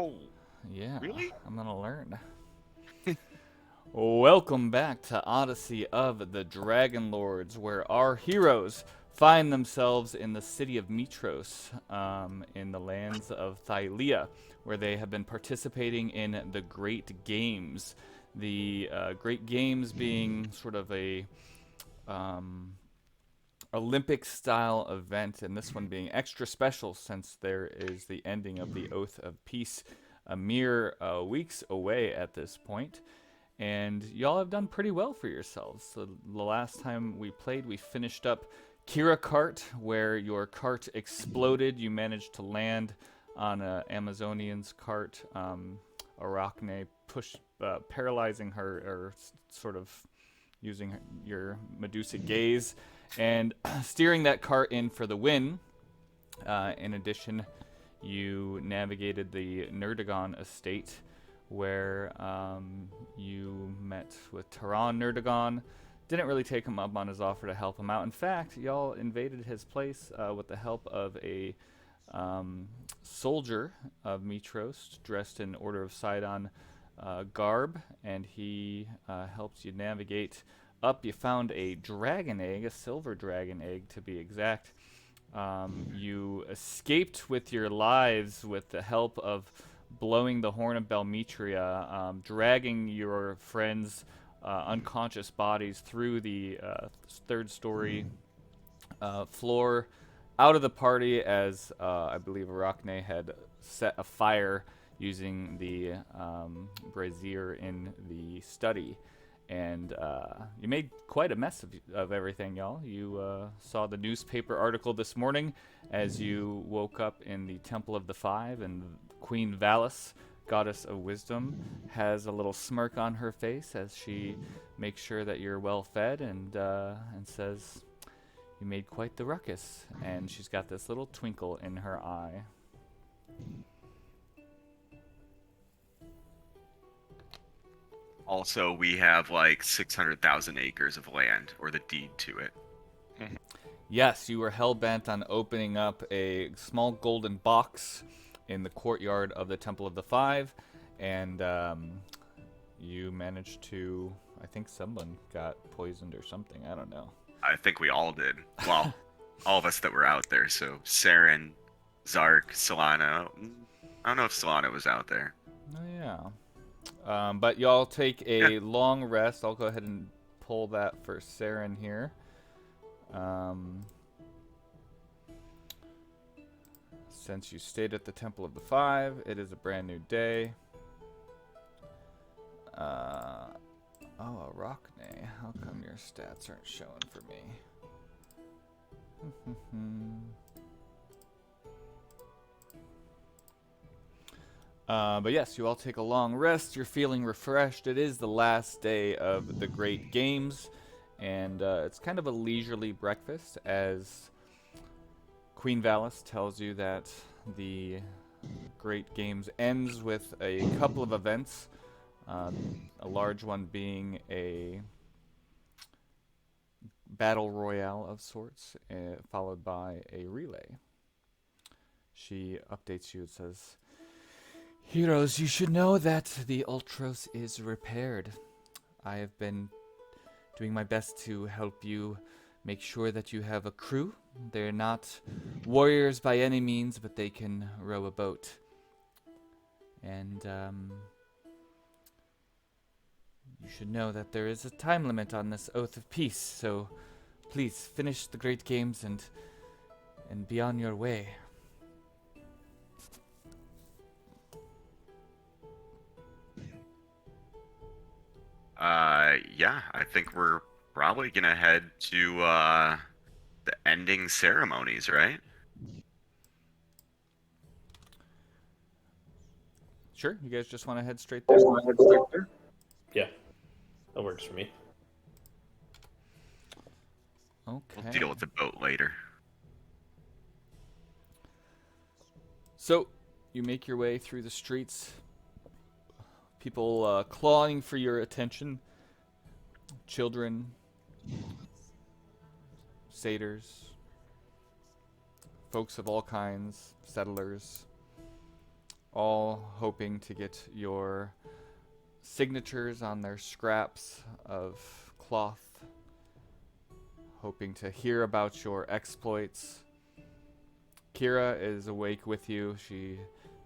Oh, Yeah, really? I'm gonna learn. Welcome back to Odyssey of the Dragonlords, where our heroes find themselves in the city of Mitros, in the lands of Thylia, where they have been participating in the Great Games. The Great Games being sort of a um, Olympic style event, and this one being extra special since there is the ending of the Oath of Peace a mere weeks away at this point. And y'all have done pretty well for yourselves. So the last time we played, we finished up Kira Cart, where your cart exploded. You managed to land on a Amazonian's cart. Arachne paralyzing her, or sort of using your Medusa gaze, and steering that cart in for the win. In addition, you navigated the Nerdagon estate, where you met with Taran Nerdagon. Didn't really take him up on his offer to help him out. In fact, y'all invaded his place with the help of a soldier of Mitros dressed in Order of Sydon garb, and he helps you navigate up. You found a dragon egg, a silver dragon egg to be exact. You escaped with your lives with the help of blowing the horn of Belmetria, dragging your friends' unconscious bodies through the third story floor out of the party, as I believe Arachne had set a fire using the brazier in the study. And you made quite a mess of everything, y'all. You saw the newspaper article this morning as you woke up in the Temple of the Five, and Queen Valis, goddess of wisdom, has a little smirk on her face as she makes sure that you're well fed, and says, "You made quite the ruckus." And she's got this little twinkle in her eye. Also, we have like 600,000 acres of land, or the deed to it. Yes, you were hell bent on opening up a small golden box in the courtyard of the Temple of the Five, and you managed to. I think someone got poisoned or something. I don't know. I think we all did. Well, all of us that were out there. So Saren, Zark, Solana. I don't know if Solana was out there. Oh yeah. But y'all take Yeah. a long rest. I'll go ahead and pull that for Saren here. Um, since you stayed at the Temple of the Five, it is a brand new day. Oh, Arachne, how come your stats aren't showing for me? But yes, you all take a long rest. You're feeling refreshed. It is the last day of the Great Games, and it's kind of a leisurely breakfast as Queen Valis tells you that the Great Games ends with a couple of events, a large one being a battle royale of sorts, followed by a relay. She updates you and says, "Heroes, you should know that the Ultros is repaired. I have been doing my best to help you make sure that you have a crew. They're not warriors by any means, but they can row a boat. And you should know that there is a time limit on this Oath of Peace, so please finish the Great Games and be on your way." Yeah, I think we're probably gonna head to the ending ceremonies, right? Sure, you guys just want to head straight Just there? want to head straight there? Yeah, that works for me. Okay. We'll deal with the boat later. So, you make your way through the streets, people clawing for your attention, children, satyrs, folks of all kinds, settlers. all hoping to get your signatures on their scraps of cloth, hoping to hear about your exploits. Kira is awake with you. She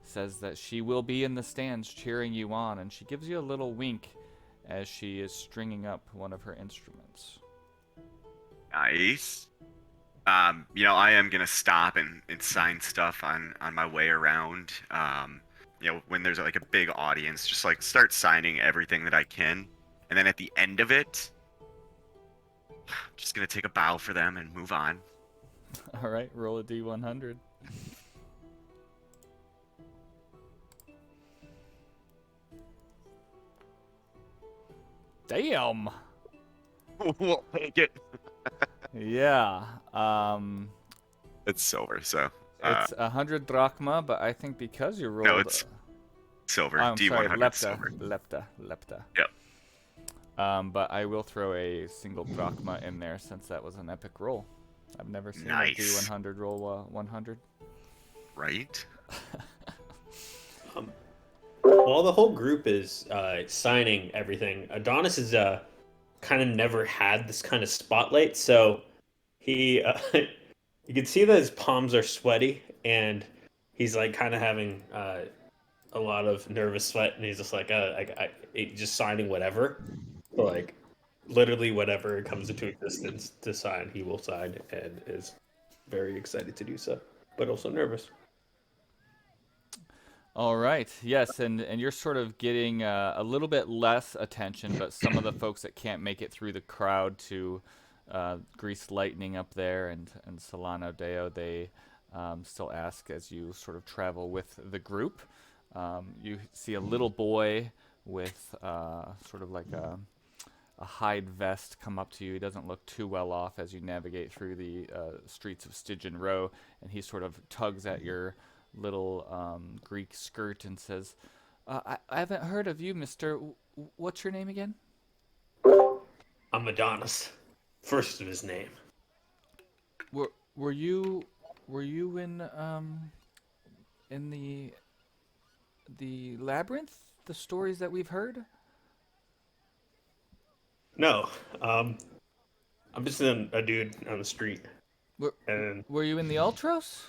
says that she will be in the stands cheering you on, and she gives you a little wink as she is stringing up one of her instruments. Nice. I am gonna stop and sign stuff on my way around. When there's like a big audience, just like start signing everything that I can, and then at the end of it, just gonna take a bow for them and move on. All right, roll a d100. Damn. We'll take it. Yeah. It's silver, so. It's 100 drachma, but I think because you rolled. No, it's silver. I'm sorry, D100 silver. lepta. Yep. But I will throw a single drachma in there since that was an epic roll. I've never seen a D100 roll 100. Right? While the whole group is signing everything, Adonis is kind of never had this kind of spotlight, so he you can see that his palms are sweaty and he's like kind of having a lot of nervous sweat, and he's just like just signing whatever, like literally whatever comes into existence to sign, he will sign, and is very excited to do so, but also nervous. All right. Yes, and you're sort of getting a little bit less attention, but some of the folks that can't make it through the crowd to Grease Lightning up there and Solano Deo, they still ask as you sort of travel with the group. You see a little boy with sort of like a hide vest come up to you. He doesn't look too well off as you navigate through the streets of Stygian Row, and he sort of tugs at your little Greek skirt and says, I haven't heard of you, mister. What's your name again? I'm Adonis, first of his name. Were you in the labyrinth, the stories that we've heard? No, I'm just a dude on the street. Were you in the Ultros?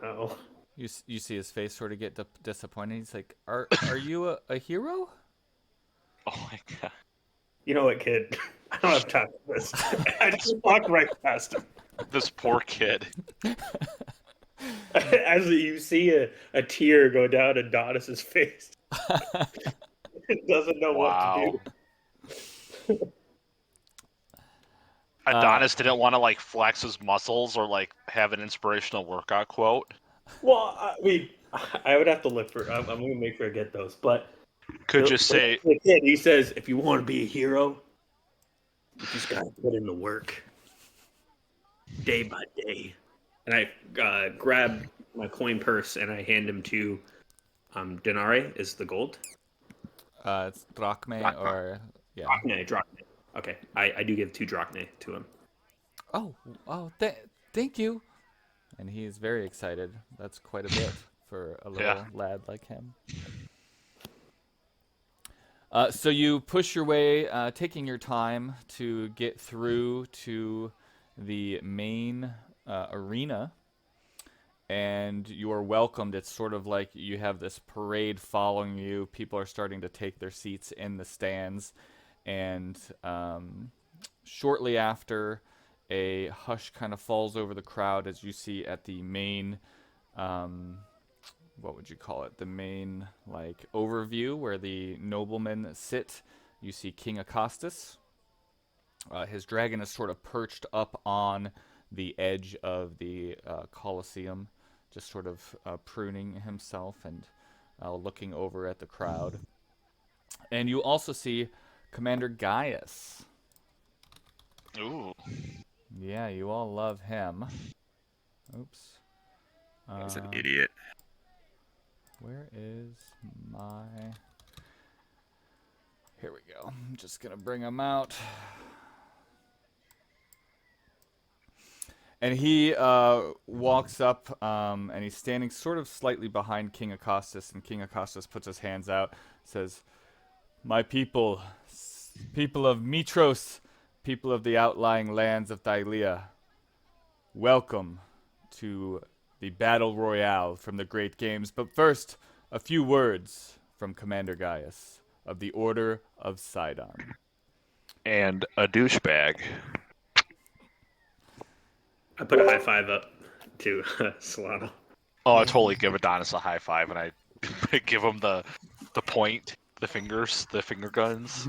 No. You see his face sort of get disappointed. He's like, "Are you a hero?" Oh my god. You know what, kid? I don't have time for this. I just walked right past him. This poor kid. As you see a tear go down Adonis's face. He doesn't know what to do. Adonis didn't want to like flex his muscles or like have an inspirational workout quote. Well, I would have to look for. I'm gonna make sure I get those. But Could just say the kid, he says, if you want to be a hero, you just gotta put in the work, day by day. And I grab my coin purse and I hand him to denarii is the gold. It's drachmae or yeah. Drachmae. Okay, I do give 2 drachmae to him. Oh, thank you. And he's very excited. That's quite a bit for a little lad like him. So you push your way, taking your time to get through to the main arena, and you are welcomed. It's sort of like you have this parade following you. People are starting to take their seats in the stands, and shortly after, a hush kind of falls over the crowd as you see at the main, what would you call it? The main like overview where the noblemen sit. You see King Acostus. His dragon is sort of perched up on the edge of the Colosseum, just sort of pruning himself and looking over at the crowd. And you also see Commander Gaius. ooh. Yeah, you all love him. Oops. He's an idiot. Where is my... Here we go. I'm just going to bring him out. And he walks up, and he's standing sort of slightly behind King Acostus, and King Acostus puts his hands out, says, "My people, people of Mitros, people of the outlying lands of Thylia, welcome to the Battle Royale from the Great Games. But first, a few words from Commander Gaius of the Order of Sydon." And a douchebag. I put a high five up to Solano. Oh, I totally give Adonis a high five, and I give him the point, the fingers, the finger guns.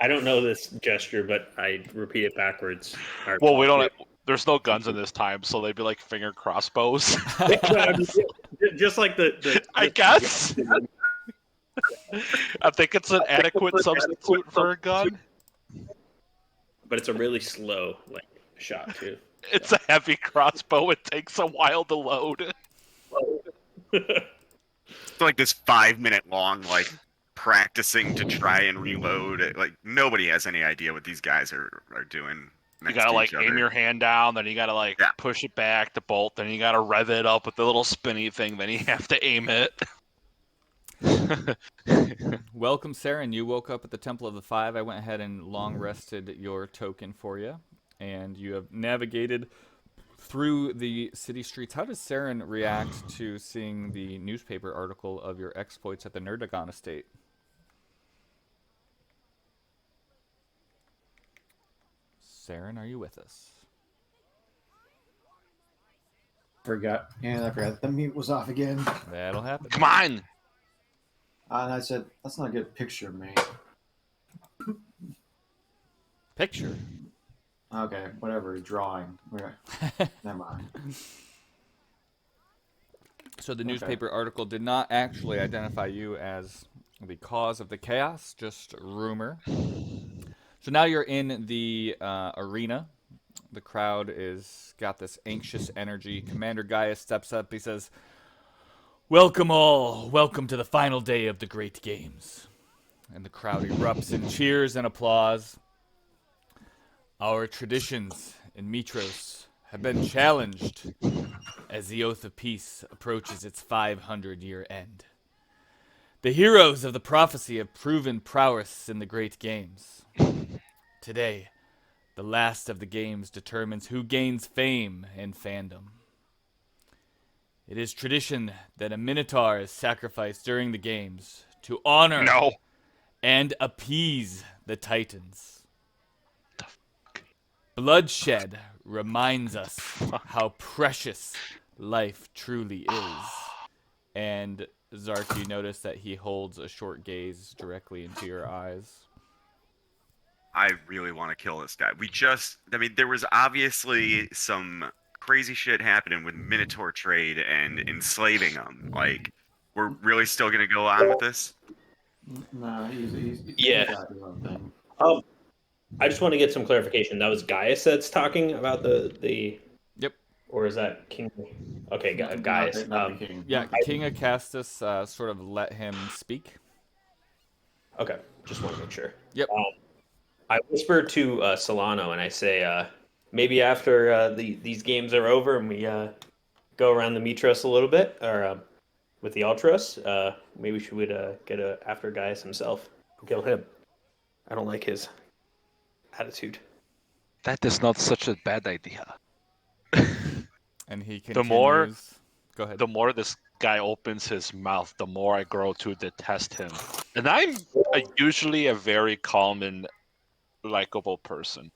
I don't know this gesture, but I repeat it backwards. Well, we don't. There's no guns in this time, so they'd be like finger crossbows. Just like the I guess. I think it's an adequate substitute for a gun. But it's a really slow shot too. It's a heavy crossbow. It takes a while to load. It's like this 5-minute long practicing to try and reload. Like nobody has any idea what these guys are doing. You gotta aim your hand down, then you gotta push it back to bolt, then you gotta rev it up with the little spinny thing, then you have to aim it. Welcome, Saren. You woke up at the Temple of the Five. I went ahead and long rested your token for you, and you have navigated through the city streets. How does Saren react to seeing the newspaper article of your exploits at the Nerdagon estate? Saren, are you with us? Forgot. Yeah, I forgot. The mute was off again. That'll happen. Come on! And I said, that's not a good picture, man. Picture? Okay, whatever. Drawing. Never mind. So the newspaper article did not actually identify you as the cause of the chaos, just rumor. So now you're in the arena. The crowd is got this anxious energy. Commander Gaius steps up. He says, "Welcome all. Welcome to the final day of the Great Games." And the crowd erupts in cheers and applause. Our traditions in Mitros have been challenged as the Oath of Peace approaches its 500-year end. The heroes of the prophecy have proven prowess in the Great Games. Today, the last of the games determines who gains fame and fandom. It is tradition that a Minotaur is sacrificed during the games to honor and appease the Titans. Bloodshed reminds us how precious life truly is. And Zark, you notice that he holds a short gaze directly into your eyes. I really want to kill this guy. There was obviously some crazy shit happening with Minotaur trade and enslaving them. We're really still going to go on with this? No, he's Yeah. got his own thing. I just want to get some clarification. That was Gaius that's talking about the. Yep. Or is that King? Okay, Gaius. Not the king. Yeah, King Acastus sort of let him speak. Okay, just want to make sure. Yep. I whisper to Solano and I say, maybe after these games are over and we go around the Mitros a little bit, or with the Ultros, maybe we should get after Gaius himself and kill him. I don't like his attitude. That is not such a bad idea. And he continues. Go ahead. The more this guy opens his mouth, the more I grow to detest him. And I'm usually a very calm and likable person,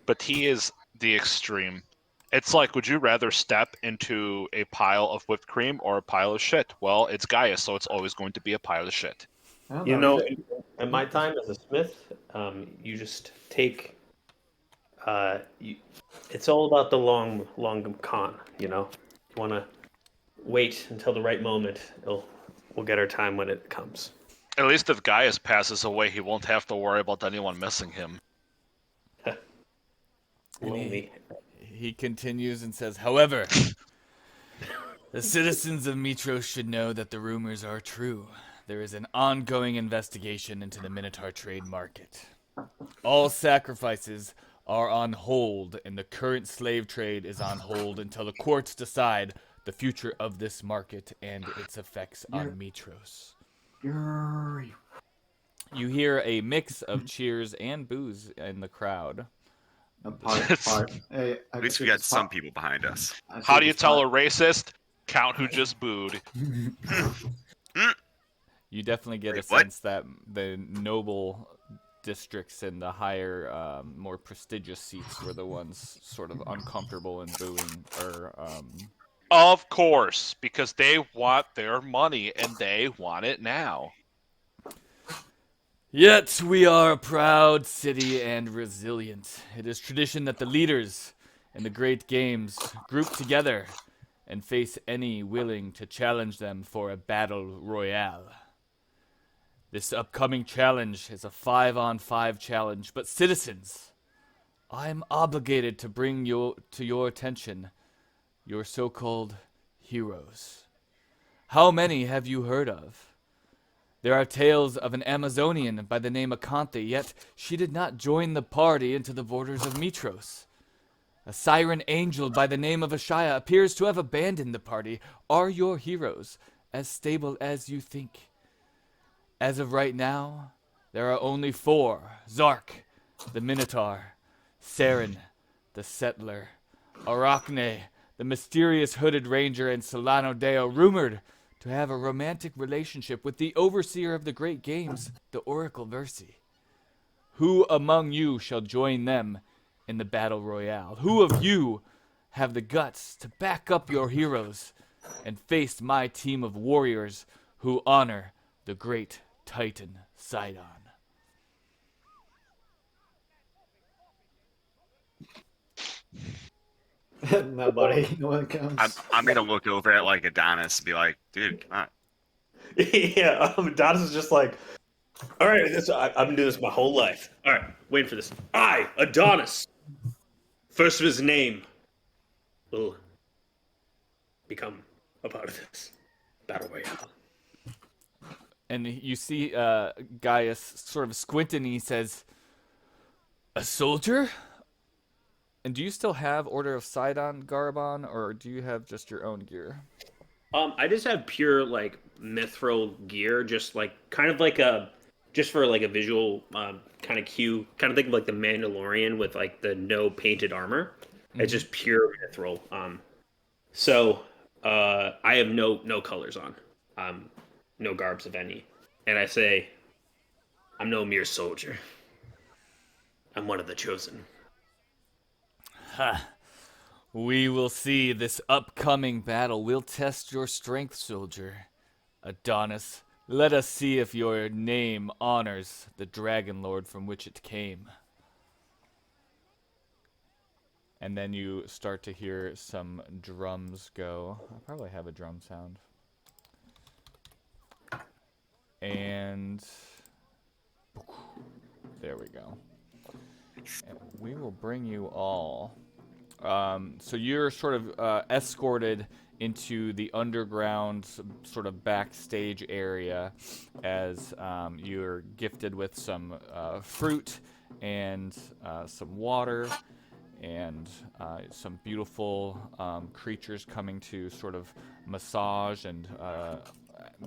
but he is the extreme. It's like, would you rather step into a pile of whipped cream or a pile of shit? Well, it's Gaius, so it's always going to be a pile of shit. You know, in my time as a smith, you just take. It's all about the long con. You know, you want to wait until the right moment. We'll get our time when it comes. At least if Gaius passes away, he won't have to worry about anyone missing him. Lonely. He continues and says, "However, the citizens of Mitros should know that the rumors are true. There is an ongoing investigation into the Minotaur trade market. All sacrifices are on hold, and the current slave trade is on hold until the courts decide the future of this market and its effects on Mitros. Yuri. You hear a mix of cheers and boos in the crowd. Hey, At least we got some people behind us. How do you tell a racist? Count who just booed. You definitely get Wait, a sense that the noble districts and the higher, more prestigious seats were the ones sort of uncomfortable and booing. Of course, because they want their money and they want it now. Yet we are a proud city and resilient. It is tradition that the leaders in the great games group together and face any willing to challenge them for a battle royale. This upcoming challenge is a 5-on-5 challenge, but citizens, I'm obligated to bring to your attention your so-called heroes. How many have you heard of? There are tales of an Amazonian by the name of Kante, yet she did not join the party into the borders of Mitros. A siren angel by the name of Ashaya appears to have abandoned the party. Are your heroes as stable as you think? As of right now, there are only 4. Zark, the Minotaur, Saren, the Settler, Arachne, the mysterious hooded ranger, and Solano Deo, rumored to have a romantic relationship with the overseer of the great games, the Oracle Versi. Who among you shall join them in the battle royale? Who of you have the guts to back up your heroes and face my team of warriors who honor the great Titan Sidon? My buddy, no one comes. I'm gonna look over at like Adonis and be like, dude, come on. Yeah, Adonis is just like, all right, I've been doing this my whole life. All right, waiting for this. I, Adonis, first of his name, will become a part of this battle royale. And you see Gaius sort of squinting, and he says, "A soldier? And do you still have Order of Sydon garb on, or do you have just your own gear?" I just have pure like mithril gear, just like kind of like just for like a visual kind of cue, kind of think of like the Mandalorian with like the no painted armor. It's just pure mithril. So I have no colors on, no garbs of any, and I say, I'm no mere soldier. I'm one of the chosen. Ha! We will see. This upcoming battle will test your strength, soldier. Adonis, let us see if your name honors the Dragonlord from which it came. And then you start to hear some drums go. I probably have a drum sound. And there we go. And we will bring you all. So you're sort of escorted into the underground sort of backstage area as you're gifted with some fruit and some water and some beautiful creatures coming to sort of massage, and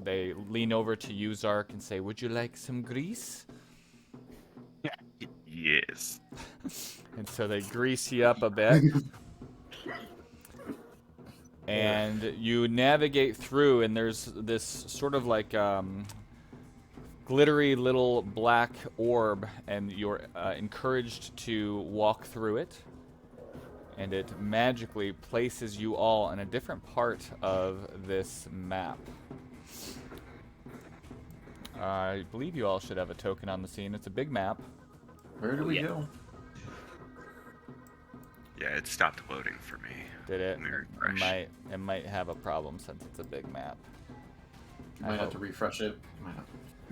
they lean over to you, Zark, and say, "Would you like some grease?" Yes. And so they grease you up a bit. And you navigate through, and there's this sort of like glittery little black orb, and you're encouraged to walk through it. And it magically places you all in a different part of this map. I believe you all should have a token on the scene. It's a big map. Where do we go? Yeah, it stopped loading for me. Did it? Let me refresh. It might have a problem since it's a big map. You might have to refresh it.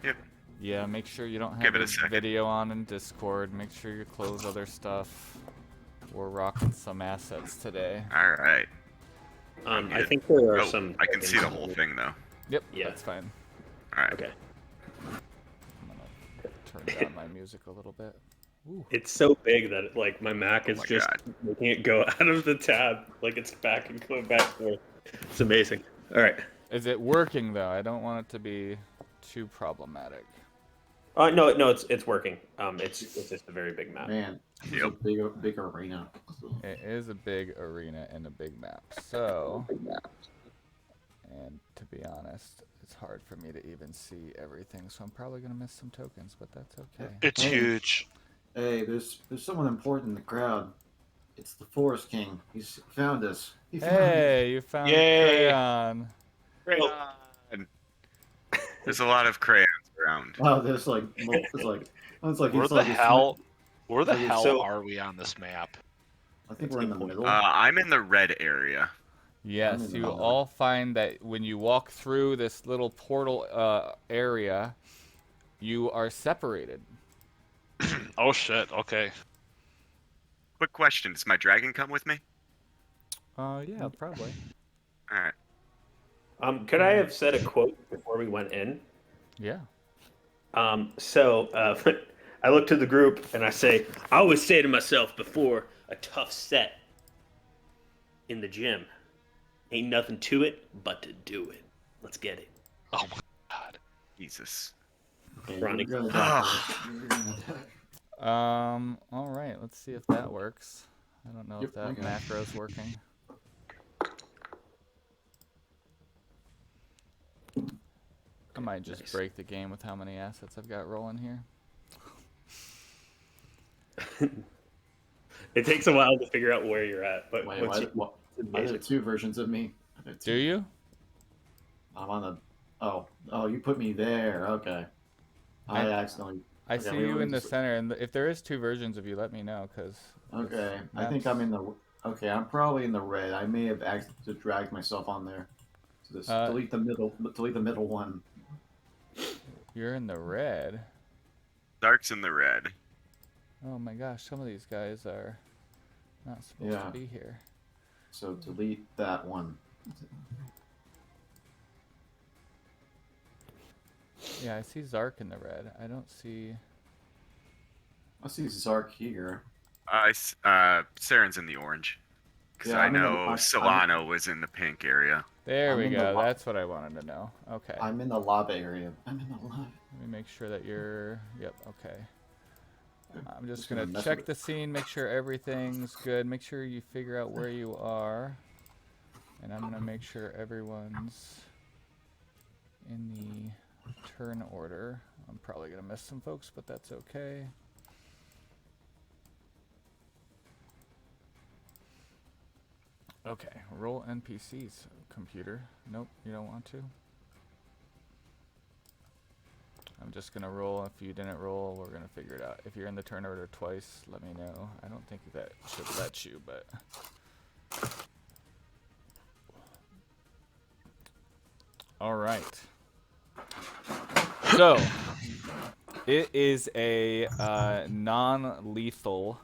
Yep. Yeah, make sure you don't Give have it a the second. video on in Discord. Make sure you close other stuff. We're rocking some assets today. All right. I think there are Oh, some. I can see the whole thing though. Yep, Yeah. that's fine. All right. Okay. I'm gonna turn down my music a little bit. Ooh. It's so big that like my Mac is my just God. making it go out of the tab, like it's back and going back and forth. It's amazing. All right. Is it working though? I don't want it to be too problematic. No, it's working. It's just a very big map. Man, this is a Yep. big arena. It is a big arena and a big map. So, and to be honest, it's hard for me to even see everything. So I'm probably gonna miss some tokens, but that's okay. It's Hey. huge. Hey, there's someone important in the crowd. It's the Forest King. He's found us. He found us. Hey, you found Yay. Crayon. Crayon. There's a lot of crayons around. Wow, there's like, it's like Where he's the like hell? Where the like it's hell so- are we on this map? I think we're in the middle. I'm in the red area. Yes, in the you middle. all find that when you walk through this little portal area, you are separated. Oh shit. Okay. Quick question: does my dragon come with me? Yeah, probably. All right. Could I have said a quote before we went in? Yeah. I look to the group and I say, I always say to myself before a tough set in the gym, ain't nothing to it but to do it. Let's get it. Oh my god. Jesus. Yeah, Ronnie. you're gonna die first. You're gonna die. All right. Let's see if that works. I don't know if Yep, that okay. macro's working. I might just Nice. break the game with how many assets I've got rolling here. It takes a while to figure out where you're at, but Wait, once you, what? it's There are amazing. two versions of me. Do you? I'm on the. Oh, you put me there. Okay. I accidentally. I Okay, see we you were in the just- center, and if there is two versions of you, let me know, cause. Okay, this I think map's- I'm in the. Okay, I'm probably in the red. I may have accidentally dragged myself on there. So this delete the middle. Delete the middle one. You're in the red. Dark's in the red. Oh my gosh, some of these guys are not supposed Yeah. to be here. So delete that one. Yeah, I see Zark in the red. I don't see. I see Zark here. Saren's in the orange. Because Yeah, I I'm in the- know I'm- Solano was in the pink area. There I'm we in the go. lo- That's what I wanted to know. Okay. I'm in the lava area. I'm in the lava. Let me make sure that you're. Yep. Okay. I'm just Just gonna gonna mess check with the scene, make sure everything's good, make sure you figure out where you are, and I'm gonna make sure everyone's in the turn order. I'm probably gonna miss some folks, but that's okay. Okay, roll NPCs, computer. Nope, you don't want to. I'm just gonna roll. If you didn't roll, we're gonna figure it out. If you're in the turn order twice, let me know. I don't think that should let you, but. All right. So, it is a non-lethal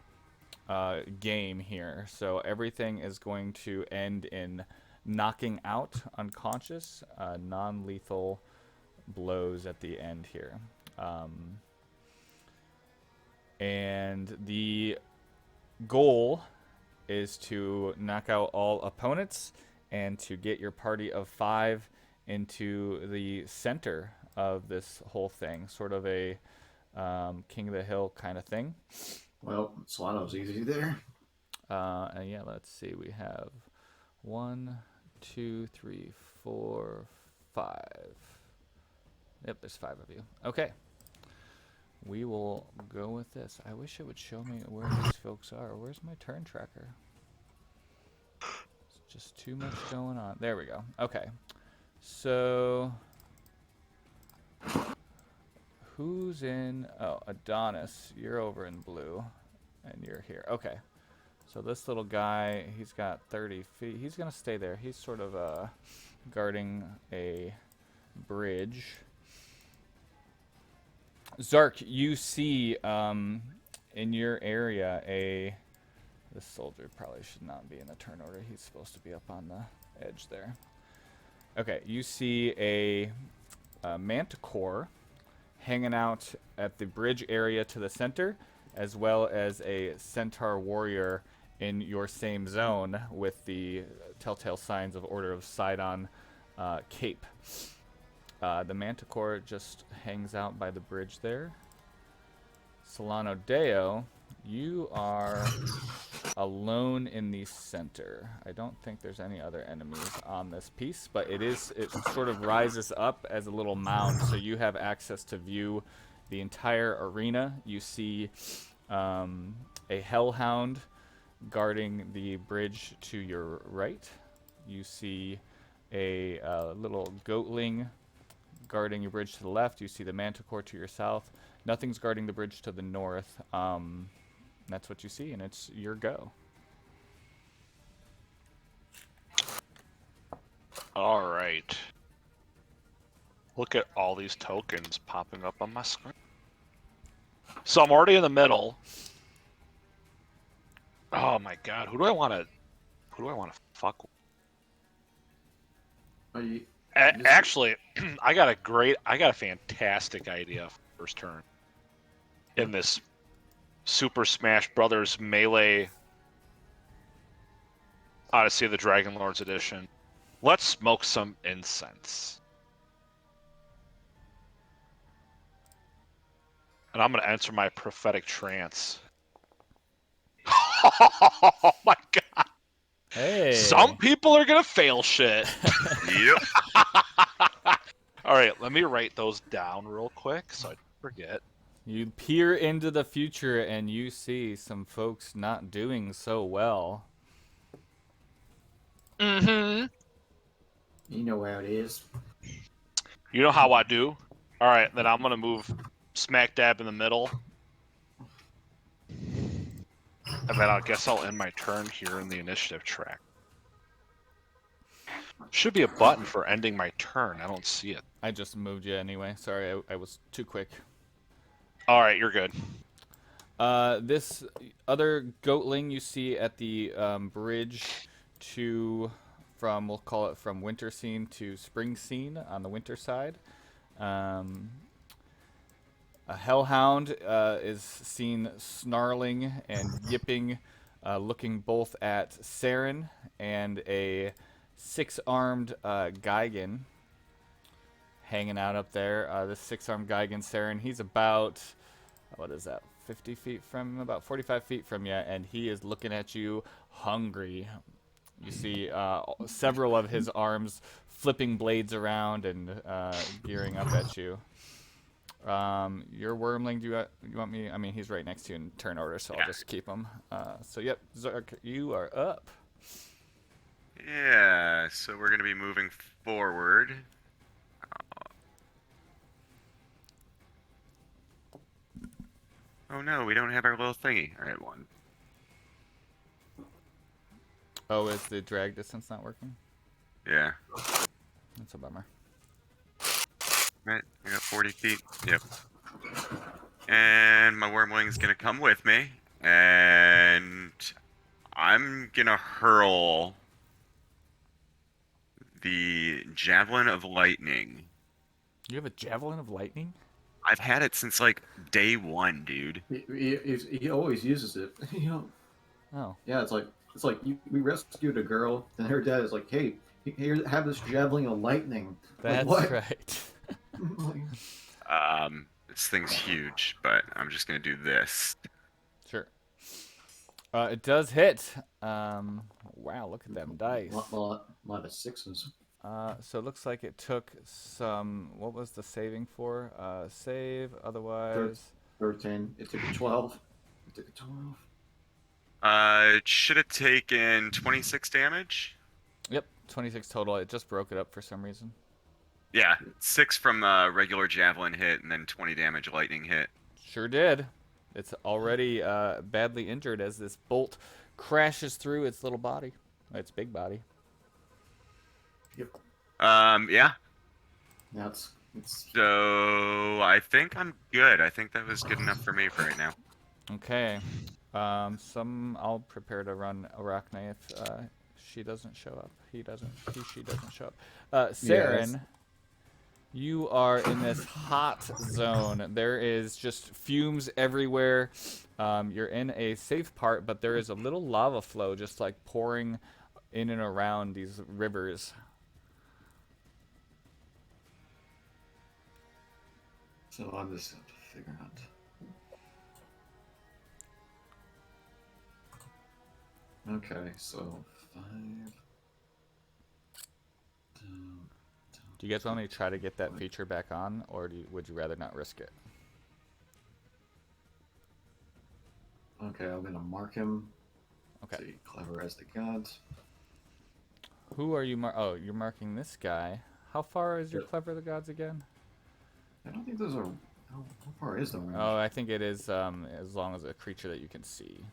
game here. So everything is going to end in knocking out unconscious, non-lethal blows at the end here. And the goal is to knock out all opponents and to get your party of 5 into the center of this whole thing, sort of a King of the Hill kind of thing. Well, Solano's easy there. And yeah, let's see. We have 1, 2, 3, 4, 5. Yep, there's 5 of you. Okay. We will go with this. I wish it would show me where these folks are. Where's my turn tracker? It's just too much going on. There we go. Okay. So, who's in? Oh, Adonis. You're over in blue, and you're here. Okay. So this little guy, he's got 30 feet. He's going to stay there. He's sort of guarding a bridge. Zark, you see in your area this soldier probably should not be in the turn order. He's supposed to be up on the edge there. Okay, you see a manticore hanging out at the bridge area to the center, as well as a centaur warrior in your same zone with the telltale signs of Order of Sydon cape. The Manticore just hangs out by the bridge there. Solano Deo, you are alone in the center. I don't think there's any other enemies on this piece, but it sort of rises up as a little mound, so you have access to view the entire arena. You see a hellhound guarding the bridge to your right. You see a little goatling guarding your bridge to the left. You see the Manticore to your south. Nothing's guarding the bridge to the north. That's what you see, and it's your go. All right. Look at all these tokens popping up on my screen. So I'm already in the middle. Oh my god, who do I want to fuck with? Actually, I got a fantastic idea for first turn. In this Super Smash Brothers Melee Odyssey of the Dragonlords edition. Let's smoke some incense. And I'm going to enter my prophetic trance. Oh my god. Hey. Some people are going to fail shit. Yep. All right, let me write those down real quick so I don't forget. You peer into the future and you see some folks not doing so well. Mm-hmm. You know where it is. You know how I do. All right, then I'm going to move smack dab in the middle. And then I guess I'll end my turn here in the initiative track. Should be a button for ending my turn. I don't see it. I just moved you anyway. Sorry, I was too quick. All right, you're good. This other goatling you see at the bridge we'll call it from winter scene to spring scene on the winter side. A hellhound is seen snarling and yipping, looking both at Saren and a 6-armed Gigan hanging out up there. This 6-armed Gigan Saren, he's about, what is that, 50 feet from, about 45 feet from you, and he is looking at you hungry. You see several of his arms flipping blades around and gearing up at you. Your wormling, do you want me? I mean, he's right next to you in turn order, so I'll just keep him. So, yep, Zark, you are up. Yeah, so we're going to be moving forward. Oh no, we don't have our little thingy. Alright, one. Oh, is the drag distance not working? Yeah. That's a bummer. Right, I got 40 feet. Yep. And my wormling's gonna come with me, and I'm gonna hurl the Javelin of Lightning. You have a Javelin of Lightning? I've had it since like day one, dude. He always uses it. You know. Oh. Yeah, it's like we rescued a girl, and her dad is like, "Hey, here, have this Javelin of Lightning." That's like, what? right. This thing's huge, but I'm just gonna do this. Sure. It does hit. Wow, look at them dice. A lot of sixes. So it looks like it took some. What was the saving for? Save. Otherwise. 13. It took a 12. It took a 12. It should have taken 26 damage. Yep, 26 total. It just broke it up for some reason. Yeah, 6 from regular javelin hit, and then 20 damage lightning hit. Sure did. It's already badly injured as this bolt crashes through its little body, its big body. Yep. Yeah. Now it's. So I think I'm good. I think that was good enough for me for right now. Okay. I'll prepare to run Arachne if she doesn't show up. She doesn't show up. Saren, You are in this hot zone. There is just fumes everywhere. You're in a safe part, but there is a little lava flow just like pouring in and around these rivers. So I'm just have to figure out. Okay, so 5. Do you guys want me to try to get that feature back on, or would you rather not risk it? Okay, I'm gonna mark him. Okay. See, clever as the gods. Who are you oh, you're marking this guy. How far is your Yep. Clever the Gods again? I don't think those are. How far is the range? Oh, I think it is as long as a creature that you can see.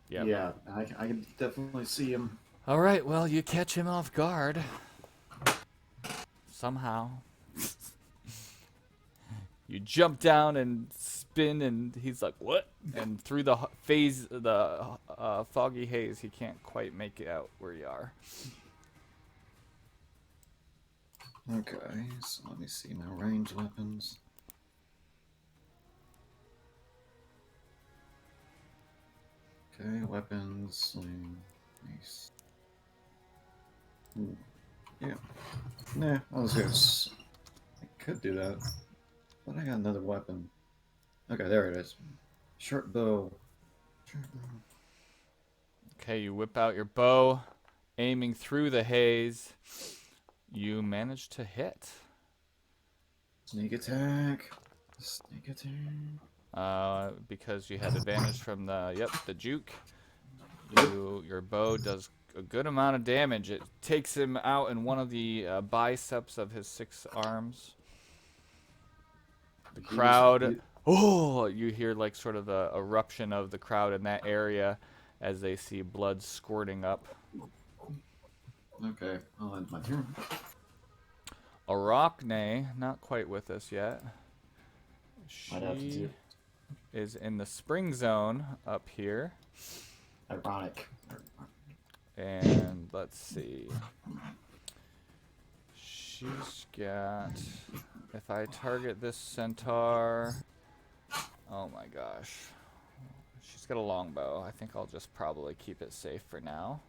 Yep. Yeah, I can definitely see him. All right, well, you catch him off guard. Somehow. You jump down and spin, and he's like, what? And through the foggy haze, he can't quite make it out where you are. Okay, so let me see my ranged weapons. Okay, weapons, sling, mace. Ooh, yeah. Nah, I was gonna. I could do that, but I got another weapon. Okay, there it is. Short bow. Okay, you whip out your bow, aiming through the haze. You manage to hit. Sneak attack. Sneak attack. Because you had advantage from the juke. Your bow does a good amount of damage. It takes him out in one of the biceps of his 6 arms. The crowd, you hear like sort of the eruption of the crowd in that area as they see blood squirting up. Okay, I'll end my turn. Arachne, not quite with us yet. Might have to She do. is in the spring zone up here. Ironic. And let's see. She's got, if I target this centaur, oh my gosh. She's got a longbow. I think I'll just probably keep it safe for now.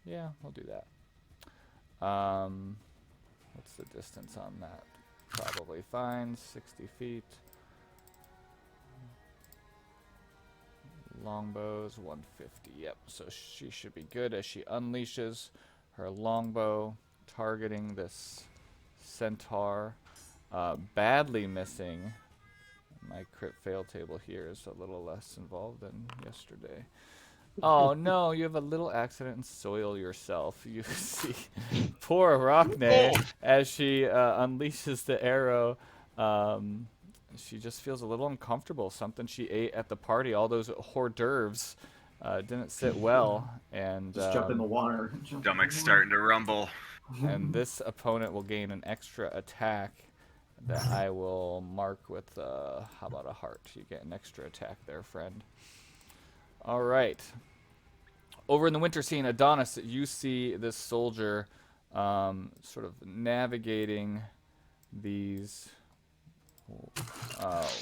Yeah, I'll do that. What's the distance on that? Probably fine, 60 feet. Longbows 150. Yep, so she should be good as she unleashes her longbow, targeting this centaur. Badly missing. My crit fail table here is a little less involved than yesterday. Oh no, you have a little accident and soil yourself. You see poor Arachne as she unleashes the arrow. She just feels a little uncomfortable. Something she ate at the party, all those hors d'oeuvres, didn't sit well. And Just jump in the water. Stomach's starting to rumble. and this opponent will gain an extra attack that I will mark with, how about a heart? You get an extra attack there, friend. All right. Over in the winter scene, Adonis, you see this soldier sort of navigating these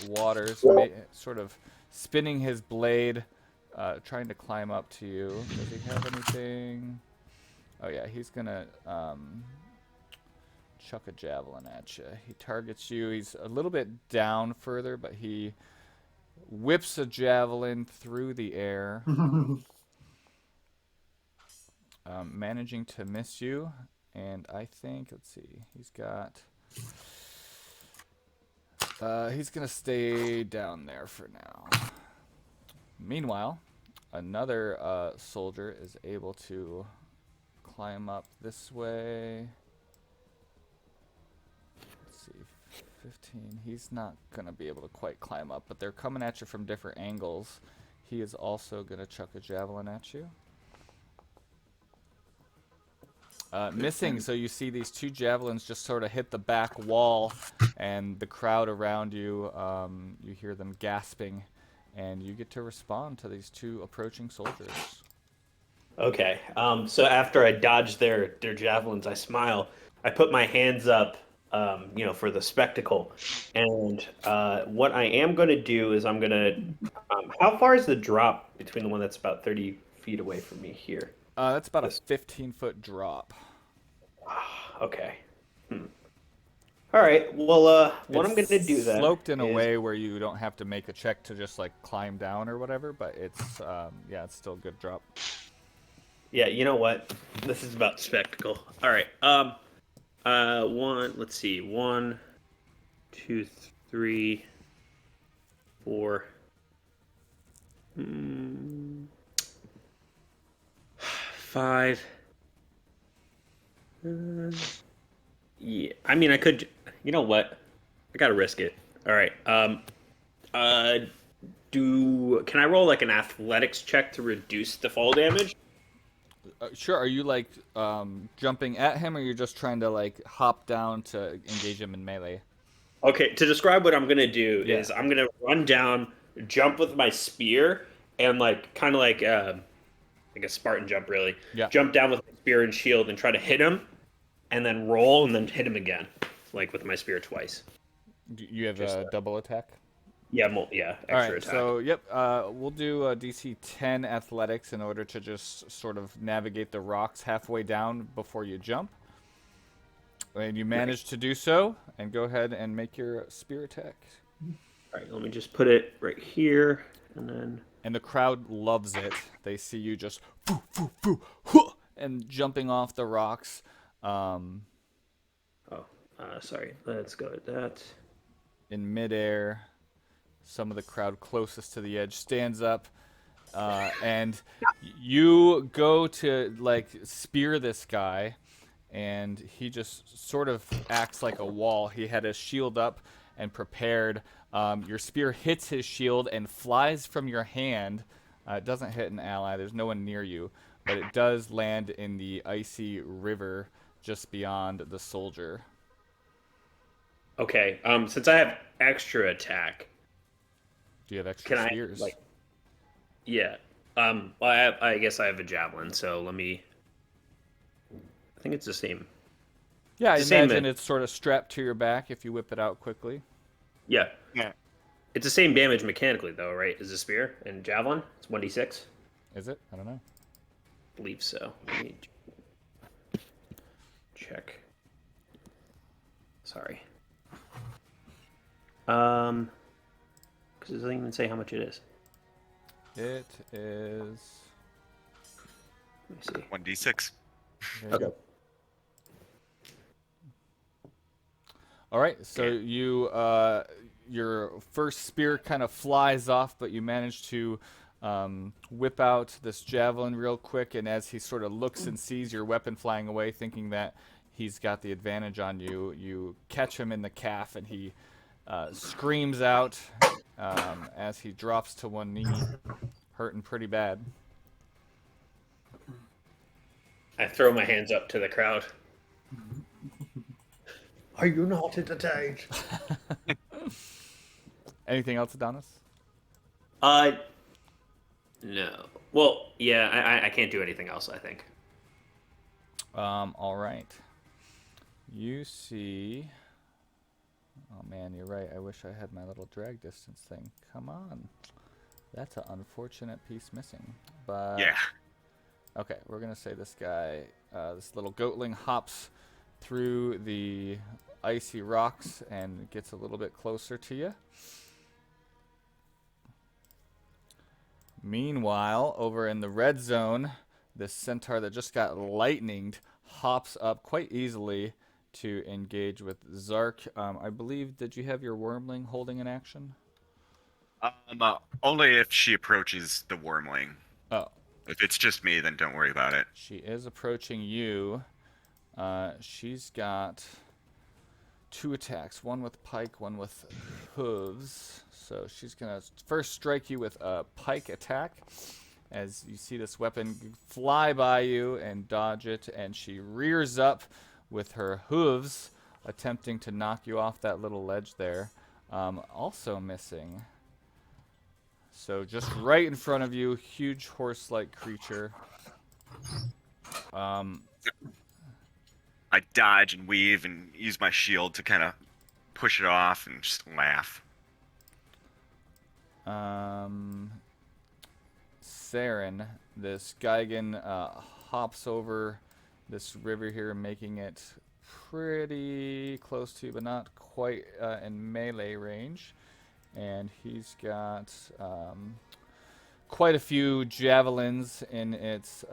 waters, sort of spinning his blade, trying to climb up to you. Does he have anything? Oh yeah, he's gonna chuck a javelin at you. He targets you. He's a little bit down further, but he whips a javelin through the air, managing to miss you. And I think, let's see, he's got... he's going to stay down there for now. Meanwhile, another soldier is able to climb up this way. Let's see, 15. He's not going to be able to quite climb up, but they're coming at you from different angles. He is also going to chuck a javelin at you. Missing, so you see these 2 javelins just sort of hit the back wall, and the crowd around you, you hear them gasping, and you get to respond to these 2 approaching soldiers. Okay. So after I dodge their javelins, I smile. I put my hands up, for the spectacle. And what I am going to do is I'm going to. How far is the drop between the one that's about 30 feet away from me here? That's about a This- 15-foot drop. Okay. All right. Well, what I'm going to do It's then sloped in a is- way where you don't have to make a check to just like climb down or whatever, but it's yeah, it's still a good drop. Yeah, you know what? This is about spectacle. All right. One. Let's see. 1, 2, 3, 4. 5. Yeah. I mean, I could. You know what? I gotta risk it. All right. Can I roll like an athletics check to reduce the fall damage? Sure. Are you like jumping at him, or you're just trying to like hop down to engage him in melee? Okay, to describe what I'm gonna do Yeah. is I'm gonna run down, jump with my spear, and like kind of like a Spartan jump, really. Yeah. Jump down with my spear and shield and try to hit him, and then roll and then hit him again, like with my spear twice. You have Just a double attack. Yeah, extra All right. attack. So yep, we'll do DC 10 athletics in order to just sort of navigate the rocks halfway down before you jump. And you manage to do so, and go ahead and make your spear attack. All right, let me just put it right here, and then. And the crowd loves it. They see you just foo, foo, foo, huh, and jumping off the rocks. Sorry. Let's go with that. In midair, some of the crowd closest to the edge stands up, and you go to like spear this guy, and he just sort of acts like a wall. He had his shield up and prepared. Your spear hits his shield and flies from your hand. It doesn't hit an ally. There's no one near you, but it does land in the icy river just beyond the soldier. Okay. Since I have extra attack, Do you have extra can spears? I like? Yeah. Well, I guess I have a javelin, so let me. I think it's the same. Yeah, I It's the same imagine that- it's sort of strapped to your back if you whip it out quickly. Yeah. Yeah. It's the same damage mechanically, though, right? As a spear and javelin. It's 1d6. Is it? I don't know. I believe so. Let me check. Sorry. Because it doesn't even say how much it is. It is. Let me see. 1d6. There you go. All right, so you your first spear kind of flies off, but you manage to whip out this javelin real quick, and as he sort of looks and sees your weapon flying away, thinking that he's got the advantage on you, you catch him in the calf, and he screams out as he drops to one knee, hurting pretty bad. I throw my hands up to the crowd. Are you not entertained? Anything else, Adonis? No. Well, yeah, I can't do anything else, I think. All right. You see. Oh man, you're right. I wish I had my little drag distance thing. Come on. That's an unfortunate piece missing. But Yeah. okay, we're gonna say this guy, this little goatling, hops through the icy rocks and gets a little bit closer to you. Meanwhile, over in the red zone, this centaur that just got lightninged hops up quite easily to engage with Zark. I believe, did you have your wormling holding an action? Only if she approaches the wormling. Oh, If it's just me, then don't worry about it. she is approaching you. She's got 2 attacks, one with pike, one with hooves. So she's going to first strike you with a pike attack as you see this weapon fly by you and dodge it, and she rears up with her hooves, attempting to knock you off that little ledge there. Also missing. So just right in front of you, huge horse-like creature. I dodge and weave and use my shield to kind of push it off and just laugh. Saren, this Geigen hops over this river here, making it pretty close to, but not quite in melee range. And he's got quite a few javelins in its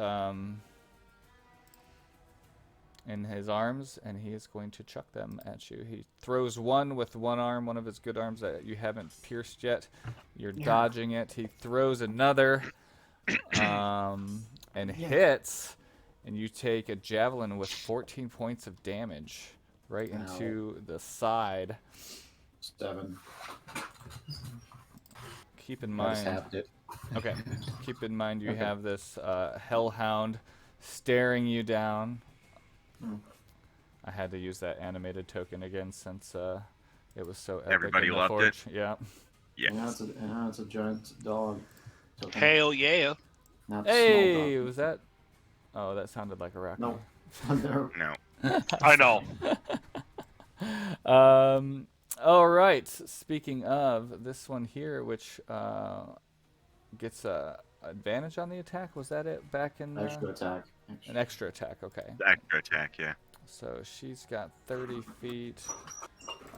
in his arms, and he is going to chuck them at you. He throws one with one arm, one of his good arms that you haven't pierced yet. You're dodging it. He throws another and hits, and you take a javelin with 14 points of damage right into the side. 7. Keep in I just mind. halved it. Okay. Keep in mind you Okay. have this hellhound staring you down. I had to use that animated token again since it was so epic. Everybody in the loved Forge. it. Yeah. Yeah. And it's a giant dog. Token. Hell yeah. Not a Hey, small dog. was that? Oh, that sounded like a raccoon. No. They're- No. I know. All right. Speaking of this one here, which gets a advantage on the attack. Was that it back in extra attack. an extra attack? Okay. Extra attack, yeah. So she's got 30 feet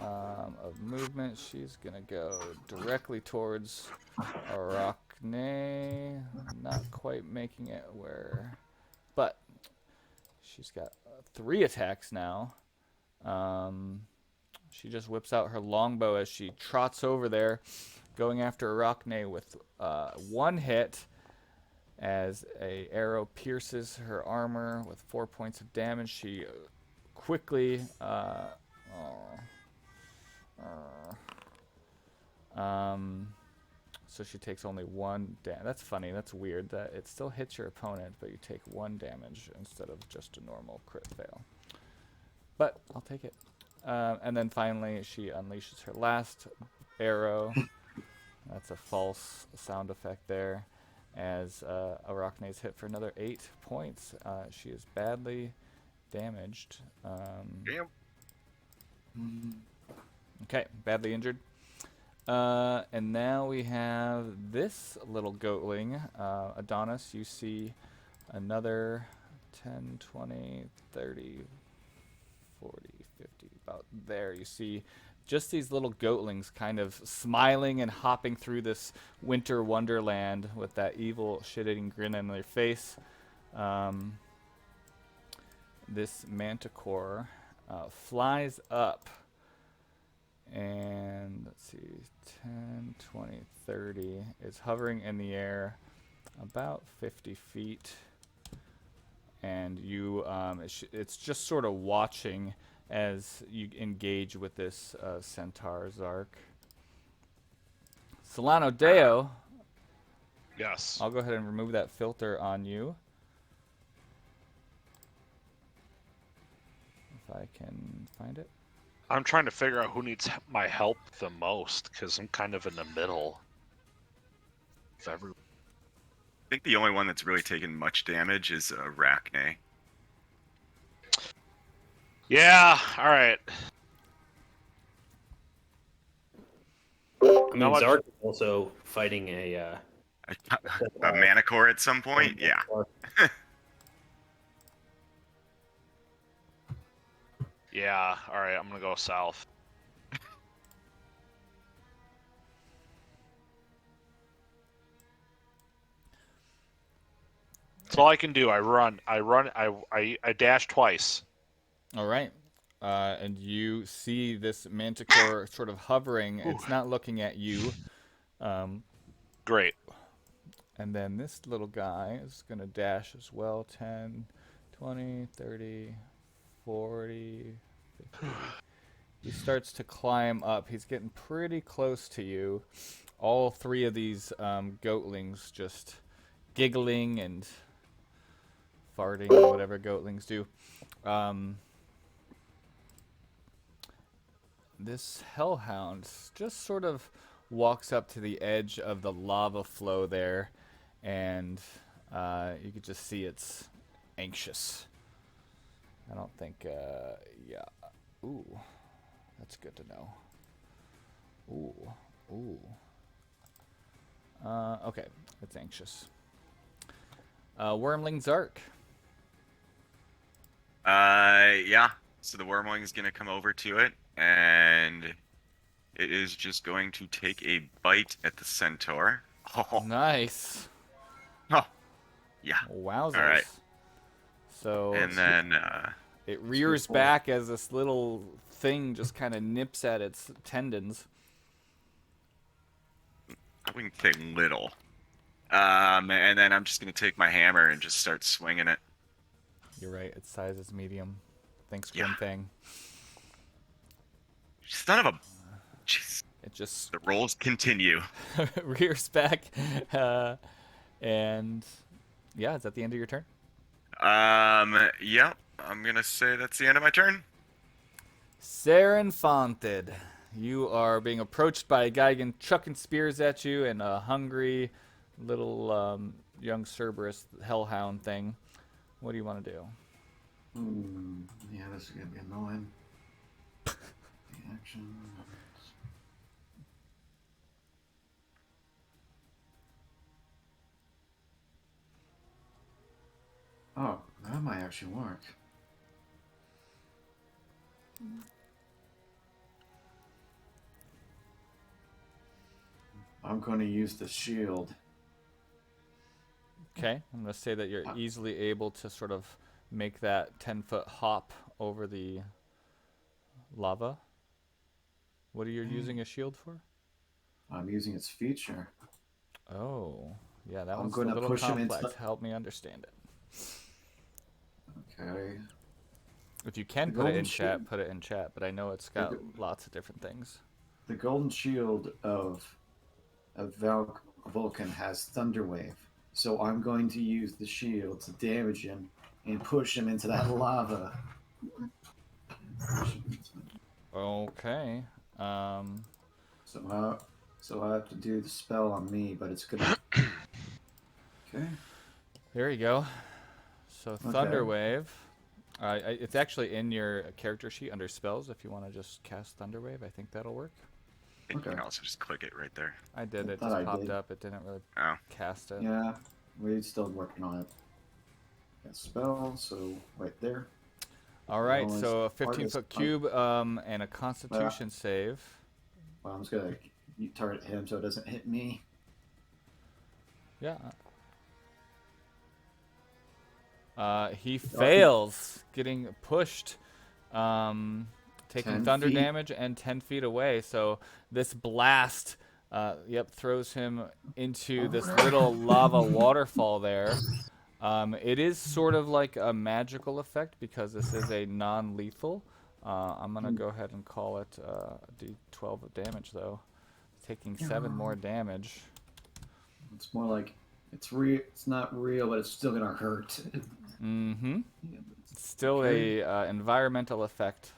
of movement. She's gonna go directly towards Arachne. Not quite making it where, but she's got 3 attacks now. She just whips out her longbow as she trots over there, going after Arachne with 1 hit. As a arrow pierces her armor with 4 points of damage, she quickly so she takes only 1 damage. That's funny. That's weird that it still hits your opponent, but you take 1 damage instead of just a normal crit fail. But I'll take it. And then finally, she unleashes her last arrow. That's a false sound effect there. As Arachne is hit for another 8 points. She is badly damaged. Damn. Okay, badly injured. And now we have this little goatling. Adonis, you see another 10, 20, 30, 40, 50, about there. You see just these little goatlings kind of smiling and hopping through this winter wonderland with that evil shit-eating grin on their face. This manticore flies up and let's see, 10, 20, 30. It's hovering in the air about 50 feet. And you, it's just sort of watching as you engage with this centaur Zark. Solano Deo, Yes. I'll go ahead and remove that filter on you. If I can find it. I'm trying to figure out who needs my help the most, because I'm kind of in the middle of everyone. I think the only one that's really taken much damage is Arachne. Yeah, alright. I mean, Not much- Zark is also fighting a A Manicore at some point? Yeah. Yeah, alright, I'm gonna go south. That's all I can do. I dash twice. All right. And you see this manticore sort of hovering. It's not looking at you. Great. And then this little guy is going to dash as well. 10, 20, 30, 40, 50. He starts to climb up. He's getting pretty close to you. All 3 of these goatlings just giggling and farting, or whatever goatlings do. This hellhound just sort of walks up to the edge of the lava flow there, and you could just see its anxious. I don't think, yeah. Ooh, that's good to know. Ooh. Okay, it's anxious. Wormling Zark. Yeah. So the wormling's gonna come over to it, and it is just going to take a bite at the centaur. Oh, Nice. oh, yeah. Wowzers. All right. So And then, it rears back as this little thing just kind of nips at its tendons. I wouldn't say little. And then I'm just gonna take my hammer and just start swinging it. You're right, its size is medium. Thanks, Yeah. Grim Thing. Son of a. Jeez. It just The rolls continue. rears back. And yeah, is that the end of your turn? Yep. I'm gonna say that's the end of my turn. Serenfanted. You are being approached by a Gigan chucking spears at you and a hungry little young Cerberus hellhound thing. What do you want to do? Yeah, this is gonna be annoying. Action. Oh, that might actually work. I'm going to use the shield. Okay, I'm going to say that you're easily able to sort of make that 10-foot hop over the lava. What are you using a shield for? I'm using its feature. Oh, yeah, that I'm one's a gonna little push him into complex. the- Help me understand it. Okay. If you can The put it golden in chat, shield. put it in chat, but I know it's got lots of different things. The golden shield of Vulcan has Thunderwave. So I'm going to use the shield to damage him and push him into that lava. Okay. So I have to do the spell on me, but it's gonna. Okay. There you go. So Okay. Thunderwave. It's actually in your character sheet under spells. If you want to just cast Thunderwave, I think that'll work. I think you can also just click it right there. I did. It Thought just I popped did. up. It didn't really Oh. cast it. Yeah, we're still working on it. Got spell, so right there. All right. Almost So a artist 15-foot cube and a Constitution save. Well, I'm just gonna target him so it doesn't hit me. Yeah. He fails, getting pushed, taking 10 thunder feet. damage and 10 feet away. So this blast, throws him into this little lava waterfall there. It is sort of like a magical effect because this is a non-lethal. I'm gonna go ahead and call it D12 of damage though, taking 7 more damage. It's more like it's real. It's not real, but it's still gonna hurt. Mm-hmm. Yeah, Still okay. a environmental effect.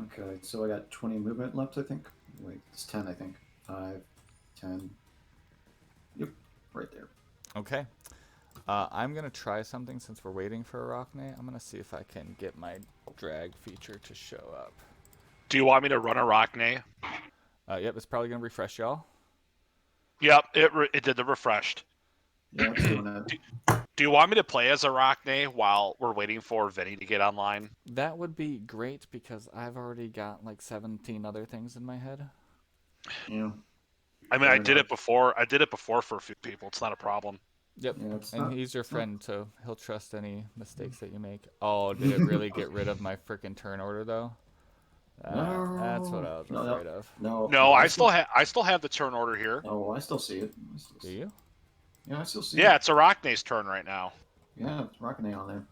Okay, so I got 20 movement left, I think. Wait, it's 10, I think. 5, 10. Yep, right there. Okay. I'm going to try something since we're waiting for Arachne. I'm going to see if I can get my drag feature to show up. Do you want me to run Arachne? Yep, it's probably going to refresh y'all. Yep, it did the refreshed. Yeah, it's doing it. Do you want me to play as Arachne while we're waiting for Vinny to get online? That would be great because I've already got like 17 other things in my head. Yeah. I mean, I did it before for a few people. It's not a problem. Yep, Yeah, it's and not- he's your friend, so he'll trust any mistakes that you make. Oh, did it really get rid of my frickin' turn order, though? That's what I was afraid of. No, I still have the turn order here. Oh, I still see it. Do you? Yeah, I still see Yeah, it. it's Arachne's turn right now. Yeah, it's rocking on there.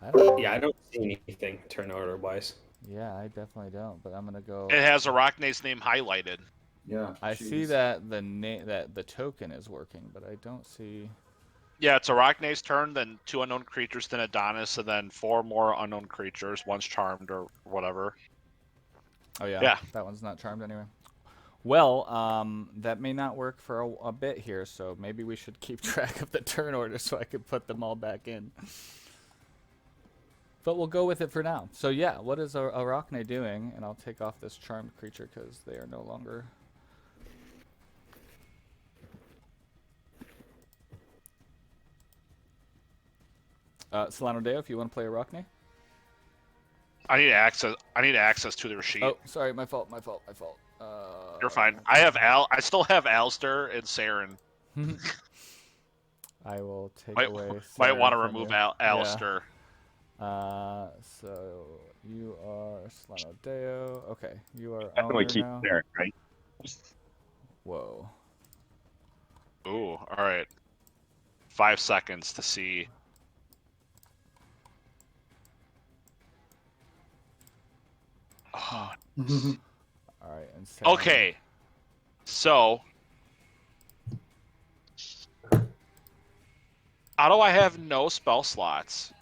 I don't know. Yeah, I don't see anything turn order wise. Yeah, I definitely don't, but I'm gonna go. It has Arachne's name highlighted. Yeah. I see jeez. that the token is working, but I don't see. Yeah, it's Arachne's turn, then 2 unknown creatures, then Adonis, and then 4 more unknown creatures. One's charmed or whatever. Oh yeah, Yeah. that one's not charmed anyway. Well, that may not work for a bit here, so maybe we should keep track of the turn order so I can put them all back in. But we'll go with it for now. So yeah, what is Arachne doing? And I'll take off this charmed creature because they are no longer. Solano Deo, if you want to play Arachne. I need access. I need access to their sheet. Oh, sorry, my fault. You're fine. I have I still have Alistair and Saren. I will take Might away. might want to Saren from remove you. Alistair. Yeah. So you are Solano Deo. Okay, you are Definitely owner keep now. there, right? Whoa. Ooh, all right. 5 seconds to see. Oh, All right. And Saren. okay. So, how do I have no spell slots?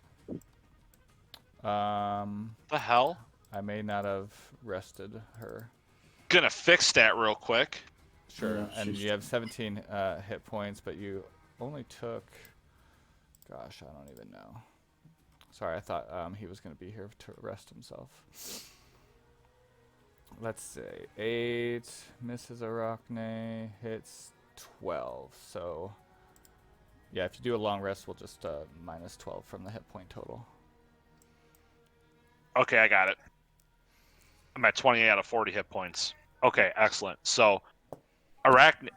The hell? I may not have rested her. Gonna fix that real quick. Sure. Yeah, And she's- you have 17 hit points, but you only took. Gosh, I don't even know. Sorry, I thought he was going to be here to rest himself. Let's see. 8 misses Arachne, hits 12. So, yeah, if you do a long rest, we'll just minus 12 from the hit point total. Okay, I got it. I'm at 28 out of 40 hit points. Okay, excellent. So, Arachne.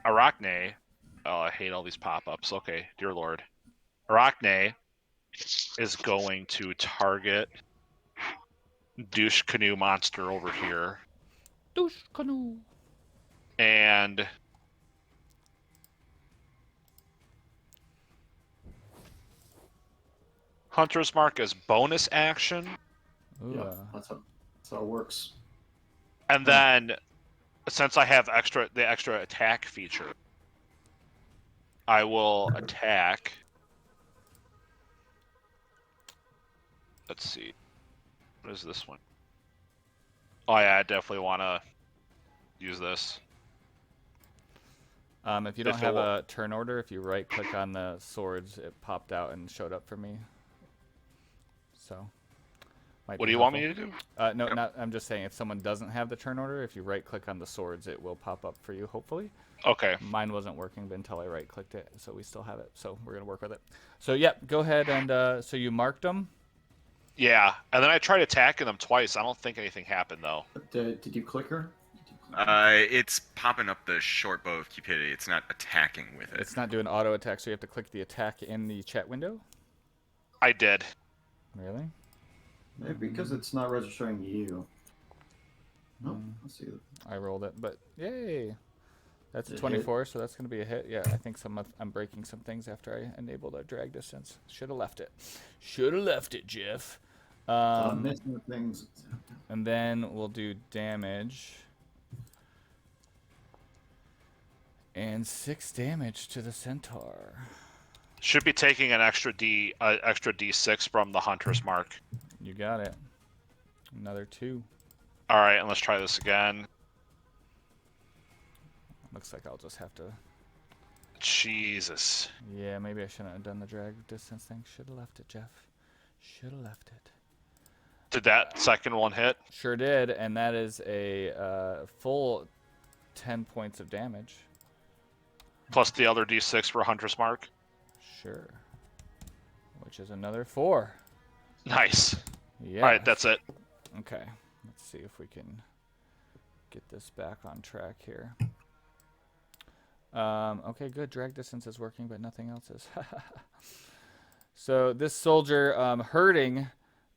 Oh, I hate all these pop-ups. Okay, dear lord. Arachne is going to target douche canoe monster over here. Douche canoe. And Hunter's Mark as bonus action. Ooh, Yeah, that's how it works. And then, since I have the extra attack feature, I will attack. Let's see. What is this one? Oh yeah, I definitely want to use this. If you don't If it have will- a turn order, if you right click on the swords, it popped out and showed up for me. So. might What be do you want helpful. me to do? No, not. I'm just saying, if someone doesn't have the turn order, if you right click on the swords, it will pop up for you. Hopefully, Okay. mine wasn't working until I right clicked it, so we still have it. So we're gonna work with it. So yeah, go ahead and so you marked them. Yeah, and then I tried attacking them twice. I don't think anything happened though. But, did you click her? Did you click her? It's popping up the short bow of cupidity. It's not attacking with it. It's not doing auto attack, so you have to click the attack in the chat window. I did. Really? Maybe because it's not registering you. Nope. Let's see. I rolled it, but yay! That's a It hit? 24, so that's gonna be a hit. Yeah, I think I'm breaking some things after I enabled a drag distance. Should have left it. Should have left it, Jeff. I'm missing things. And then we'll do damage. And 6 damage to the centaur. Should be taking an extra D6 from the Hunter's Mark. You got it. Another 2. All right, and let's try this again. Looks like I'll just have to. Jesus. Yeah, maybe I shouldn't have done the drag distance thing. Should have left it, Jeff. Should have left it. Did that second one hit? Sure did, and that is a full 10 points of damage. Plus the other D6 for Hunter's Mark? Sure. Which is another 4. Nice. Yeah. All right, that's it. Okay. Let's see if we can get this back on track here. Okay, good. Drag distance is working, but nothing else is. So this soldier, hurting,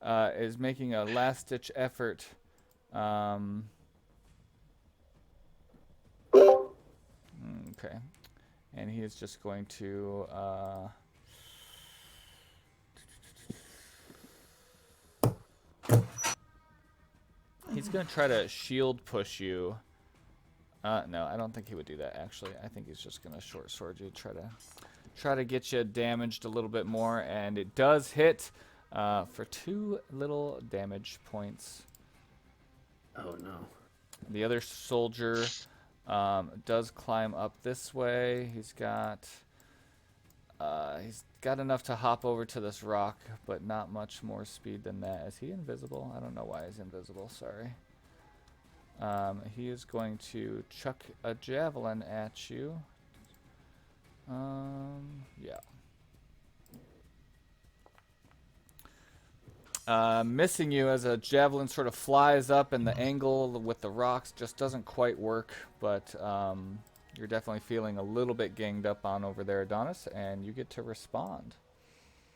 is making a last-ditch effort. Okay. And he is just going to... he's going to try to shield push you. No, I don't think he would do that, actually. I think he's just going to short sword you, try to get you damaged a little bit more. And it does hit for 2 little damage points. Oh no. The other soldier does climb up this way. He's got He's got enough to hop over to this rock, but not much more speed than that. Is he invisible? I don't know why he's invisible. Sorry. He is going to chuck a javelin at you. Yeah. Missing you as a javelin sort of flies up, and the angle with the rocks just doesn't quite work, but you're definitely feeling a little bit ganged up on over there, Adonis, and you get to respond.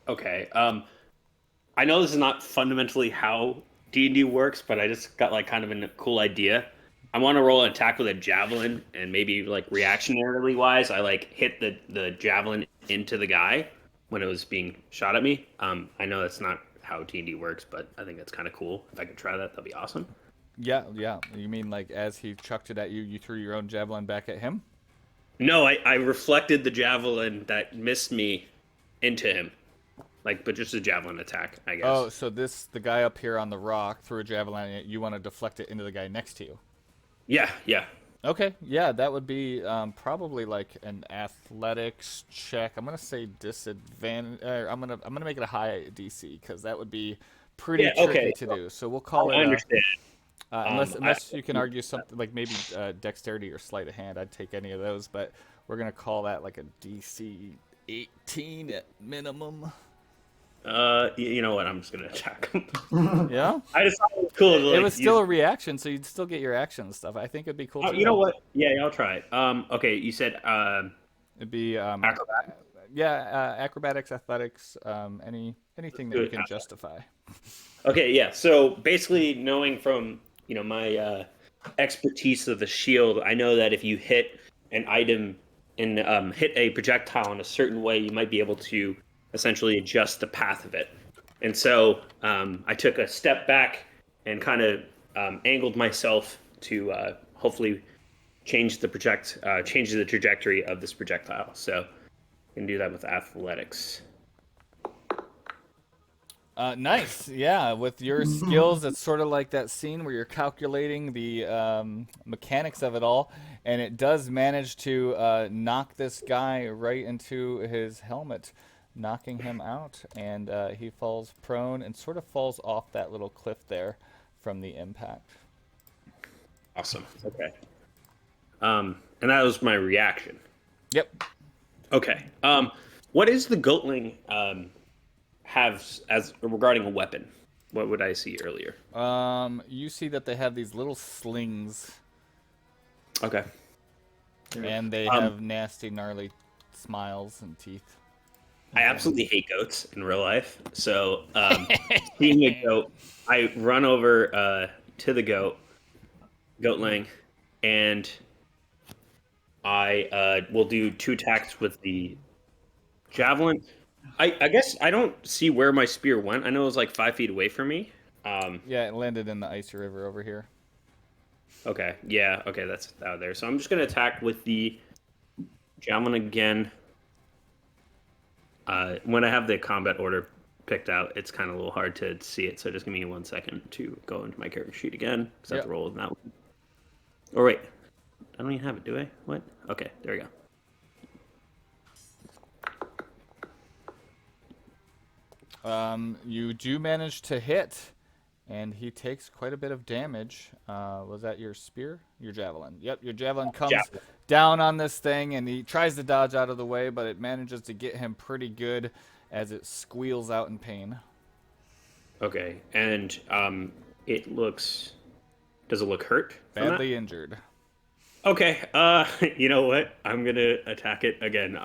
Okay. I know this is not fundamentally how D&D works, but I just got like kind of a cool idea. I want to roll an attack with a javelin, and maybe like reactionarily wise, I like hit the javelin into the guy when it was being shot at me. I know that's not how D&D works, but I think that's kind of cool. If I could try that, that'd be awesome. Yeah. You mean like as he chucked it at you, you threw your own javelin back at him? No, I reflected the javelin that missed me into him. Like, but just a javelin attack, I guess. Oh, so the guy up here on the rock threw a javelin at you. You want to deflect it into the guy next to you? Yeah. Okay, yeah, that would be probably like an athletics check. I'm gonna say disadvantage. I'm gonna make it a high DC because that would be pretty tricky to do. So we'll call it. I understand. Unless you can argue something like maybe dexterity or sleight of hand, I'd take any of those. But we're gonna call that like a DC 18 at minimum. You know what? I'm just gonna attack him. Yeah. I just thought it was cool. To, like, it was still a reaction, so you'd still get your action and stuff. I think it'd be cool. Oh, you know what? Yeah, I'll try it. Okay, you said it'd be acrobatics. Yeah, acrobatics, athletics, anything that you can justify. Okay, yeah. So basically, knowing from my expertise of the shield, I know that if you hit an item and hit a projectile in a certain way, you might be able to essentially adjust the path of it. And so I took a step back and kind of angled myself to hopefully change the trajectory of this projectile. So I can do that with athletics. Nice. Yeah, with your skills, it's sort of like that scene where you're calculating the mechanics of it all, and it does manage to knock this guy right into his helmet, knocking him out, and he falls prone and sort of falls off that little cliff there from the impact. Awesome. Okay. And that was my reaction. Yep. Okay. What is the Goatling have as regarding a weapon? What would I see earlier? You see that they have these little slings. Okay. And they have nasty, gnarly smiles and teeth. I absolutely hate goats in real life. So, seeing a goat, I run over to the goatling, and I will do 2 attacks with the javelin. I guess I don't see where my spear went. I know it was like 5 feet away from me. Yeah, it landed in the icy river over here. Okay, yeah, okay, that's out there. So I'm just going to attack with the javelin again. When I have the combat order picked out, it's kind of a little hard to see it. So just give me 1 second to go into my character sheet again, because I have to roll in that one. Or wait, I don't even have it, do I? What? Okay, there we go. You do manage to hit, and he takes quite a bit of damage. Was that your spear? Your javelin. Yep, your javelin comes down on this thing, and he tries to dodge out of the way, but it manages to get him pretty good as it squeals out in pain. Okay, and it looks... Does it look hurt? Badly injured. Okay, you know what? I'm going to attack it again.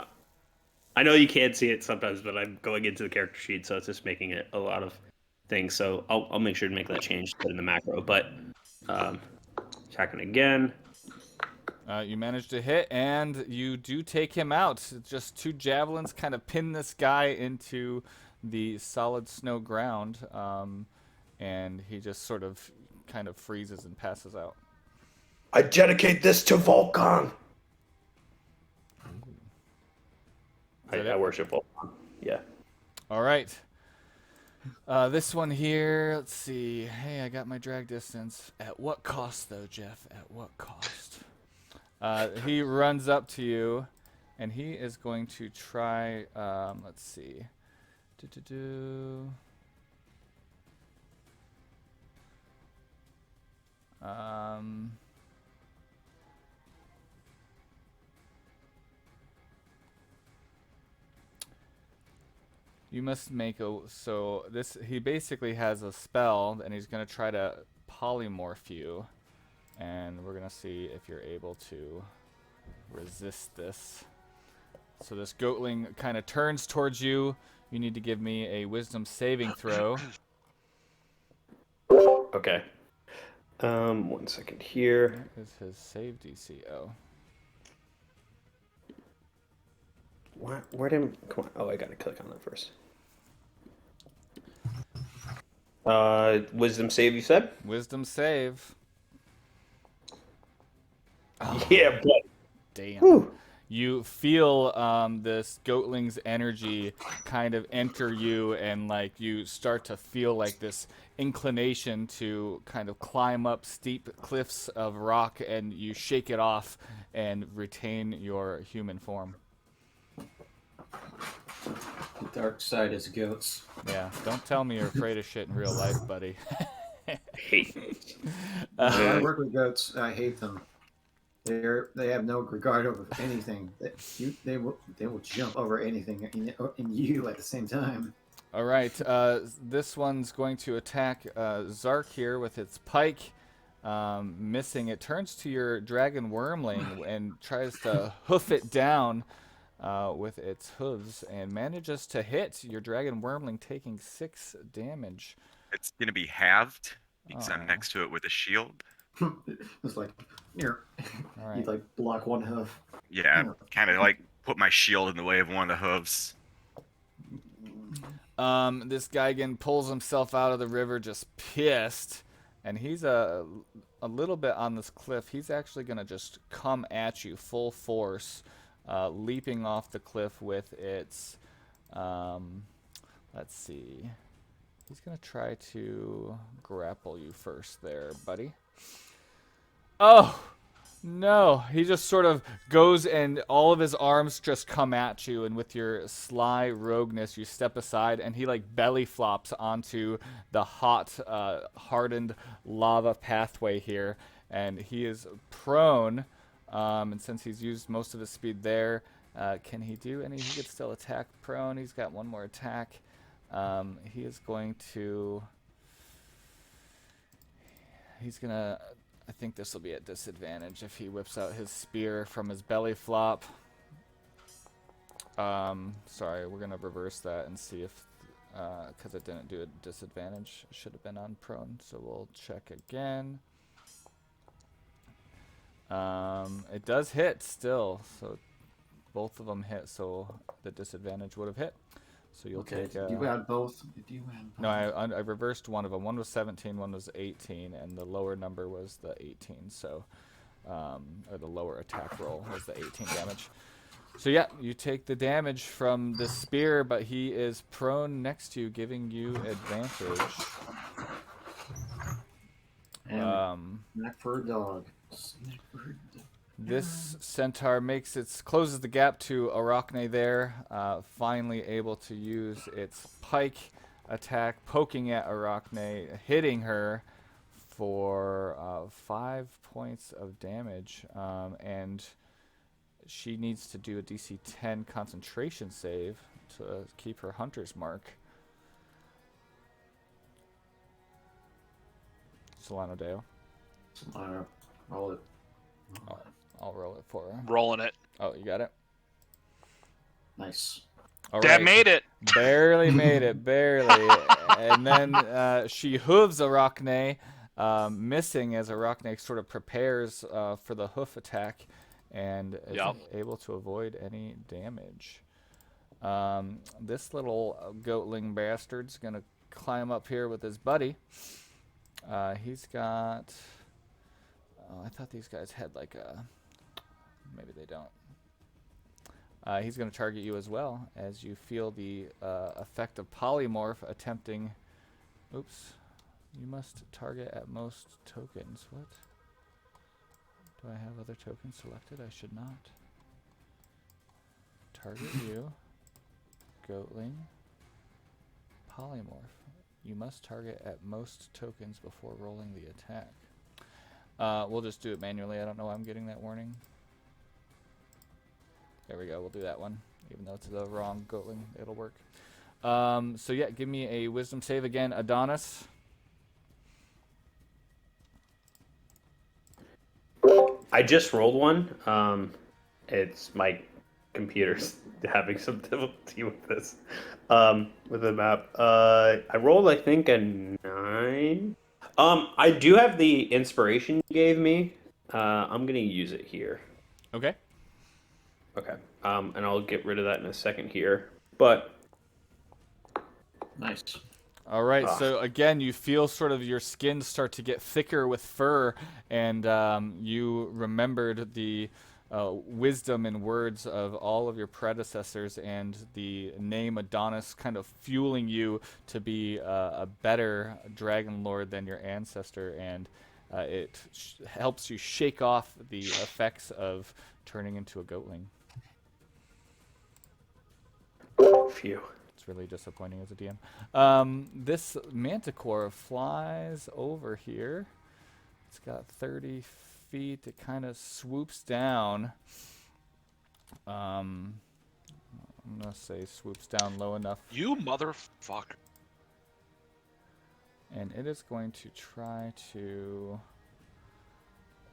I know you can't see it sometimes, but I'm going into the character sheet, so it's just making it a lot of things. So I'll make sure to make that change in the macro. But attacking again. You manage to hit, and you do take him out. Just 2 javelins kind of pin this guy into the solid snow ground, and he just sort of kind of freezes and passes out. I dedicate this to Volcon. I worship Volcon. Yeah. All right. This one here, let's see. Hey, I got my drag distance. At what cost, though, Jeff? At what cost? He runs up to you, And he is going to try, let's see. You must make a, so this, he basically has a spell and he's going to try to polymorph you. And we're going to see if you're able to resist this. So this goatling kind of turns towards you. You need to give me a wisdom saving throw. Okay. 1 second here. What is his save DC? Oh. Where did come on? Oh, I gotta click on that first. Wisdom save, you said? Wisdom save. Yeah, but Damn. whew. You feel this goatling's energy kind of enter you, and like you start to feel like this inclination to kind of climb up steep cliffs of rock, and you shake it off and retain your human form. The dark side is goats. Yeah, don't tell me you're afraid of shit in real life, buddy. Hate. I work with goats. I hate them. They have no regard over anything. They will jump over anything in you at the same time. All right, this one's going to attack Zark here with its pike. Missing. It turns to your dragon wormling and tries to hoof it down with its hooves and manages to hit your dragon wormling, taking 6 damage. It's gonna be halved because Aw. I'm next to it with a shield. It's like, here. All right. You like block one hoof. Yeah, kind of like put my shield in the way of one of the hooves. This guy again pulls himself out of the river, just pissed, and he's a little bit on this cliff. He's actually gonna just come at you full force, leaping off the cliff with its. Let's see. He's gonna try to grapple you first, there, buddy. Oh! No, he just sort of goes and all of his arms just come at you, and with your sly rogueness, you step aside, and he like belly flops onto the hot, hardened lava pathway here, and he is prone, and since he's used most of his speed there, can he do any? He could still attack prone. He's got one more attack. He is going to... He's gonna... I think this will be at disadvantage if he whips out his spear from his belly flop. Sorry, we're gonna reverse that and see if, because it didn't do a disadvantage, it should have been on prone. So we'll check again. It does hit still, so both of them hit. So the disadvantage would have hit. So you'll Okay, take. you add both. Did you add both? No, I reversed one of them. One was 17, one was 18, and the lower number was the 18. So, or the lower attack roll was the 18 damage. So yeah, you take the damage from the spear, but he is prone next to you, giving you advantage. Snack for a dog. Snack for a dog. This centaur closes the gap to Arachne there, finally able to use its pike attack, poking at Arachne, hitting her for 5 points of damage, and she needs to do a DC 10 concentration save to keep her hunter's mark. Solano Deo. Roll it. I'll roll it for her. Rolling it. Oh, you got it? Nice. All That right. made it. Barely made it, barely. And then she hooves Arachne, missing as Arachne sort of prepares for the hoof attack and is able to avoid any damage. This little goatling bastard's going to climb up here with his buddy. He's got... Oh, I thought these guys had like a... Maybe they don't. He's going to target you as well, as you feel the effect of polymorph attempting... Oops. You must target at most tokens. What? Do I have other tokens selected? I should not. Target you. Goatling. Polymorph. You must target at most tokens before rolling the attack. We'll just do it manually. I don't know why I'm getting that warning. There we go. We'll do that one. Even though it's the wrong Goatling, it'll work. So yeah, give me a wisdom save again. Adonis. I just rolled one. It's my computer's having some difficulty with this. With the map. I rolled, I think, a 9. I do have the inspiration you gave me. I'm gonna use it here. Okay. Okay. And I'll get rid of that in a second here. But Nice. All right. So again, you feel sort of your skin start to get thicker with fur, and you remembered the wisdom and words of all of your predecessors, and the name Adonis kind of fueling you to be a better dragon lord than your ancestor, and it helps you shake off the effects of turning into a goatling. phew. It's really disappointing as a DM. This manticore flies over here. It's got 30 feet. It kind of swoops down. I'm gonna say swoops down low enough, You motherfucker. and it is going to try to.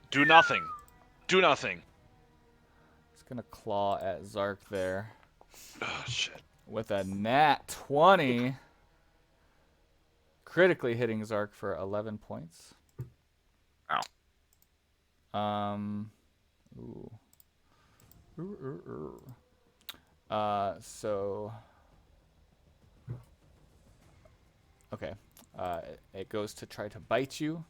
Do nothing. Do nothing. It's gonna claw at Zark there Oh, shit. with a nat 20, critically hitting Zark for 11 points. Ooh. So. Okay. It goes to try to bite you.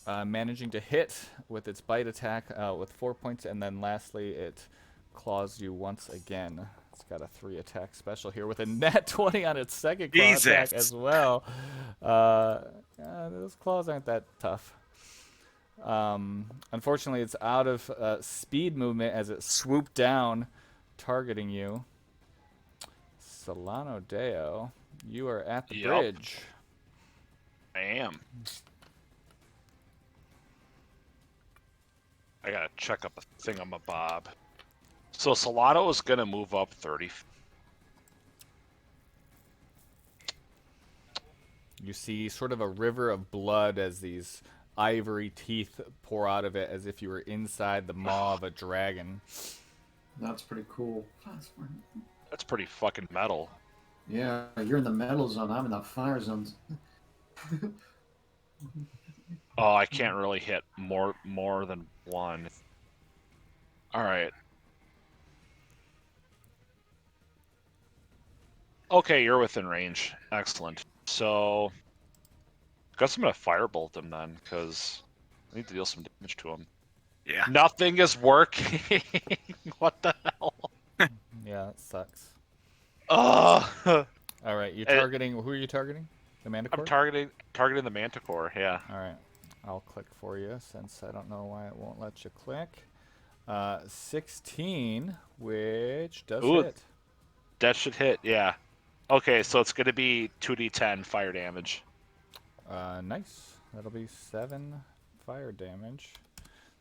Managing to hit with its bite attack with 4 points, and then lastly, it claws you once again. It's got a 3 attack special here with a nat 20 on its second claw attack Jesus. as well. Those claws aren't that tough. Unfortunately, it's out of speed movement as it swooped down, targeting you. Solano Deo, you are at the Yup. bridge. I am. I gotta check up a thingamabob. So Solano is gonna move up 30. You see sort of a river of blood as these ivory teeth pour out of it as if you were inside the maw of a dragon. That's pretty cool. That's pretty fucking metal. Yeah, you're in the metal zone. I'm in the fire zones. Oh, I can't really hit more than one. All right. Okay, you're within range. Excellent. So, guess I'm gonna firebolt him then, because I need to deal some damage to him. Yeah. Nothing is working. What the hell? Yeah, that sucks. Oh, All right, you're targeting. Who are you targeting? The Manticore? I'm targeting the Manticore. Yeah. All right, I'll click for you since I don't know why it won't let you click. 16, which does Ooh. hit. That should hit. Yeah. Okay, so it's gonna be 2d10 fire damage. Nice. That'll be 7 fire damage.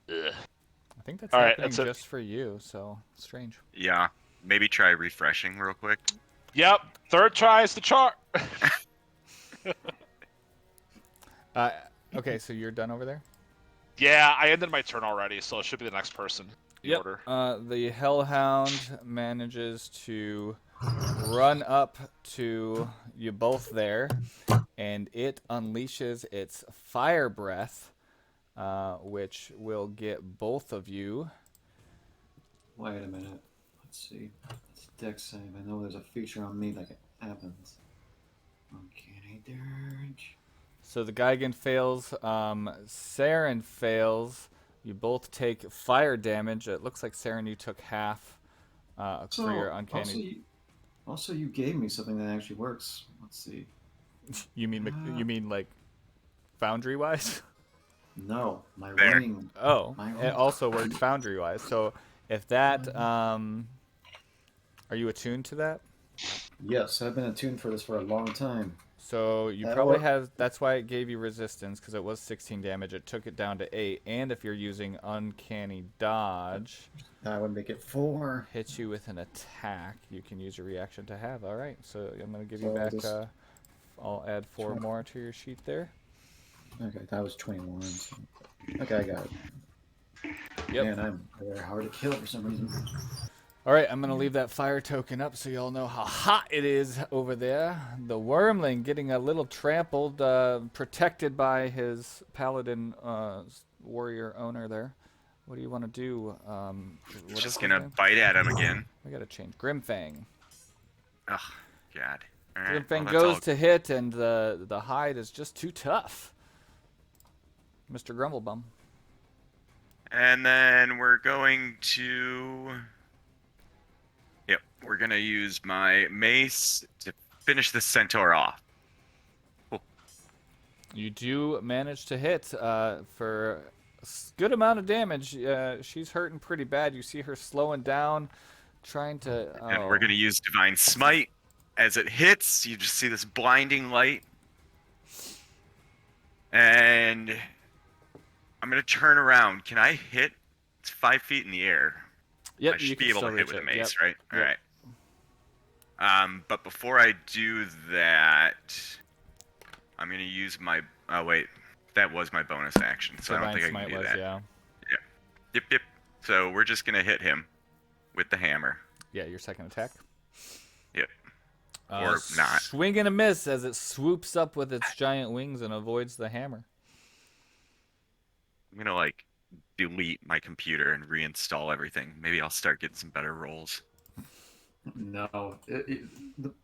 Ugh. I think that's All right, happening that's it. just for you, so strange. Yeah. Maybe try refreshing real quick. Yep. Third try is the chart. Okay, so you're done over there? Yeah, I ended my turn already, so it should be the next person in order. The Hellhound manages to run up to you both there, and it unleashes its fire breath, which will get both of you. Wait a minute. Let's see. It's dex save. I know there's a feature on me that happens. Uncanny Dirge. So the Gigan fails, Saren fails. You both take fire damage. It looks like Saren, you took half for your uncanny. Also, you gave me something that actually works. Let's see. You mean like Foundry wise? No, my There. ring. Oh, My it ring. also worked Foundry wise. So If that, are you attuned to that? Yes, I've been attuned for this for a long time. So you That probably work? have. That's why it gave you resistance, because it was 16 damage. It took it down to 8. And if you're using uncanny dodge, That would make it 4. hit you with an attack, you can use your reaction to have. All right. So I'm gonna give you So back. this- I'll add 4 more to your sheet there. Okay, that was 21. So... Okay, I got it. Yep. Man, I'm very hard to kill for some reason. All right, I'm going to leave that fire token up so y'all know how hot it is over there. The wormling getting a little trampled, protected by his paladin warrior owner there. What do you want to do? What's Just his gonna name? bite at him again. We got to change. Grimfang. Oh, God. All right. Grimfang well, that's goes all- to hit, and the hide is just too tough. Mr. Grumblebum. And then we're going to... Yep, we're going to use my mace to finish the centaur off. You do manage to hit for a good amount of damage. She's hurting pretty bad. You see her slowing down, trying to... And we're going to use Divine Smite. As it hits, you just see this blinding light. And I'm going to turn around. Can I hit? It's 5 feet in the air. Yep, I you should can be able still to hit reach with a it. mace, Yep. right? Yep. Alright. But before I do that, I'm going to use my... Oh, wait. That was my bonus action, so I don't Divine think I Smite can do was, that. yeah. Yep. So we're just going to hit him with the hammer. Yeah, your second attack. Yep. Or not. Swing and a miss as it swoops up with its giant wings and avoids the hammer. I'm gonna like delete my computer and reinstall everything. Maybe I'll start getting some better rolls. No, the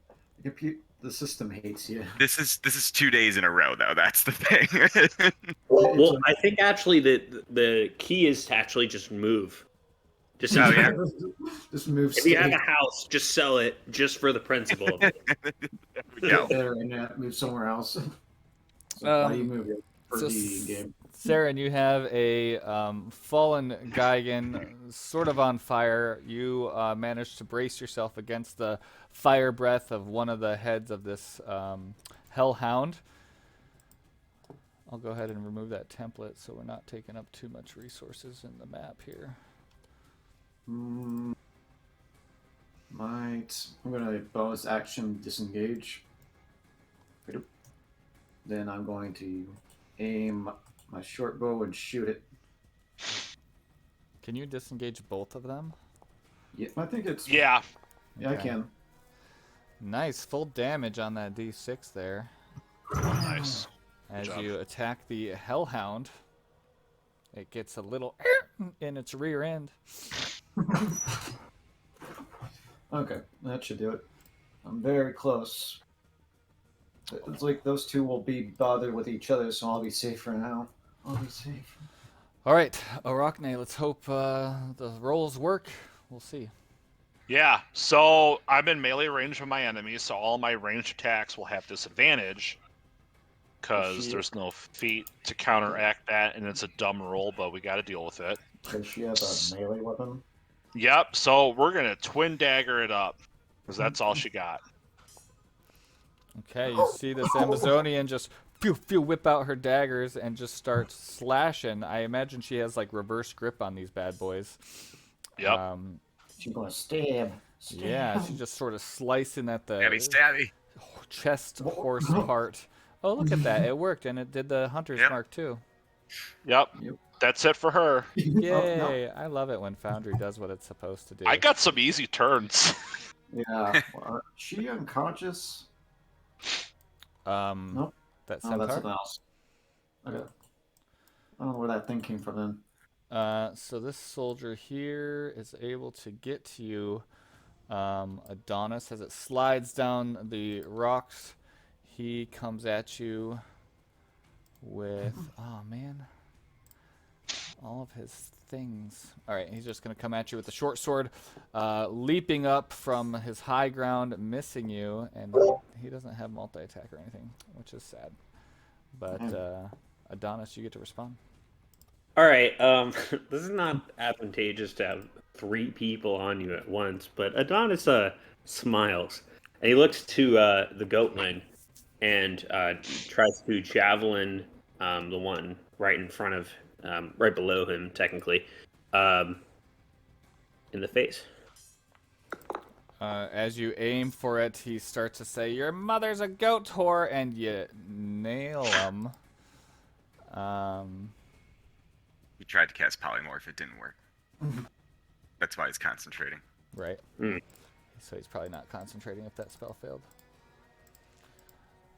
system hates you. This is 2 days in a row though. That's the thing. Well, I think actually the key is to actually just move. Just Oh, yeah. Just move. If you have a house, just sell it just for the principle of it. There we go. There and move somewhere else. So how do you move it for so the game? Saren, you have a fallen Gigan, sort of on fire. You managed to brace yourself against the fire breath of one of the heads of this hellhound. I'll go ahead and remove that template so we're not taking up too much resources in the map here. I'm gonna bonus action disengage. Then I'm going to aim my short bow and shoot it. Can you disengage both of them? Yeah, I think it's. Yeah. Yeah, I Okay. can. Nice, full damage on that D6 there. Nice. As job. you attack the hellhound, it gets a little in its rear end. Okay, that should do it. I'm very close. It's like those two will be bothered with each other, so I'll be safe for now. I'll be safe. All right, Arachne, let's hope the rolls work. We'll see. Yeah, so I'm in melee range of my enemies, so all my ranged attacks will have disadvantage because there's no feat to counteract that, and it's a dumb roll, but we got to deal with it. Does she have a melee weapon? Yep, so we're going to twin dagger it up because that's all she got. Okay, you see this Amazonian just whip out her daggers and just start slashing. I imagine she has like reverse grip on these bad boys. Yep. She's gonna stab. Yeah, she's just sort of slicing at the Stabby. chest horse part. Oh, look at that. It worked, and it did the hunter's Yep. mark too. Yep. That's it for her. Yay! I love it when Foundry does what it's supposed to do. I got some easy turns. Yeah. Is she unconscious? Nope. That Oh, centaur? that's something else. Okay. I don't know where that thing came from then. So this soldier here is able to get to you, Adonis, as it slides down the rocks. He comes at you with, oh man, all of his things. All right, he's just going to come at you with the short sword, leaping up from his high ground, missing you, and he doesn't have multi-attack or anything, which is sad. But Adonis, you get to respond. All right. This is not advantageous to have 3 people on you at once, but Adonis smiles and he looks to the goatling and tries to javelin the one right in front of, right below him, technically, in the face. As you aim for it, he starts to say, "Your mother's a goat whore," and you nail him. He tried to cast polymorph, it didn't work. That's why he's concentrating. Right. Mm. So he's probably not concentrating if that spell failed.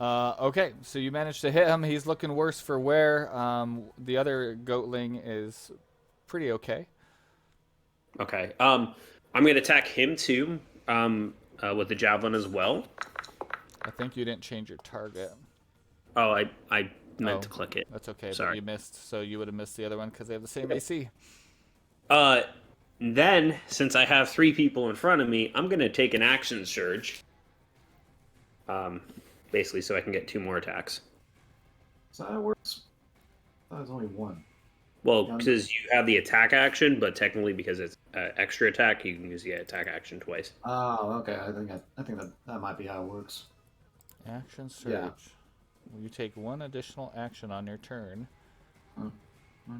Okay, so you managed to hit him. He's looking worse for wear. The other goatling is pretty okay. Okay. I'm going to attack him too, with the javelin as well. I think you didn't change your target. Oh, I meant to click it. That's okay, Sorry. but you missed, so you would have missed the other one because they have the same AC. Then, since I have 3 people in front of me, I'm going to take an action surge. Basically, so I can get 2 more attacks. So that works. I thought it was only 1. Well, because you have the attack action, but technically because it's extra attack, you can use the attack action twice. Oh, okay. I think that might be how it works. Action surge. Yeah. You take 1 additional action on your turn.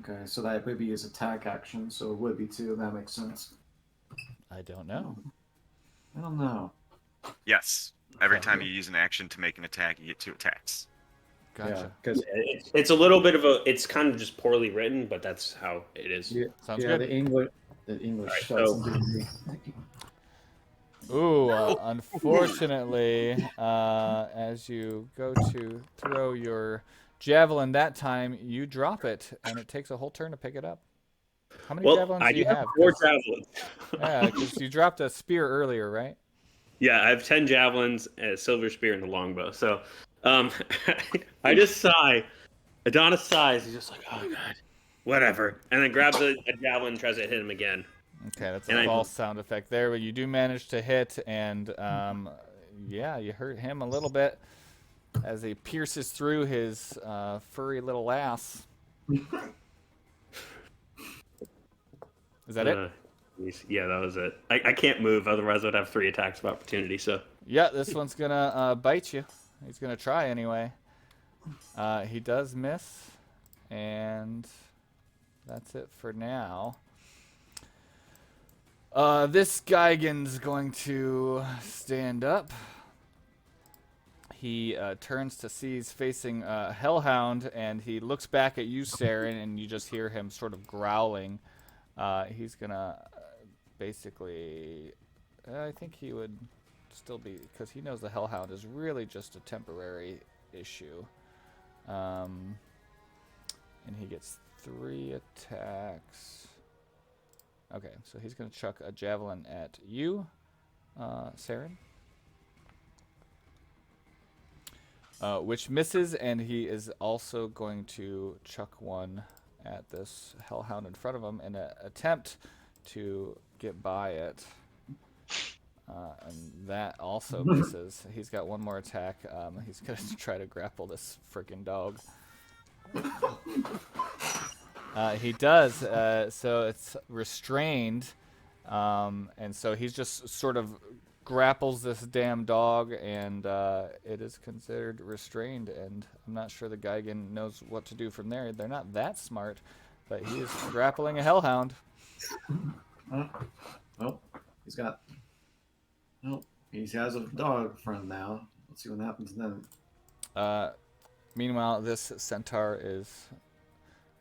Okay, so that would be his attack action, so it would be 2. That makes sense. I don't know. I don't know. Yes. Every time you use an action to make an attack, you get 2 attacks. Gotcha. Because It's a little bit of it's kind of just poorly written, but that's how it is. Sounds good. the English Alright, shots so- and Ooh, unfortunately, as you go to throw your javelin that time, you drop it, and it takes a whole turn to pick it up. How many javelins I do you have have? 4 javelins. Yeah, because you dropped a spear earlier, right? Yeah, I have 10 javelins, a silver spear, and a longbow. So, I just sigh. Adonis sighs. He's just like, oh god, whatever, and then grabs a javelin and tries to hit him again. Okay, that's And a I- false sound effect there, but you do manage to hit, and yeah, you hurt him a little bit as he pierces through his furry little ass. Is that it? Yeah, that was it. I can't move, otherwise I'd have 3 attacks of opportunity. So Yeah, this one's gonna bite you. He's gonna try anyway. He does miss, and that's it for now. This Geigen's going to stand up. He turns to see he's facing Hellhound, and he looks back at you, Saren, and you just hear him sort of growling. He's gonna basically, I think he would still be, because he knows the Hellhound is really just a temporary issue. And he gets 3 attacks. Okay, so he's going to chuck a javelin at you, Saren. Which misses, and he is also going to chuck one at this Hellhound in front of him in an attempt to get by it. And that also misses. He's got 1 more attack. He's going to try to grapple this freaking dog. He does, so it's restrained, and so he's just sort of grapples this damn dog, and it is considered restrained, and I'm not sure the Geigen knows what to do from there. They're not that smart, but he is grappling a Hellhound. Well, he's got. Well, he has a dog friend now. Let's see what happens then. Meanwhile, this centaur is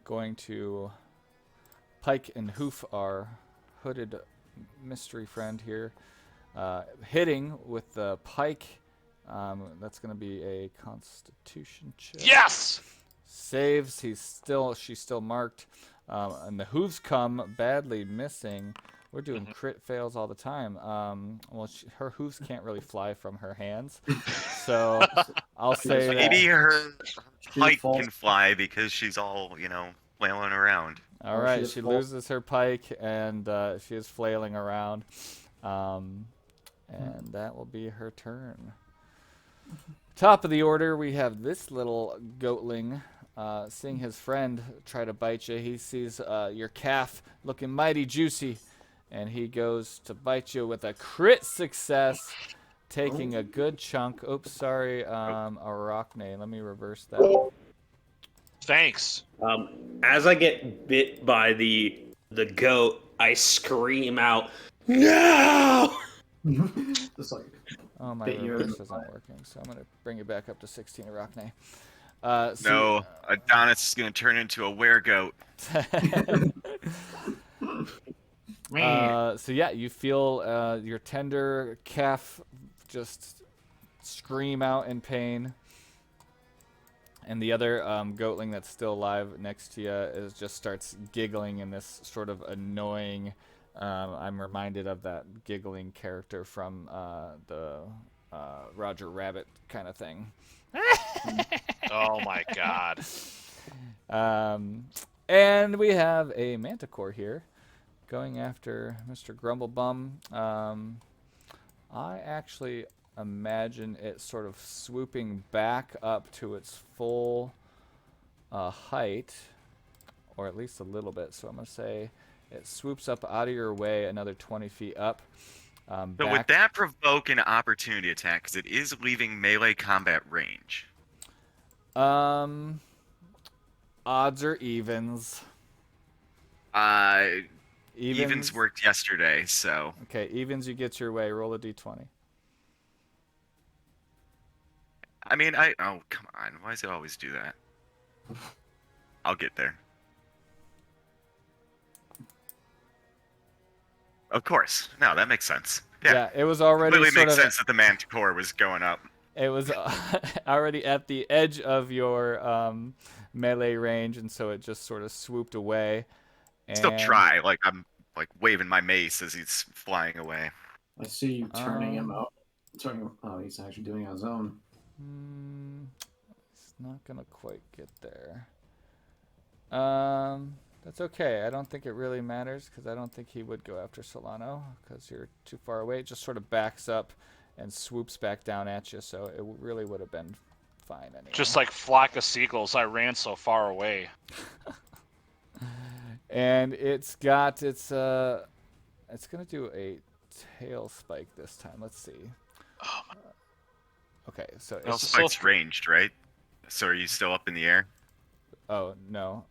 going to pike and hoof our hooded mystery friend here. Hitting with the pike. That's going to be a Constitution check. Yes! Saves. She's still marked. And the hooves come badly missing. We're doing crit fails all the time. Well, her hooves can't really fly from her hands, so I'll say Maybe that. her pike falls. can fly because she's all, flailing around. All Or right, she she falls. loses her pike, and she is flailing around, and that will be her turn. Top of the order, we have this little goatling. Seeing his friend try to bite you, he sees your calf looking mighty juicy, and he goes to bite you with a crit success, taking a good chunk. Oops, sorry, Arachne. Let me reverse that. Thanks. As I get bit by the goat, I scream out, "No!" Just like, Oh, my bit you in reverse the isn't butt. working, so I'm going to bring it back up to 16, Arachne. No, Adonis is gonna turn into a weregoat. So yeah, you feel your tender calf just scream out in pain, and the other goatling that's still alive next to you just starts giggling in this sort of annoying. I'm reminded of that giggling character from the Roger Rabbit kind of thing. Oh my god. And we have a Manticore here going after Mr. Grumblebum. I actually imagine it sort of swooping back up to its full height, or at least a little bit. So I'm going to say it swoops up out of your way another 20 feet up. So Back. would that provoke an opportunity attack? Because it is leaving melee combat range. Odds or evens? Evens worked yesterday, so. Okay, evens, you get your way. Roll a d20. I mean, oh, come on. Why does it always do that? I'll get there. Of course. No, that makes sense. Yeah, it was already completely sort makes of, sense that the Manticore was going up. It was already at the edge of your melee range, and so it just sort of swooped away. And Still try, like I'm like waving my mace as he's flying away. I see you turning him out. Oh, he's actually doing it on his own. It's not gonna quite get there. That's okay. I don't think it really matters because I don't think he would go after Solano because you're too far away. It just sort of backs up and swoops back down at you, so it really would have been fine anyway. Just like flock of seagulls, I ran so far away. And it's gonna do a tail spike this time. Let's see. Okay, so Tail it's spike's ranged, right? So are you still up in the air? oh no.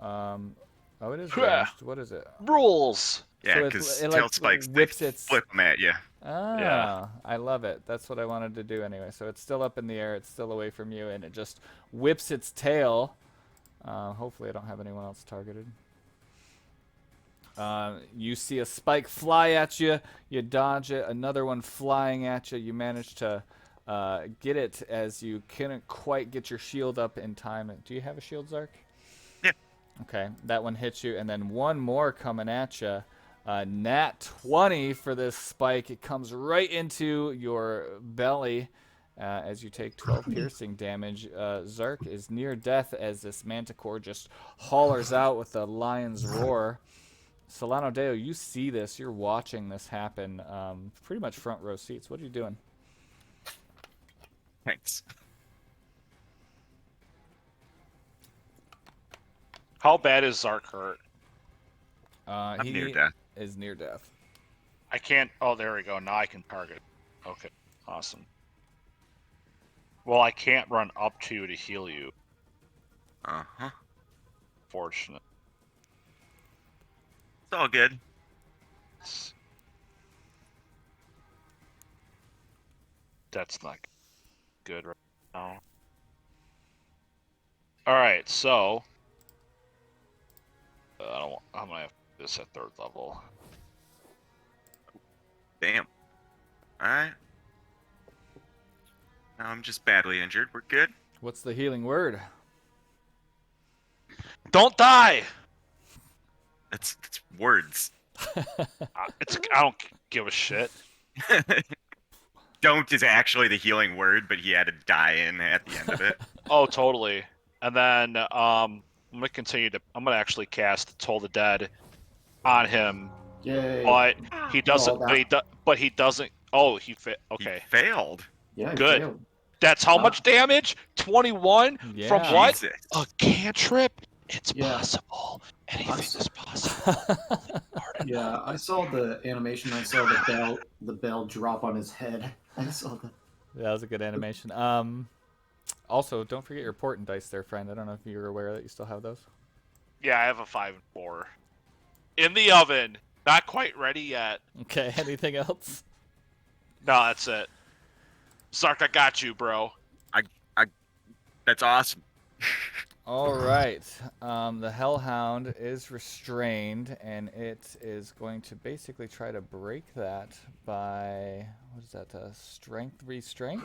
Oh, it is ranged. What is it? Rules. Yeah, So because it, tail like, spikes whips they its- flip them at you. Ah, Yeah. I love it. That's what I wanted to do anyway. So it's still up in the air. It's still away from you, and it just whips its tail. Hopefully I don't have anyone else targeted. You see a spike fly at you. You dodge it. Another one flying at you. You manage to get it as you couldn't quite get your shield up in time. Do you have a shield, Zark? Yeah. Okay, that one hits you, and then one more coming at you. Nat 20 for this spike. It comes right into your belly as you take 12 piercing damage. Zark is near death as this Manticore just hollers out with a lion's roar. Solano Deo, you see this. You're watching this happen. Pretty much front row seats. What are you doing? Thanks. How bad is Zark hurt? I'm He near death. is near death. I can't. Oh, there we go. Now I can target. Okay, awesome. Well, I can't run up to you to heal you. Uh-huh. Fortunate. It's all good. That's not good right now. All right, so I'm gonna have this at 3rd level. Damn. Alright. Now I'm just badly injured. We're good. What's the healing word? Don't die. That's words. I don't give a shit. Don't is actually the healing word, but he had to die in at the end of it. Oh, totally. And then I'm gonna continue to. I'm gonna actually cast Toll the Dead on him, Yay. but he doesn't. that. But he doesn't. Oh, okay. He failed. Yeah, he Good. failed. That's how Wow. much damage? 21 from Yeah. what? Jesus. A cantrip? It's Yeah. possible. Anything Awesome. is possible. Yeah, I saw the animation. I saw the bell drop on his head. I saw the. That was a good animation. Also, don't forget your portent dice there, friend. I don't know if you're aware that you still have those. Yeah, I have a 5 and 4 in the oven. Not quite ready yet. Okay, anything else? No, that's it. Sark, I got you, bro. That's awesome. All right. The Hellhound is restrained, and it is going to basically try to break that by, what is that, strength restraint?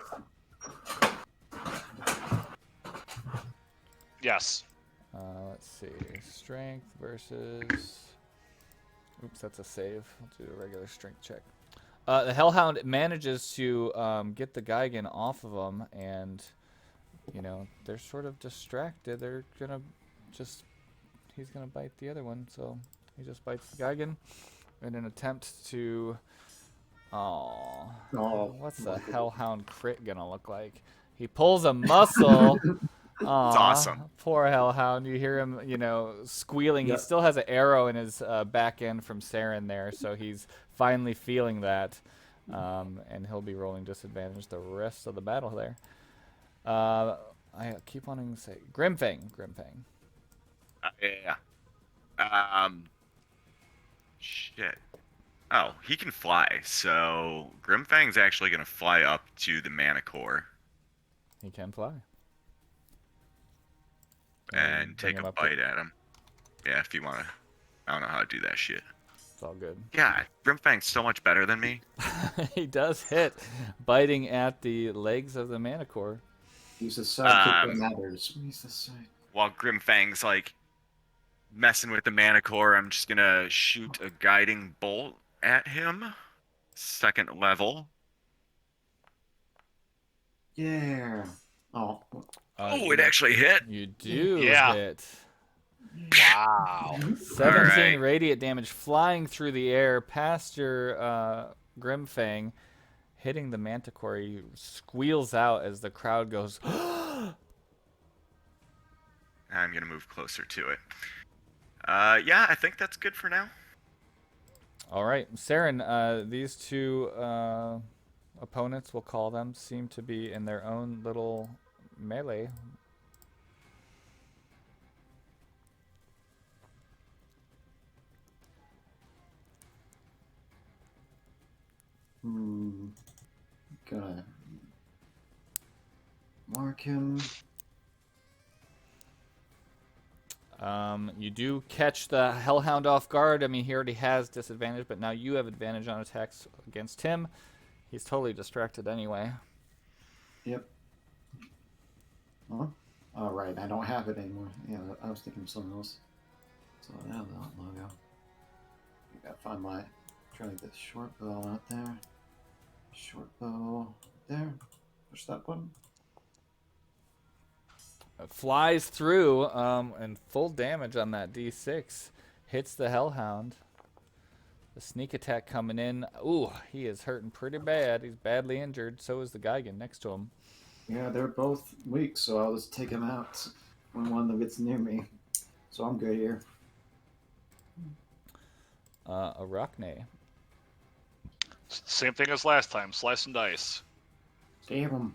Yes. Let's see. Strength versus... Oops, that's a save. I'll do a regular strength check. The Hellhound manages to get the Gigan off of him, and, you know, they're sort of distracted. They're going to just... He's going to bite the other one, so he just bites the Gigan in an attempt to... Oh, what's the Hellhound crit going to look like? He pulls a muscle... Aw, awesome. Poor Hellhound. You hear him, you know, squealing. Yep. He still has an arrow in his back end from Saren there, so he's finally feeling that. And he'll be rolling disadvantage the rest of the battle there. I keep wanting to say Grimfang. Yeah. Shit. Oh, he can fly. So Grimfang's actually gonna fly up to the Mana Core He can fly. and bring take him a up to- bite at him. Yeah, if you wanna. I don't know how to do that shit. It's all good. Yeah, Grimfang's so much better than me. He does hit, biting at the legs of the Manicore. Use the sidekick that matters. Use the side. While Grimfang's like messing with the Mana Core, I'm just gonna shoot a guiding bolt at him. 2nd level. Yeah. Oh. Oh, it actually hit. You do Yeah. hit. Wow. 17 Alright. radiant damage flying through the air past your Grimfang, hitting the Manticore. He squeals out as the crowd goes, I'm gonna move closer to it. Yeah, I think that's good for now. all right. Saren, these two opponents, we'll call them, seem to be in their own little melee. Gonna mark him. You do catch the Hellhound off guard. I mean, he already has disadvantage, but now you have advantage on attacks against him. He's totally distracted anyway. Yep. Huh? Oh, right. I don't have it anymore. Yeah, I was thinking of something else. So I have that logo. I gotta find my. Try the short bow out there. Short bow there. Push that button. It flies through and full damage on that D6. Hits the Hellhound. The sneak attack coming in. Ooh, he is hurting pretty bad. He's badly injured. So is the Gigan next to him. Yeah, they're both weak, so I'll just take him out when one of them gets near me. So I'm good here. Arachne. Same thing as last time. Slice and dice. Stab him.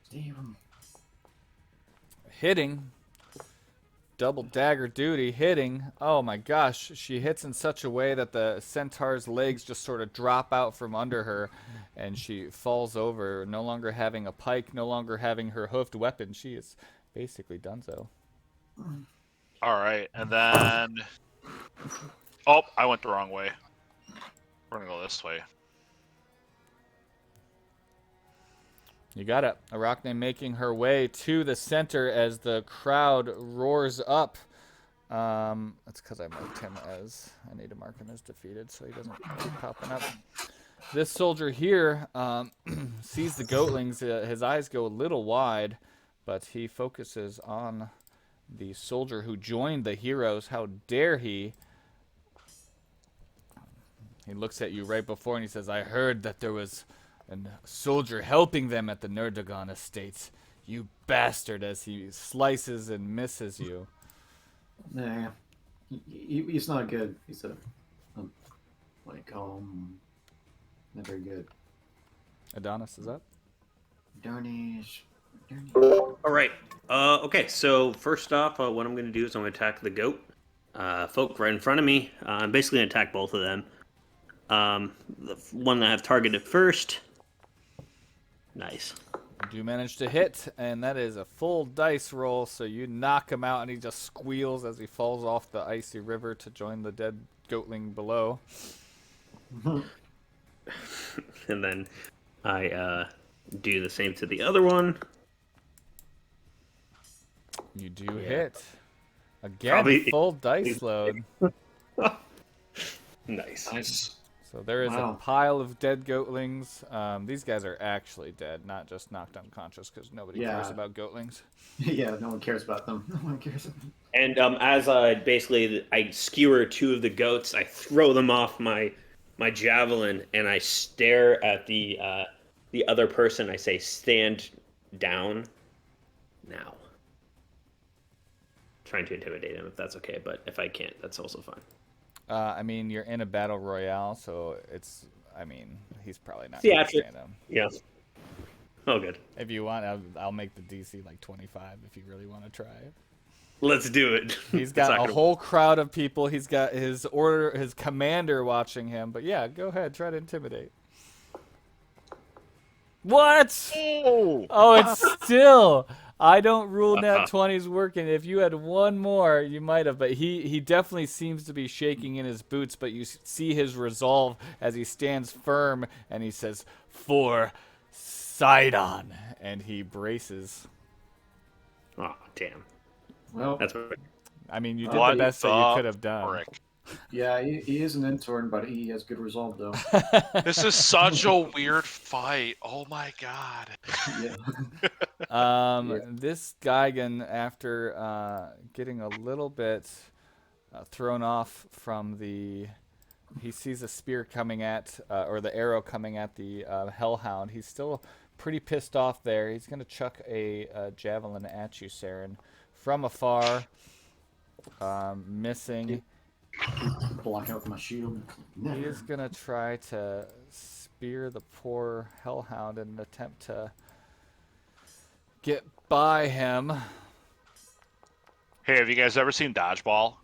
Stab him. Hitting. Double dagger duty. Hitting. Oh my gosh. She hits in such a way that the centaur's legs just sort of drop out from under her. And she falls over. No longer having a pike. No longer having her hoofed weapon. She is basically done so. All right, and then. Oh, I went the wrong way. We're gonna go this way. You got it. Arachne making her way to the center as the crowd roars up. That's because I marked him as... I need to mark him as defeated so he doesn't keep popping up. This soldier here sees the goatlings. His eyes go a little wide, but he focuses on the soldier who joined the heroes. How dare he? He looks at you right before and he says, I heard that there was a soldier helping them at the Nerdagon estate. You bastard, as he slices and misses you. Nah. He's not good. He's a Like, not very good. Adonis is up. Darnish. All right. Okay. So first off, what I'm going to do is I'm going to attack the goat. Folk right in front of me. I'm basically going to attack both of them. The one that I have targeted first. Nice. You do manage to hit, and that is a full dice roll. So you knock him out, and he just squeals as he falls off the icy river to join the dead goatling below. And then I do the same to the other one. You do hit. Again, Probably- full dice load. Nice. Nice. So there is a Wow. pile of dead goatlings. These guys are actually dead, not just knocked unconscious, because nobody cares Yeah. about goatlings. Yeah, no one cares about them. No one cares. And as I skewer two of the goats, I throw them off my javelin, and I stare at the other person. I say, "Stand down, now." Trying to intimidate him, if that's okay, but if I can't, that's also fine. I mean, you're in a battle royale, so it's. I mean, he's probably not See, going to after- stand him. Yeah. Oh, good. If you want, I'll make the DC like 25 if you really want to try it. Let's do it. He's It's got not a gonna- whole crowd of people. He's got his commander watching him. But yeah, go ahead, try to intimidate. What? Oh, it's still. I don't rule nat 20s working. If you had one more, you might have. But he definitely seems to be shaking in his boots. But you see his resolve as he stands firm and he says, "For Sydon," and he braces. Oh, damn. Well, That's what. I mean, you did What the best that the you could have done. frick? yeah, he is an intern, but he has good resolve, though. This is such a weird fight. Oh my god. Yeah. This Gigan, after getting a little bit thrown off from he sees a spear coming at, or the arrow coming at the Hellhound. He's still pretty pissed off there. He's going to chuck a javelin at you, Saren, from afar, missing. Block out with my shield. He is going to try to spear the poor Hellhound in an attempt to get by him. Hey, have you guys ever seen Dodgeball?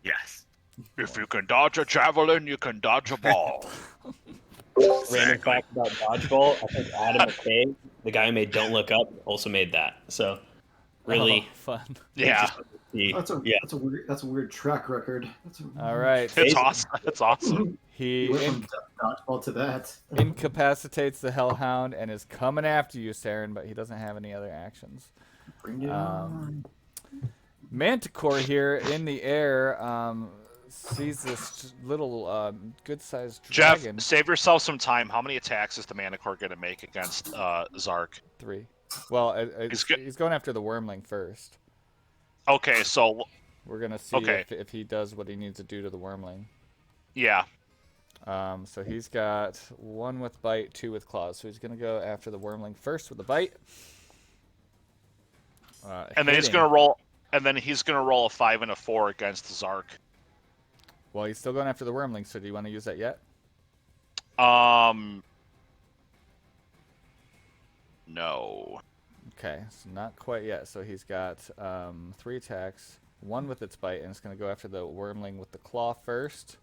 Yes. If you can dodge a javelin, you can dodge a ball. Random fact about dodgeball. I think Adam McKay, the guy who made Don't Look Up, also made that. So, really, Oh, fun. Yeah, That's a weird track record. All right. it's awesome. It's awesome. He You went from dodgeball to that. incapacitates the Hellhound and is coming after you, Saren, but he doesn't have any other actions. Bring it on. Manticore here in the air sees this little good-sized Jeff, dragon. save yourself some time. How many attacks is the Manticore going to make against Zark? 3. Well, He's he's going after the Wormling first. Okay, so We're going to see Okay. if he does what he needs to do to the Wormling. yeah, So he's got 1 with bite, 2 with claws. So he's going to go after the Wormling first with the bite. and then he's Hitting. going to roll. And then he's going to roll a 5 and a 4 against Zark. Well, he's still going after the Wormling, so do you want to use that yet? No. Okay, so not quite yet. So he's got 3 attacks, 1 with its bite, and it's going to go after the Wormling with the claw first.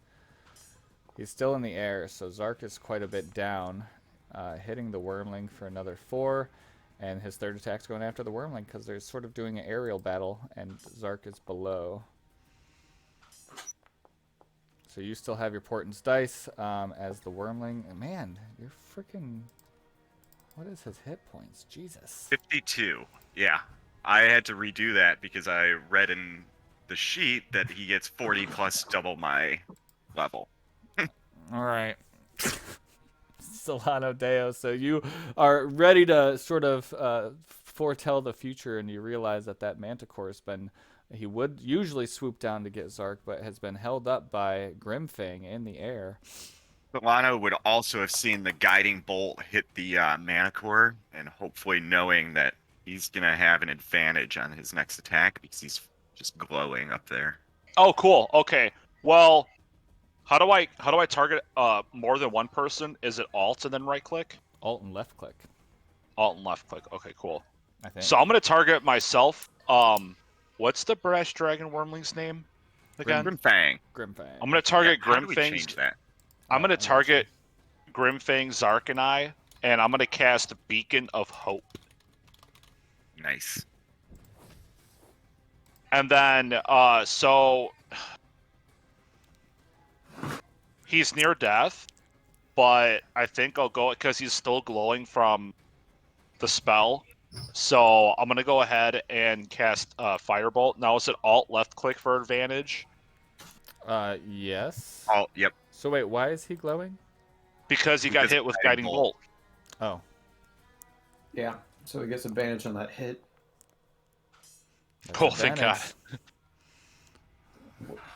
He's still in the air, so Zark is quite a bit down, hitting the Wormling for another 4, and his third attack's going after the Wormling because they're sort of doing an aerial battle, and Zark is below. So you still have your Portent's dice as the Wormling. Man, you're freaking... What is his hit points? Jesus. 52. Yeah. I had to redo that because I read in the sheet that he gets 40 plus double my level. All right. Solano Deo. So you are ready to sort of foretell the future, and you realize that Manticore has been... He would usually swoop down to get Zark, but has been held up by Grimfang in the air. Solano would also have seen the guiding bolt hit the Manticore, and hopefully knowing that he's going to have an advantage on his next attack because he's just glowing up there. Oh, cool. Okay. Well, How do I target more than one person? Is it Alt and then right click? Alt and left click, Alt and left click. Okay, cool. I think. So I'm gonna target myself. What's the brash dragon wormling's name again? Grimfang. Grimfang. I'm gonna target How do we Grimfang's. change that? I'm gonna I gotcha. target Grimfang, Zarkanai, and I'm gonna cast Beacon of Hope. Nice. And then, so he's near death, but I think I'll go because he's still glowing from the spell. So I'm gonna go ahead and cast Firebolt. Now is it Alt left click for advantage? Yes. Oh, yep. So wait, why is he glowing? Because he got Because hit with Guiding Guiding Bolt. Bolt. Oh, Yeah, so he gets advantage on that hit. that's Cool, thank God. advantage.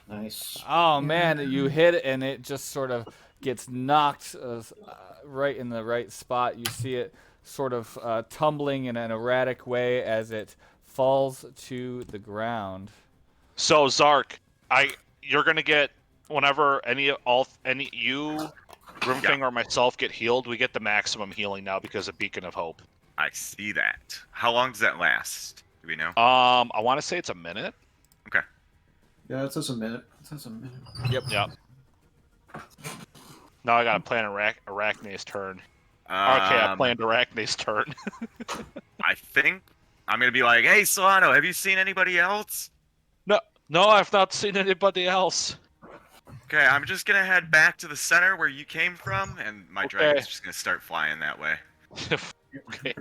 Nice. Oh man, you hit it and it just sort of gets knocked right in the right spot. You see it sort of tumbling in an erratic way as it falls to the ground. So Zark, you're gonna get whenever you, Grimfang or myself get healed, we get the maximum healing now because of Beacon of Hope. I see that. How long does that last? Do we know? I want to say it's a minute. Okay. Yeah, it says a minute. It says a minute. Yep. Yep. Now I gotta plan Arachne's turn. Okay, I planned Arachne's turn. I think I'm gonna be like, hey, Solano, have you seen anybody else? No, I've not seen anybody else. Okay, I'm just gonna head back to the center where you came from, and my Okay. dragon's just gonna start flying that way. Okay.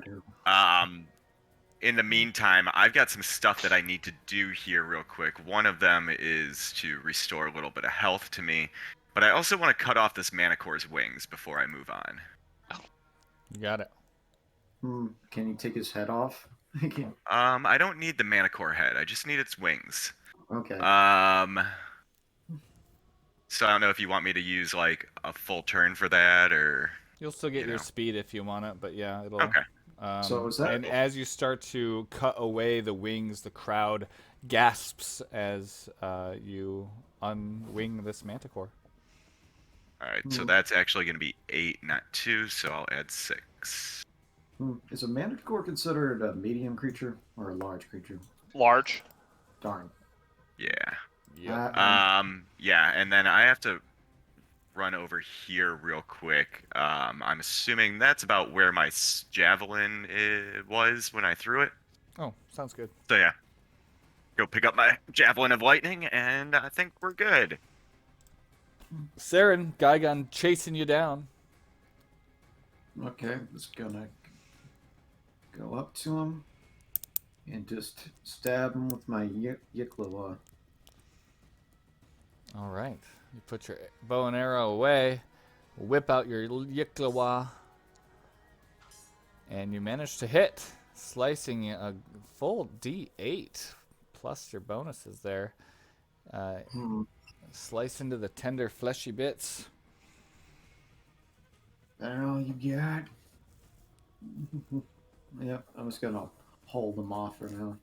In the meantime, I've got some stuff that I need to do here real quick. One of them is to restore a little bit of health to me, but I also want to cut off this Manicore's wings before I move on. You got it. Can you take his head off? I don't need the Manicore head. I just need its wings. Okay. So I don't know if you want me to use like a full turn for that, or You'll still get you your know. speed if you want it, but yeah, it'll. Okay. So is that- And as you start to cut away the wings, the crowd gasps as you unwing this manticore. All right, so that's actually going to be 8, not 2, so I'll add 6. Is a manticore considered a medium creature or a large creature? Large. Darn. Yeah. Yep. Yeah, and then I have to run over here real quick. I'm assuming that's about where my javelin was when I threw it. Oh, sounds good. So yeah, go pick up my javelin of lightning, and I think we're good. Saren, Gaigan chasing you down. Okay, just gonna go up to him and just stab him with my Yiklawa. All right. You put your bow and arrow away, whip out your Yiklawa, and you manage to hit, slicing a full D8 plus your bonuses there. Slice into the tender, fleshy bits. That all you got? Yep, I'm just gonna hold them off for now.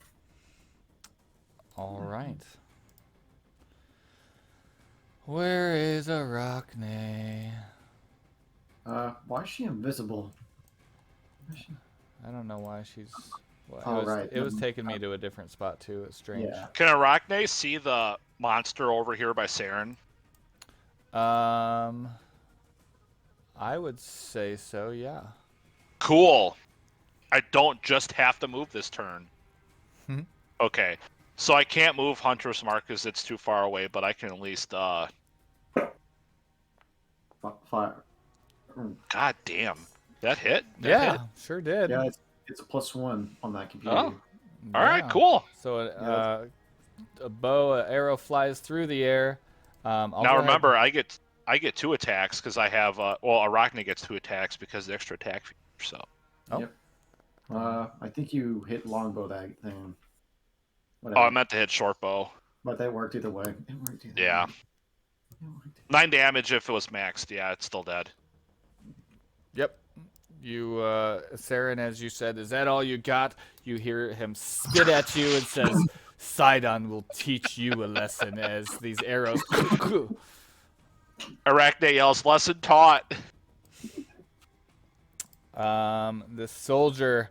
All right. Where is Arachne? Why is she invisible? I don't know why she's. Well, Oh, it was, right. it was taking me to a different spot too. It's strange. Yeah. Can Arachne see the monster over here by Saren? I would say so. Yeah. Cool. I don't just have to move this turn. Okay. So I can't move Hunter's Mark because it's too far away, but I can at least Fire. God damn. That hit? That Yeah, hit? sure did. Yeah, it's a +1 on that computer. Oh. All right, Yeah. cool. So a bow, an arrow flies through the air. I'll go Now ahead- remember, I get 2 attacks because I have Arachne gets 2 attacks because of the extra attack feature. So Oh. Yep. I think you hit longbow that thing. I Whatever. meant to hit short bow. But that worked either way. It worked either Yeah. way. It worked. 9 damage if it was maxed. Yeah, it's still dead. Yep. You, Saren, as you said, is that all you got? You hear him spit at you and says, Sidon will teach you a lesson as these arrows Arachne yells, "Lesson taught." The soldier,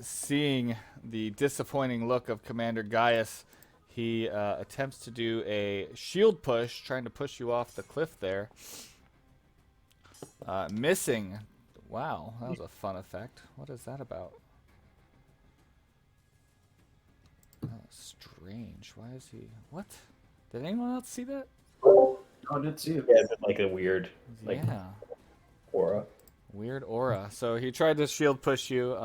seeing the disappointing look of Commander Gaius, he attempts to do a shield push, trying to push you off the cliff there. Missing. Wow, that was a fun effect. What is that about? Oh, strange. Why is he... What? Did anyone else see that? Oh, I did see it. Yeah, it's like a weird Yeah. aura. Weird aura. So he tried to shield push you,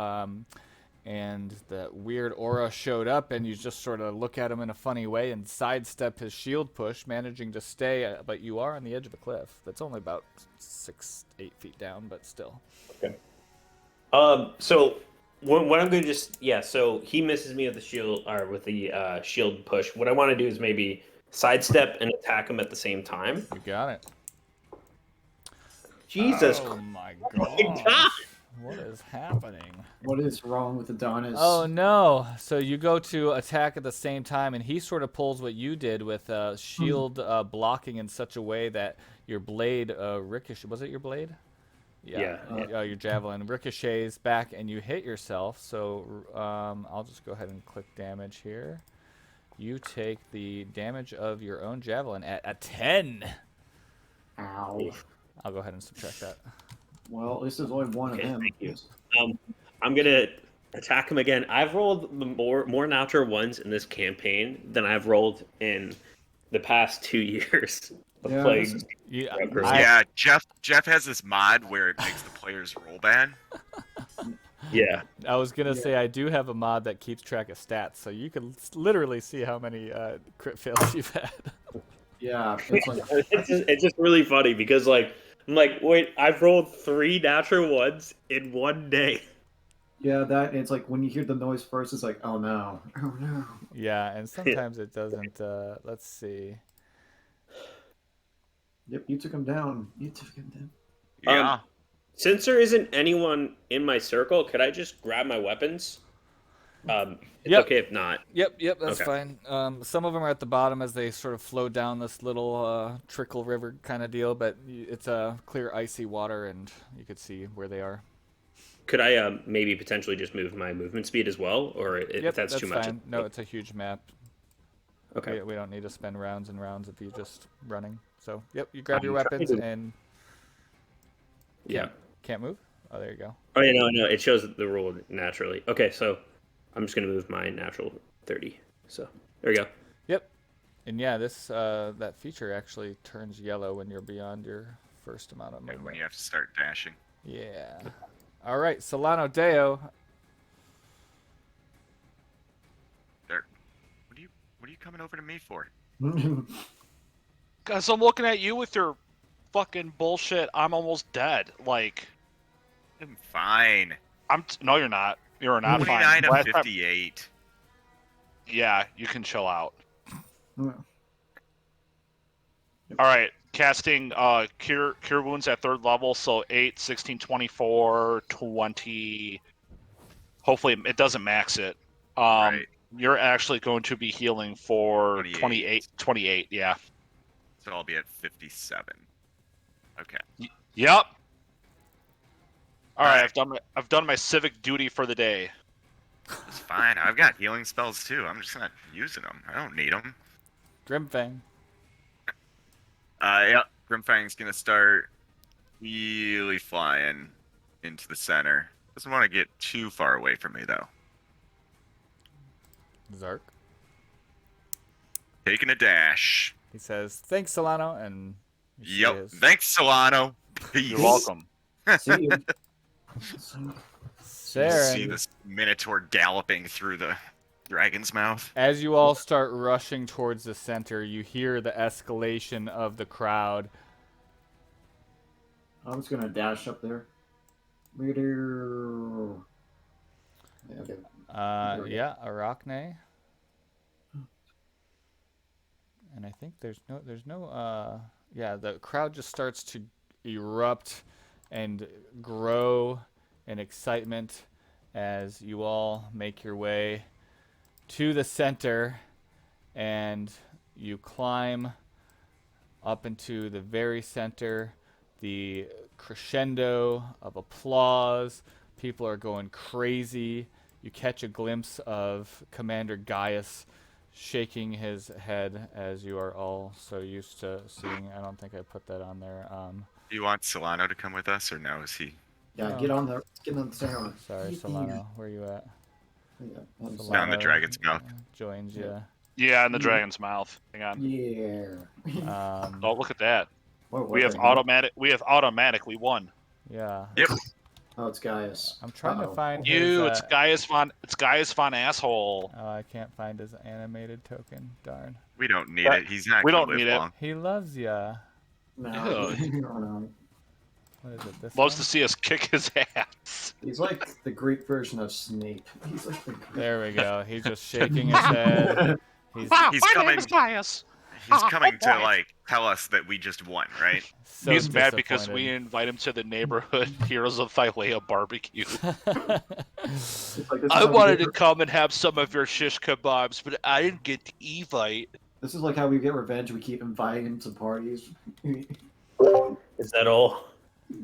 and the weird aura showed up, and you just sort of look at him in a funny way and sidestep his shield push, managing to stay, but you are on the edge of a cliff. That's only about 6-8 feet down, but still. Okay. So what I'm going to so he misses me with the shield or with the shield push. What I want to do is maybe sidestep and attack him at the same time. You got it. Jesus Oh Christ. my God. gosh. What is happening? What is wrong with Adonis? Oh no! So you go to attack at the same time, and he sort of pulls what you did with shield blocking in such a way that your blade ricochet. Was it your blade? Yeah. Your javelin ricochets back, and you hit yourself. So I'll just go ahead and click damage here. You take the damage of your own javelin at a 10. Ow. I'll go ahead and subtract that. Well, at least there's only one Okay, of them. thank you. I'm gonna attack him again. I've rolled more natural ones in this campaign than I've rolled in the past 2 years of Yeah, playing. this Yeah, Jeff has this mod where it makes the players roll bad. Yeah. I was gonna say I do have a mod that keeps track of stats, so you can literally see how many crit fails you've had. Yeah, it's like it's just really funny because I'm like, wait, I've rolled 3 natural ones in one day. yeah, that it's like when you hear the noise first, it's like, oh no, oh no. Yeah, and sometimes it doesn't. Let's see. Yep, you took him down. You took him down. Yeah. Since there isn't anyone in my circle, could I just grab my weapons? It's Yep. okay if not. Yep, that's Okay. fine. Some of them are at the bottom as they sort of flow down this little trickle river kind of deal, but it's a clear icy water, and you could see where they are. Could I maybe potentially just move my movement speed as well, or if Yep, that's too much? fine. No, it's a huge map. Okay. We don't need to spend rounds and rounds of you just running. So, yep, you grab your I'm trying weapons to- and Yeah. can't move. Oh, there you go. Oh yeah, no, it shows the rule naturally. Okay, so I'm just gonna move my natural 30. So there we go. Yep. And yeah, this that feature actually turns yellow when you're beyond your first amount of And when movement. you have to start dashing. Yeah. All right, Solano Deo. There. What are you coming over to me for? Guys, I'm looking at you with your fucking bullshit. I'm almost dead. Like, I'm fine. no, you're not. You're not 29 fine. of Last time- 58. Yeah, you can chill out. Yeah. All right, casting cure wounds at 3rd level, so 8, 16, 24, 20. Hopefully it doesn't max it. Right. You're actually going to be healing for 28. 28, yeah. So I'll be at 57. Okay. Yep. All right, Alright. I've done my civic duty for the day. It's fine. I've got healing spells too. I'm just not using them. I don't need them. Grimfang. Yeah. Grimfang's gonna start really flying into the center. Doesn't want to get too far away from me though. Zark. Taking a dash. He says, "Thanks, Solano," and you see Yep. his- Thanks, Solano. Peace. You're welcome. See you. Saren. See this minotaur galloping through the dragon's mouth. As you all start rushing towards the center, you hear the escalation of the crowd. I'm just gonna dash up there. Later. Yeah, okay. Yeah, Arachne. And I think there's no yeah, the crowd just starts to erupt and grow in excitement as you all make your way to the center and you climb up into the very center. The crescendo of applause. People are going crazy. You catch a glimpse of Commander Gaius shaking his head, as you are all so used to seeing. I don't think I put that on there. Do you want Solano to come with us, or no? Is he Yeah, Oh. get on the tower. Sorry, Solano. Where you at? Yeah, I'm Solano down the dragon's mouth? joins you. Yeah, in the dragon's mouth. Hang on. Yeah. Oh, look at that. What We have the hell? automatic. We have automatically won. Yeah. Yep. Oh, it's Gaius. I'm trying to find You, his. it's Gaius von. It's Gaius von asshole. Oh, I can't find his animated token. Darn. We don't need But it. He's not we gonna don't live need it. long. He loves ya. No, Ew. What is it? This Loves one? to see us kick his ass. he's like the Greek version of Snape. He's like the Greek. There we go. He's just shaking his head. He's He's my coming- name is Gaius. He's coming to like tell us that we just won, right? so He's mad because we disappointed. invite him to the neighborhood Heroes of Thylea barbecue. It's like, this is I how we wanted get to come and have some of your shish kebabs, but I didn't get to invite. This is like how we get revenge. We keep inviting him to parties. Is that all?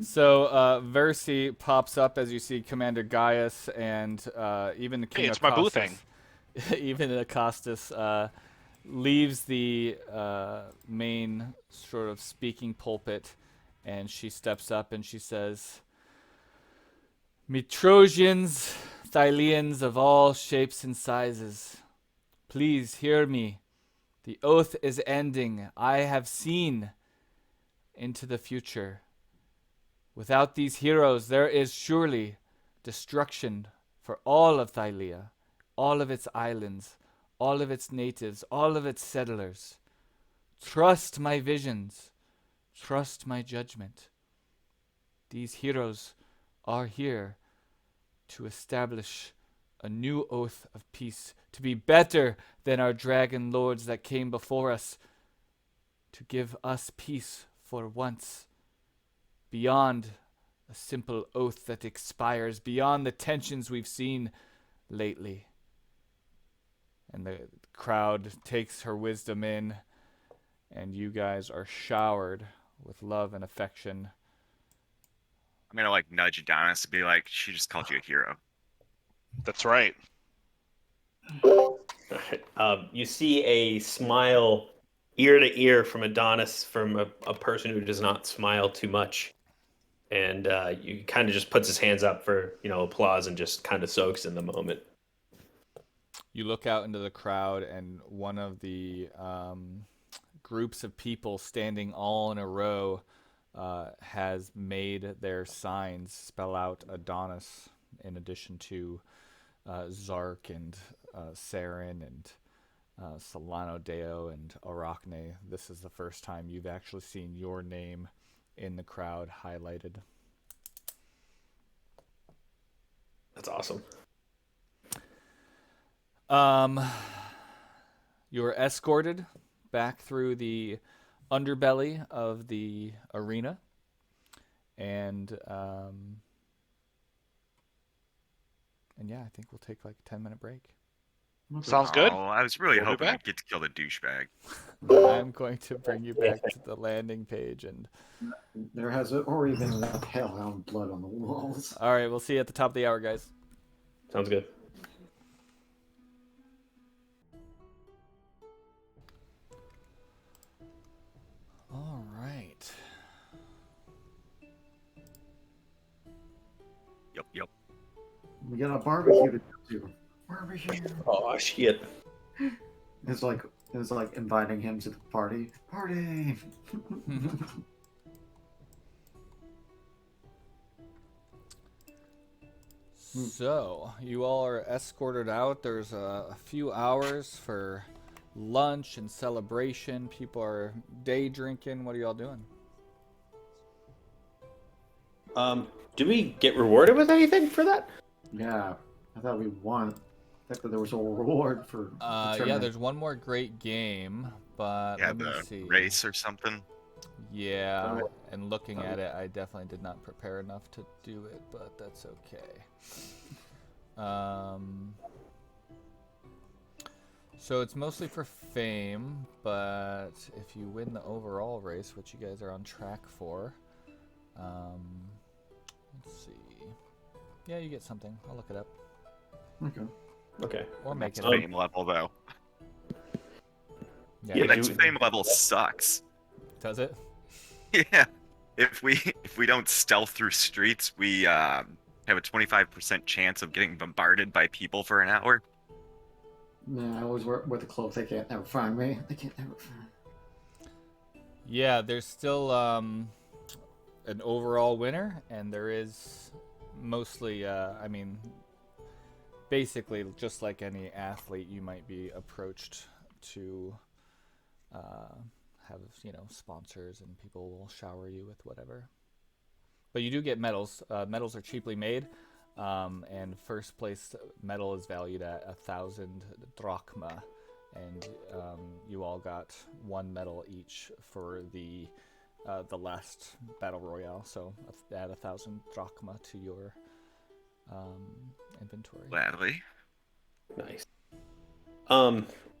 So Versi pops up as you see Commander Gaius and even the King Hey, it's my boo Acostus. Even Acostus leaves the main sort of speaking pulpit, and she steps up and she says, "Me Trojans, Thylians of all shapes and sizes, please hear me. The oath is ending. I have seen into the future. Without these heroes, there is surely destruction for all of Thylea, all of its islands, all of its natives, all of its settlers. Trust my visions. Trust my judgment. These heroes are here to establish a new oath of peace, to be better than our dragon lords that came before us, to give us peace for once, beyond a simple oath that expires, beyond the tensions we've seen lately." And the crowd takes her wisdom in, and you guys are showered with love and affection. I'm gonna like nudge Adonis to be like, she just called you a hero. That's right. You see a smile ear to ear from Adonis from a person who does not smile too much. And you kind of just puts his hands up for, applause and just kind of soaks in the moment. You look out into the crowd, and one of the groups of people standing all in a row has made their signs spell out Adonis, in addition to Zark and Saren and Solano Deo and Arachne. This is the first time you've actually seen your name in the crowd highlighted. That's awesome. You are escorted back through the underbelly of the arena, and yeah, I think we'll take like a 10-minute break. Sounds good. Oh, I was really We'll be hoping back. I'd get to kill the douchebag. I'm going to bring you back to the landing page, and There has already been enough hellhound blood on the walls. all right, we'll see you at the top of the hour, guys. Sounds good. All right. Yep. We got a barbecue to go to. Barbecue. Oh, shit. It's like inviting him to the party. Party. So, you all are escorted out. There's a few hours for lunch and celebration. People are day drinking. What are y'all doing? Do we get rewarded with anything for that? Yeah, I thought we won. I thought there was a reward for. Yeah, determining- there's one more great game, but Yeah, let me the see. race or something. Yeah, and looking at it, I definitely did not prepare enough to do it, but that's okay. So it's mostly for fame, but if you win the overall race, which you guys are on track for, let's see. Yeah, you get something. I'll look it up. Okay. Okay. Or make That's it up. fame level though. Yeah, The Yeah, next fame level sucks. does it? Yeah. If we don't stealth through streets, we have a 25% chance of getting bombarded by people for an hour. Nah, I always wear the cloak. They can't never find me. They can't never find. Yeah, there's still an overall winner, and there is mostly, I mean, basically just like any athlete, you might be approached to have, sponsors, and people will shower you with whatever. But you do get medals. Medals are cheaply made, and first place medal is valued at 1,000 drachma, and you all got one medal each for the last battle royale. So add 1,000 drachma to your inventory. Gladly. Nice.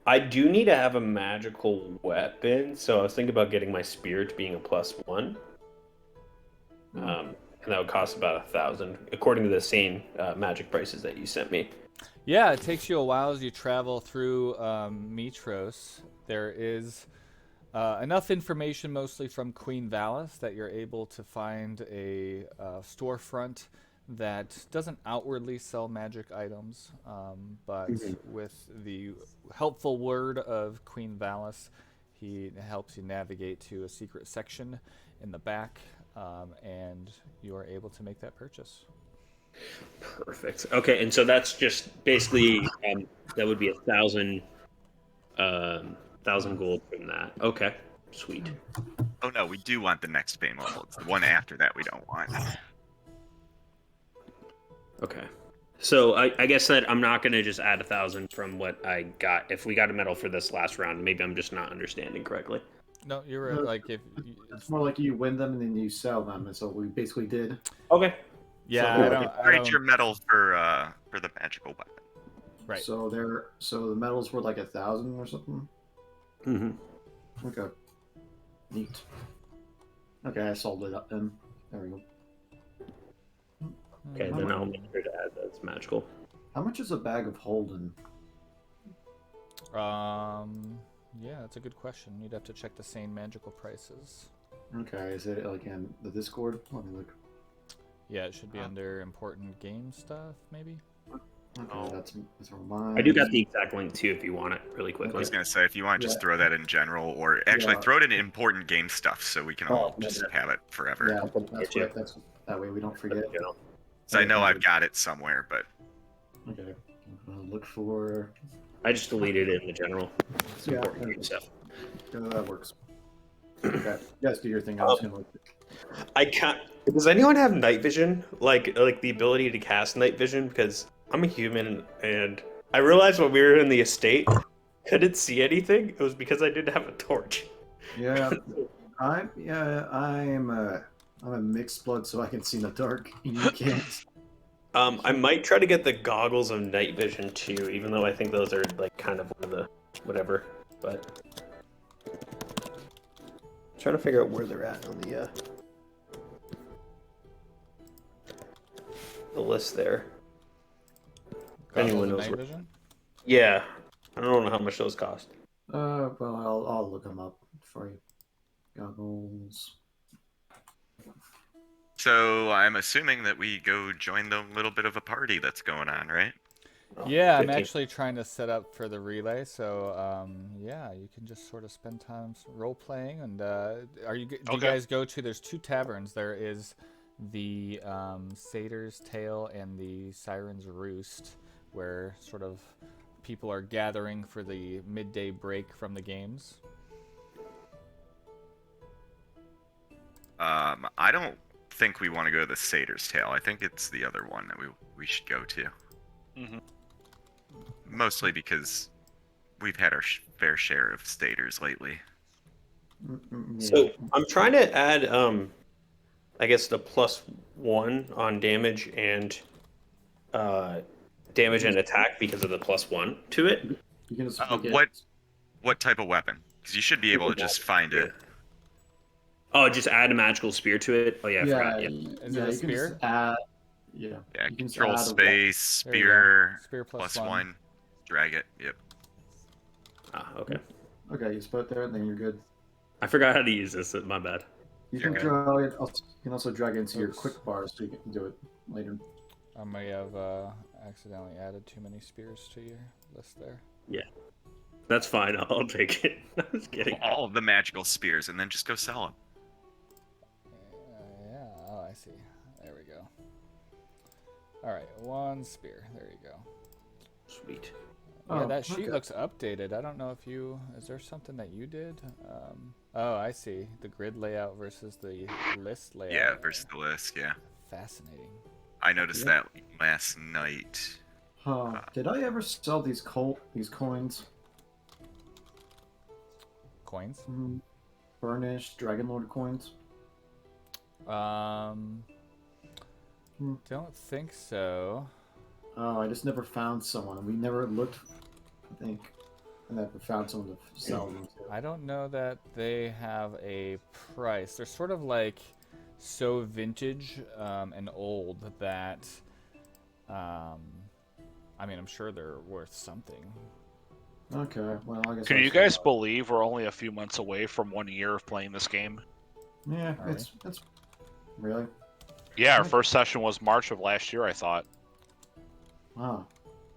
I do need to have a magical weapon, so I was thinking about getting my spirit being a +1. And that would cost about 1,000, according to the same magic prices that you sent me. Yeah, it takes you a while as you travel through Mitros. There is enough information, mostly from Queen Valis, that you're able to find a storefront that doesn't outwardly sell magic items, but with the helpful word of Queen Valis, he helps you navigate to a secret section in the back, and you are able to make that purchase. Perfect. Okay, and so that's just basically that would be 1,000 gold from that. Okay, sweet. Oh no, we do want the next fame level. It's the one after that we don't want. Okay. So I guess that I'm not going to just add 1,000 from what I got. If we got a medal for this last round, maybe I'm just not understanding correctly. No, you're right. Like if It's more like you win them and then you sell them, and so we basically did. Okay. yeah, So I don't. Trade your medals for the magical weapon. Right. So the medals were like 1,000 or something. Mm-hmm. Okay. Neat. Okay, I sold it up then. There we go. Okay, then I'll make sure to add that's magical. How much is a bag of Holden? Yeah, that's a good question. You'd have to check the same magical prices. Okay, is it like in the Discord? Let me look. Yeah, it should be under important game stuff, maybe. Okay, that's mine. I do got the exact link too if you want it really I quickly. was gonna say if you want to just throw that in general, or actually Yeah. throw it in important game stuff, so we can all just have it forever. Yeah, that's you. right. That's that way we don't forget. So I know I've got it somewhere, but Okay. Look for. I just deleted it in the general. It's Yeah. important game stuff. That works. Okay. Yes, do your thing. I was gonna look. I can't. Does anyone have night vision? Like the ability to cast night vision? Because I'm a human, and I realized when we were in the estate, couldn't see anything. It was because I didn't have a torch. Yeah, I'm a mixed blood, so I can see in the dark. You can't. I might try to get the goggles of night vision too, even though I think those are like kind of one of the whatever. But trying to figure out where they're at on the list there. Anyone knows Night where? vision? Yeah, I don't know how much those cost. Well, I'll look them up for you. Goggles. so I'm assuming that we go join the little bit of a party that's going on, right? Yeah, I'm 15. actually trying to set up for the relay, so yeah, you can just sort of spend time role playing. And do you Okay. guys go to? There's two taverns. There is the Satyr's Tail and the Siren's Roost, where sort of people are gathering for the midday break from the games. I don't think we want to go to the Satyr's Tail. I think it's the other one that we should go to. Mhm. Mostly because we've had our fair share of Staters lately. So I'm trying to add, I guess the +1 on damage and attack because of the +1 to it. You can just pick it. What type of weapon? Because you should be able to just find it. Oh, just add a magical spear to it. Oh yeah, I forgot. Yeah. Is it a you spear? can just add. Yeah. Yeah, you can just control add a space, There you go. spear, Spear plus plus one. Drag it. Yep. Ah, okay. Okay, you just put it there, and then you're good. I forgot how to use this. My bad. You can Okay. draw it. You can also drag it into your Oops. quick bar, so you can do it later. I may have accidentally added too many spears to your list there. That's fine. I'll take it. I was kidding. All of the magical spears, and then just go sell them. Yeah, oh, I see. There we go. Alright, 1 spear. There you go. Sweet. Yeah, Oh, that sheet okay. looks updated. I don't know if you... Is there something that you did? Oh, I see. The grid layout versus the list layout. Yeah, versus the list. Yeah, Fascinating. I noticed that last night. Huh. Did I ever sell these coins? Coins? Burnished Dragonlord coins? Don't think so. Oh, I just never found someone. We never looked, I think. I never found someone to sell them to. I don't know that they have a price. They're sort of like so vintage and old that I mean, I'm sure they're worth something. Okay, well, I guess. Can I'll you sell guys that. believe we're only a few months away from 1 year of playing this game? Yeah, Are it's really. Yeah, our first session was March of last year, I thought. Wow,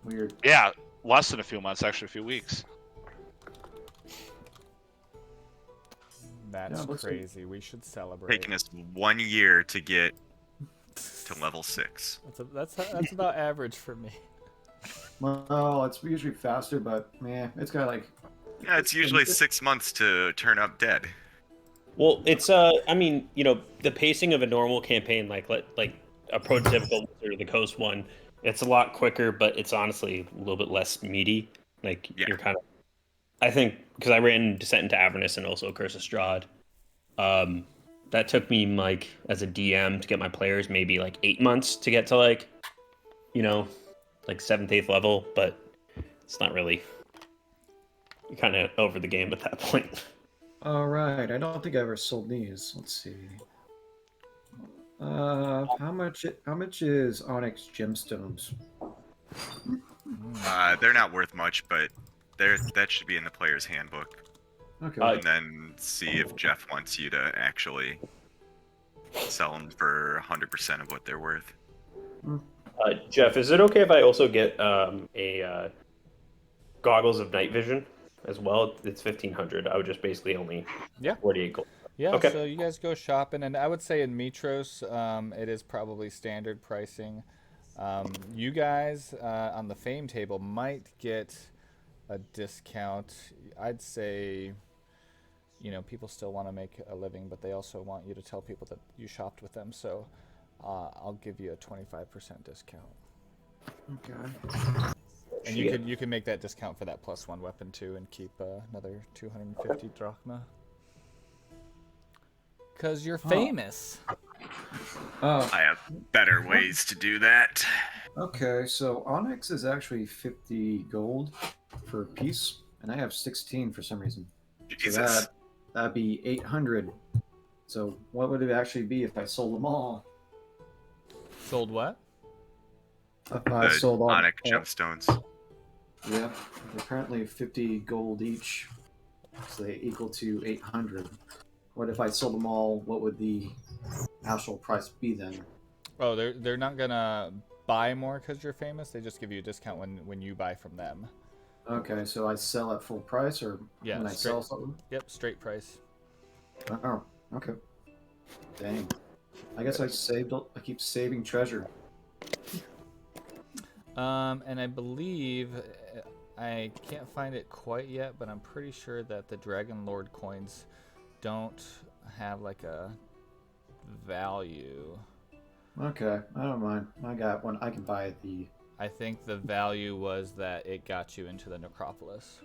weird. Yeah, less than a few months, actually, a few weeks. That's Yeah, looks like- crazy. We should celebrate. Taking us 1 year to get to level 6. That's about average for me. Well, it's usually faster, but man, it's got like. Yeah, it's usually 6 months to turn up dead. Well, it's I mean, the pacing of a normal campaign, like a prototypical Wizard of the Coast one, it's a lot quicker, but it's honestly a little bit less meaty. Like Yeah. you're kind of, I think, because I ran Descent into Avernus and also Curse of Strahd, that took me like as a DM to get my players maybe like 8 months to get to like 7th, 8th level, but it's not really. You're kind of over the game at that point. All right, I don't think I ever sold these. Let's see. How much is Onyx gemstones? They're not worth much, but that should be in the player's handbook. Okay. And then see if Jeff wants you to actually sell them for 100% of what they're worth. Jeff, is it okay if I also get a goggles of night vision as well? It's 1,500. I would just basically only 48 gold. Yeah, Okay. so you guys go shopping, and I would say in Mitros, it is probably standard pricing. You guys on the fame table might get a discount. I'd say, people still want to make a living, but they also want you to tell people that you shopped with them. So I'll give you a 25% discount. Okay. And you can make that discount for that +1 weapon too, and keep another 250 drachma. Cause you're famous. Oh, I have better ways to do that. okay. So Onyx is actually 50 gold for a piece, and I have 16 for some reason. Jesus. So that'd be 800. So what would it actually be if I sold them all? Sold what? If I The sold all. Onyx gemstones. Yeah, they're currently 50 gold each, so they equal to 800. What if I sold them all? What would the actual price be then? Oh, they're not gonna buy more because you're famous. They just give you a discount when you buy from them. Okay, so I sell at full price, or Yeah, when I straight- sell something? Yep, straight price. Oh, okay. Dang. I guess I keep saving treasure. And I believe I can't find it quite yet, but I'm pretty sure that the Dragonlord coins don't have like a value. Okay, I don't mind. I got one. I can buy at the. I think the value was that it got you into the necropolis.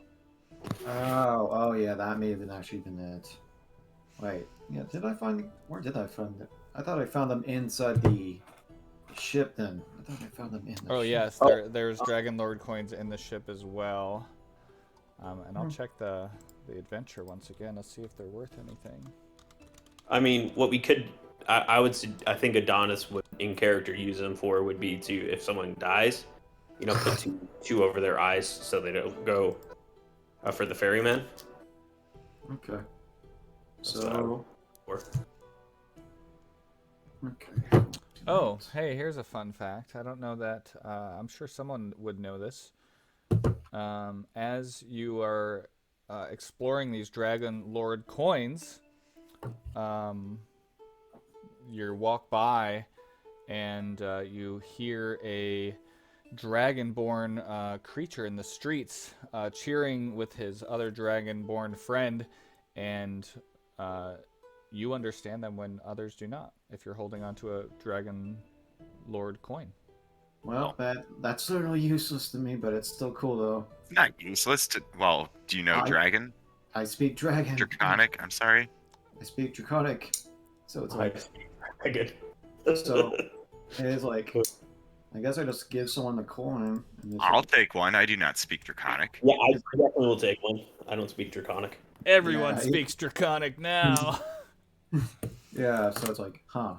Oh yeah, that may have actually been it. Wait, yeah, where did I find it? I thought I found them inside the ship then. I thought I found them in the Oh ship. yes, there's Dragonlord coins in the ship as well. And I'll check the adventure once again. Let's see if they're worth anything. I mean, what we could, I think Adonis would in character use them for would be to, if someone dies, put two over their eyes so they don't go for the ferryman. Okay. That's what I would for. Okay. Oh, hey, here's a fun fact. I don't know that. I'm sure someone would know this. As you are exploring these Dragonlord coins, you walk by and you hear a dragonborn creature in the streets cheering with his other dragonborn friend, and you understand them when others do not, if you're holding onto a Dragonlord coin. Well, that's certainly useless to me, but it's still cool though. It's not useless to. Well, do you know Dragon? I speak dragon. Draconic. I'm sorry. I speak draconic. So it's like Dragon. so. It is like. I guess I just give someone the coin. And I'll take one. I do not speak Draconic. Yeah, I definitely will take one. I don't speak Draconic. Everyone Yeah, speaks Draconic now. Yeah, so it's like, huh.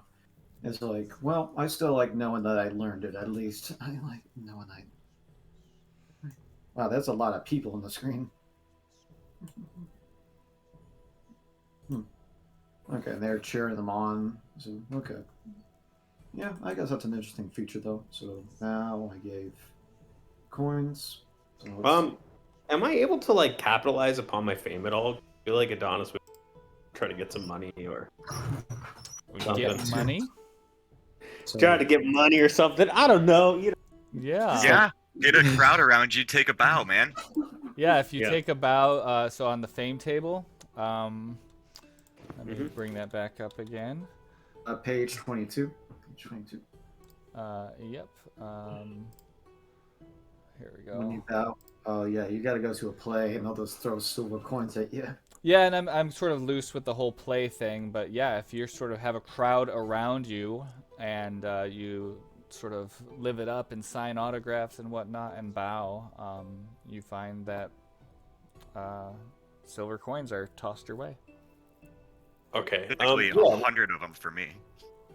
It's like, well, I still like knowing that I learned it at least. I like knowing I. Wow, there's a lot of people on the screen. Okay, they're cheering them on. So, okay. Yeah, I guess that's an interesting feature though. So now I gave coins. So am I able to like capitalize upon my fame at all? I feel like Adonis would try to get some money or Get money? so, try to get money or something. I don't know. Yeah. Yeah. Get a crowd around you. Take a bow, man. Yeah, if you take a bow, so on the fame table, let me bring that back up again. page 22. Page 22. Yep. Here we When you go. bow, oh yeah, you got to go to a play, and they'll just throw silver coins at you. Yeah, and I'm sort of loose with the whole play thing, but yeah, if you sort of have a crowd around you and you sort of live it up and sign autographs and whatnot and bow, you find that silver coins are tossed your way. Okay. Typically, 100 of them for me.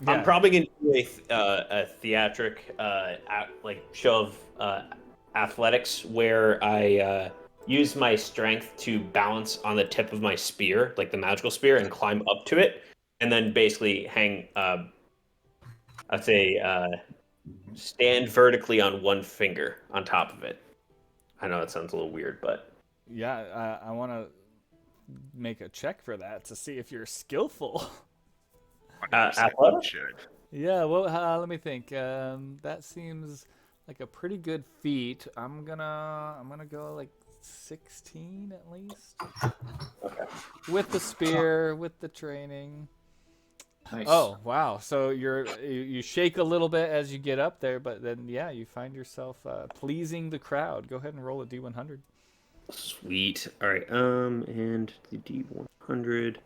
Yeah. I'm probably gonna do a theatric show of athletics where I use my strength to balance on the tip of my spear, like the magical spear, and climb up to it, and then basically hang. I'd say stand vertically on one finger on top of it. I know that sounds a little weird, but Yeah, I want to make a check for that to see if you're skillful. 100% athletics? should. Yeah, well, let me think. That seems like a pretty good feat. I'm gonna go like 16 at least. Okay. With the spear, with the training. Nice. Oh wow! So you shake a little bit as you get up there, but then yeah, you find yourself pleasing the crowd. Go ahead and roll a d100. Sweet. All right. And the D100.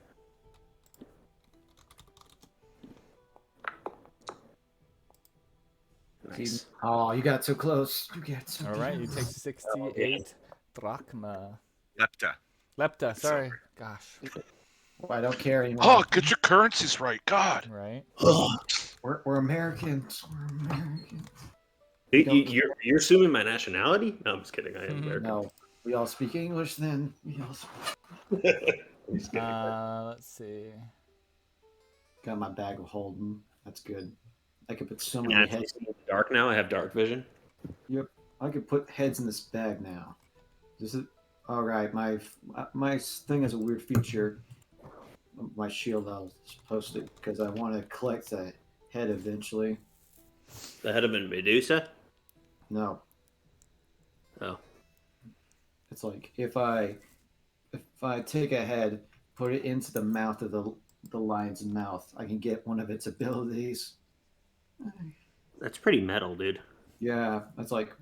Nice. Oh, you got so close. You get so All right, you close. take 68 drachma. Lepta. Sorry. Gosh. Well, I don't care anymore. Oh, get your currencies right, God. Right. We're Americans. We're Americans. You're assuming my nationality? No, I'm just kidding. I am American. No, we all speak English then. We all Let's see. got my bag of holding. That's good. I could put so Can many I actually heads. see in the dark now? I have dark vision. Yep, I could put heads in this bag now. This is all right. My thing has a weird feature. My shield, I was supposed to, because I want to collect that head eventually. The head of a Medusa? No, Oh. it's like if I take a head, put it into the mouth of the lion's mouth, I can get one of its abilities. That's pretty metal, dude. Yeah, it's like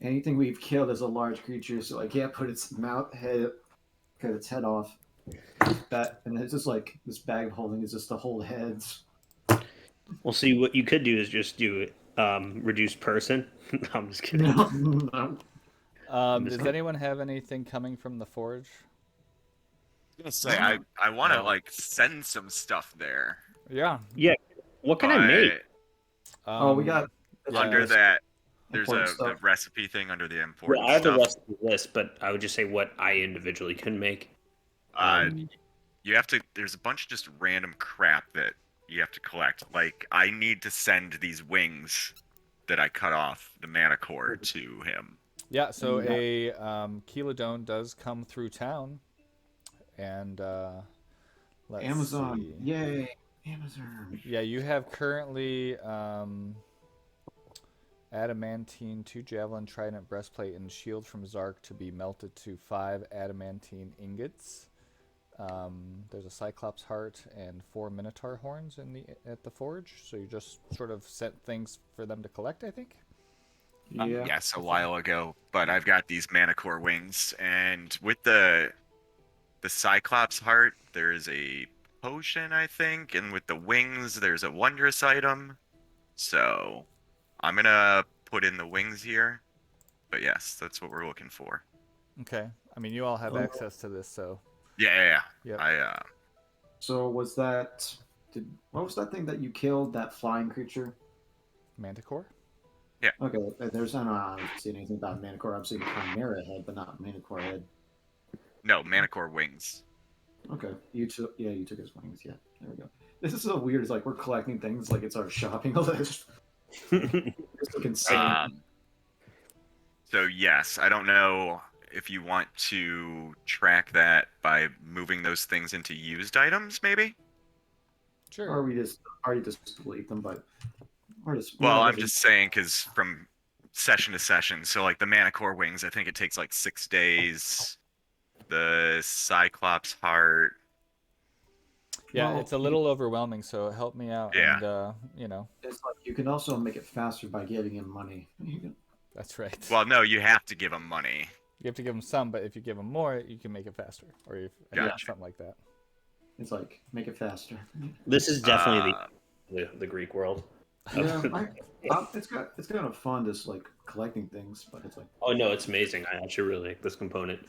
anything we've killed is a large creature, so I can't put its cut its head off. And it's just like this bag of holding is just to hold heads. Well, see, what you could do is just do reduced person. No, I'm just kidding. No. Does anyone have anything coming from the forge? I was gonna say I want to like send some stuff there, Yeah. Yeah. What can I make? Oh, we got under yeah. that. There's important the stuff. recipe thing under the Yeah, important I have the stuff. recipe list, but I would just say what I individually can make. You have to. There's a bunch of just random crap that you have to collect. Like I need to send these wings that I cut off the mana core to him. Yeah, so a Keeladone does come through town, and let's Amazon, see. yay, Amazon. Yeah, you have currently adamantine, 2 javelin, trident, breastplate, and shield from Zark to be melted to 5 adamantine ingots. There's a Cyclops heart and 4 Minotaur horns at the forge, so you just sort of sent things for them to collect, I think. Yeah. Yes, a while ago. But I've got these mana core wings, and with the Cyclops heart, there's a potion, I think, and with the wings, there's a wondrous item. So I'm gonna put in the wings here. But yes, that's what we're looking for. Okay. I mean, you all have access to this, so. Yeah. Yep. So was that? What was that thing that you killed? That flying creature? Manticore? Okay, there's I haven't seen anything about Manicore. I've seen Chimera head, but not Manicore head. No, mana core wings. Okay, you took his wings. Yeah, there we go. This is so weird. It's like we're collecting things like it's our shopping list. It's looking insane. So yes, I don't know if you want to track that by moving those things into used items, maybe. Sure. Or we just delete them, but or just. Well, I'm just saying because from session to session, so like the mana core wings, I think it takes like 6 days. The Cyclops heart. Yeah, Well, it's a little overwhelming, so help me out. Yeah. And, It's like you can also make it faster by giving him money. that's right. Well, no, you have to give them money. You have to give them some, but if you give them more, you can make it faster. Or Gotcha. something like that. It's like make it faster. This is definitely the Greek world. Yeah, it's kind of fun just like collecting things, but it's like. Oh no, it's amazing. I actually really like this component.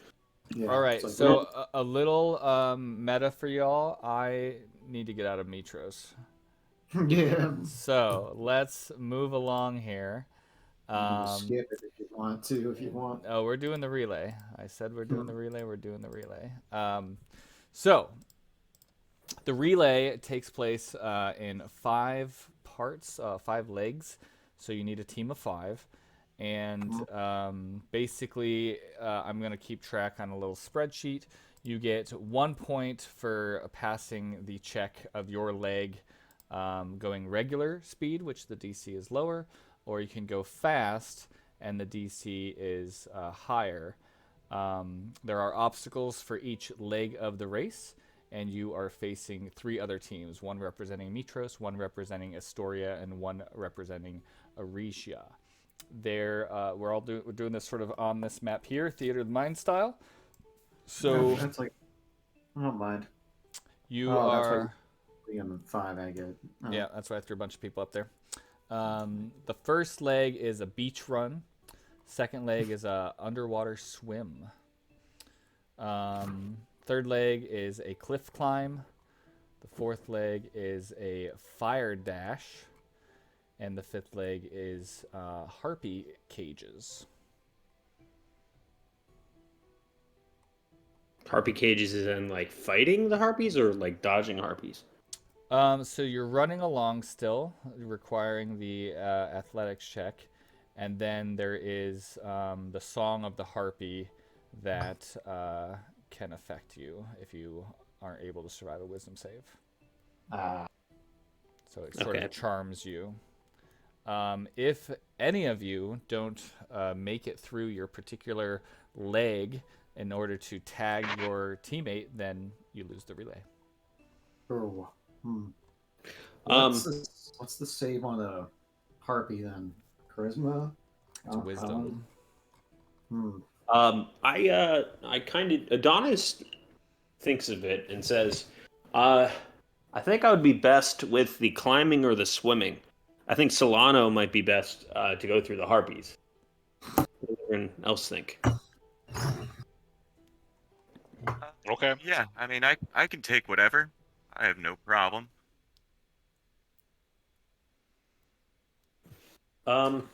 Yeah, All right, it's like, so a little meta for y'all. I need to get out of Mitros. yeah. So let's move along here. You can skip it if you want to. If you want. Oh, we're doing the relay. I said we're doing the relay. We're doing the relay. So the relay takes place in 5 parts, 5 legs. So you need a team of 5. And basically, I'm going to keep track on a little spreadsheet. You get 1 point for passing the check of your leg going regular speed, which the DC is lower, or you can go fast, and the DC is higher. There are obstacles for each leg of the race, and you are facing 3 other teams, 1 representing Mitros, 1 representing Astoria, and 1 representing Aricia. We're doing this sort of on this map here, Theater of the Mind style. So that's like, I don't mind. You are. That's 5, I get. Oh. Yeah, that's why I threw a bunch of people up there. The first leg is a beach run. Second leg is a underwater swim. Third leg is a cliff climb. The fourth leg is a fire dash. And the 5th leg is harpy cages. Harpy cages is in like fighting the harpies or like dodging harpies? So you're running along still, requiring the athletics check. And then there is the Song of the Harpy that can affect you if you aren't able to survive a wisdom save. So it sort of charms you. If any of you don't make it through your particular leg in order to tag your teammate, then you lose the relay. Oh. What's the save on a harpy then? Charisma? It's wisdom. I kind of Adonis thinks of it and says, I think I would be best with the climbing or the swimming. I think Solano might be best to go through the harpies. What does everyone else think? Okay. Yeah, I mean, I can take whatever. I have no problem. Um,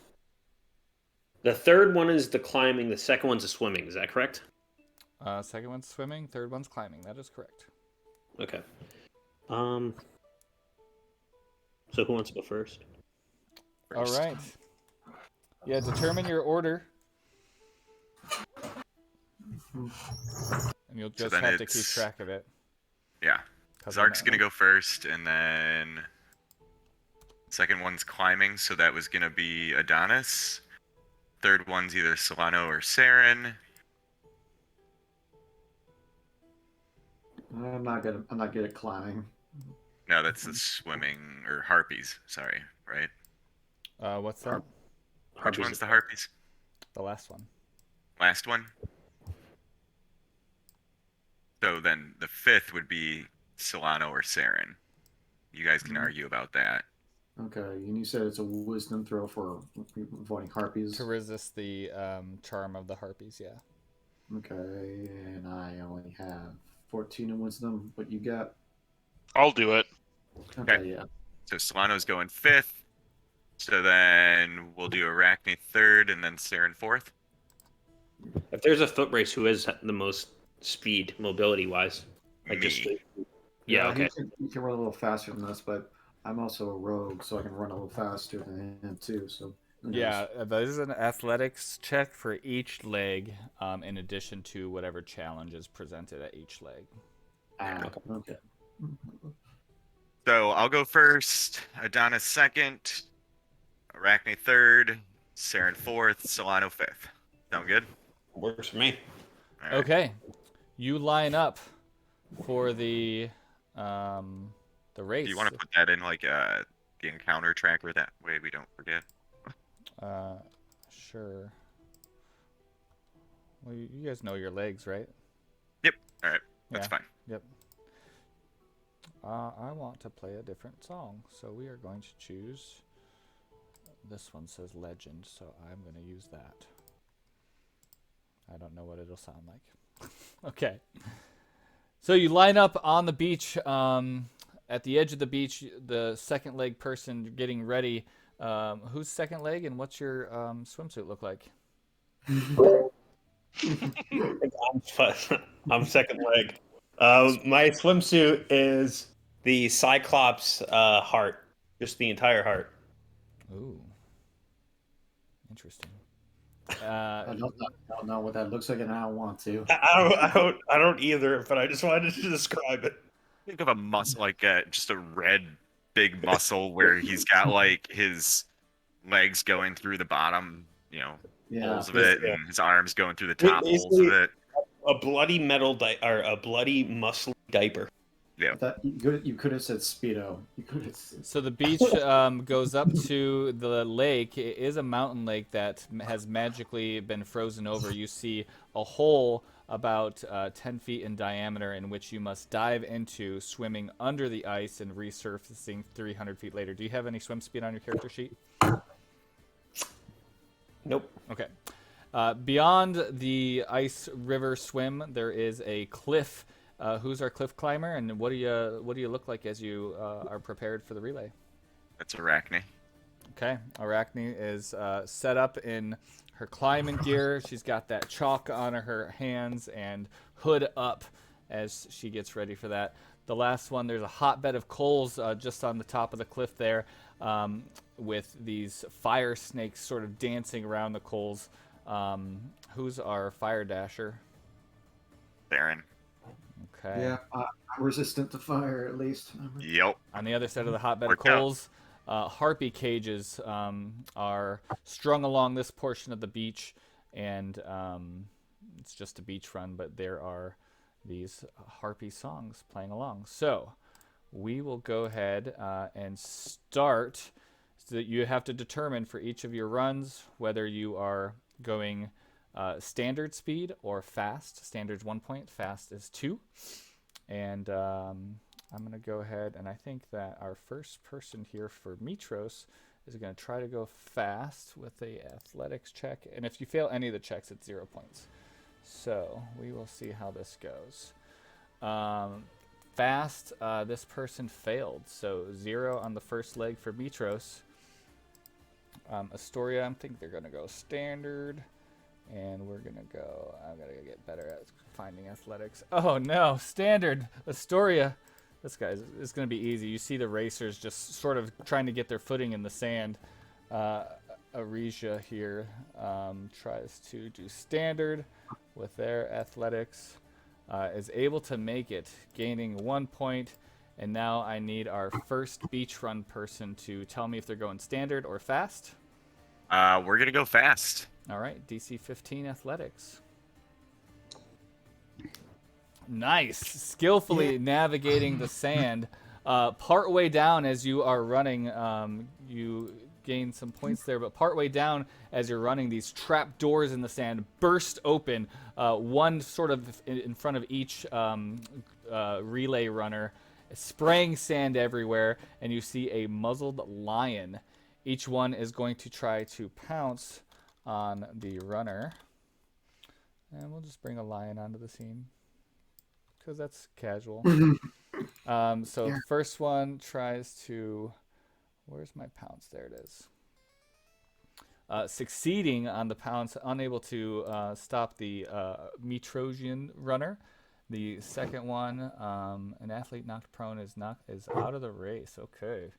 the third one is the climbing. The second one's the swimming. Is that correct? Second one's swimming. Third one's climbing. That is correct. Okay. Um. So who wants to go first? All right. Yeah, determine your order. And you'll So just then have to keep it's- track of it. Yeah. 'cause Zark's I'm- gonna go first, and then second one's climbing, so that was gonna be Adonis. Third one's either Solano or Saren. I'm not good at climbing. No, that's the swimming or harpies. Sorry, right? What's that? Which Harpies one's is- the harpies? The last one. Last one. So then the fifth would be Solano or Saren. You guys can argue about that. Okay, and you said it's a wisdom throw for avoiding harpies. To resist the charm of the harpies, yeah. Okay, and I only have 14 in wisdom. What you got? I'll do it. Okay, yeah. So Solano's going fifth. So then we'll do Arachne third, and then Saren fourth. If there's a foot race, who has the most speed, mobility wise? Like Me. just. Yeah. Okay. He can run a little faster than us, but I'm also a rogue, so I can run a little faster than him too. So who knows? Yeah, there's an athletics check for each leg, in addition to whatever challenge is presented at each leg. Ah, okay. So I'll go first. Adonis second. Arachne third. Saren fourth. Solano fifth. Sound good? Works for me. All right. Okay, you line up for the race. Do you want to put that in like the encounter tracker? That way we don't forget. Sure. Well, you guys know your legs, right? Yep. All right. That's Yeah. fine. Yep. I want to play a different song, so we are going to choose. This one says legend, so I'm going to use that. I don't know what it'll sound like. Okay. So you line up on the beach, at the edge of the beach, the second leg person getting ready. Who's second leg, and what's your swimsuit look like? I'm second leg. My swimsuit is the Cyclops heart, just the entire heart. Ooh. Interesting. I don't know what that looks like, and I don't want to. I don't either, but I just wanted to describe it. Think of a muscle like just a red big muscle where he's got like his legs going through the bottom, Yeah. holes of it, Yeah. and his arms going through the top holes of Basically, it. A bloody metal or a bloody muscle diaper. That you could have said speedo. You could have. So the beach goes up to the lake. It is a mountain lake that has magically been frozen over. You see a hole about 10 feet in diameter in which you must dive into, swimming under the ice and resurfacing 300 feet later. Do you have any swim speed on your character sheet? Nope. Okay. Beyond the ice river swim, there is a cliff. Who's our cliff climber, and what do you look like as you are prepared for the relay? That's Arachne. Okay, Arachne is set up in her climbing gear. She's got that chalk on her hands and hood up as she gets ready for that. The last one, there's a hotbed of coals just on the top of the cliff there, with these fire snakes sort of dancing around the coals. Who's our fire dasher? Saren. Okay. Yeah, I'm resistant to fire at least. Yep. On the other side of the hotbed of Worked out. coals, harpy cages are strung along this portion of the beach, and it's just a beach run, but there are these harpy songs playing along. So we will go ahead and start. So that you have to determine for each of your runs whether you are going standard speed or fast. Standard's 1 point, fast is 2. And I'm going to go ahead, and I think that our first person here for Mitros is going to try to go fast with a athletics check. And if you fail any of the checks, it's 0 points. So we will see how this goes. Fast, this person failed. So 0 on the first leg for Mitros. Astoria, I think they're going to go standard. And we're going to go, I'm going to get better at finding athletics. Oh no, standard, Astoria. This guy is going to be easy. You see the racers just sort of trying to get their footing in the sand. Aresia here tries to do standard with their athletics. Is able to make it, gaining 1 point. And now I need our first beach run person to tell me if they're going standard or fast. We're gonna go fast. All right, DC 15 athletics. Nice. Skillfully navigating the sand. Partway down as you are running, you gain some points there, but partway down as you're running, these trap doors in the sand burst open, one sort of in front of each relay runner, spraying sand everywhere, and you see a muzzled lion. Each one is going to try to pounce on the runner. And we'll just bring a lion onto the scene, because that's casual. So the first one tries to... Where's my pounce? There it is. Succeeding on the pounce, unable to stop the Mitrosian runner. The second one, an athlete knocked prone, is out of the race. Okay.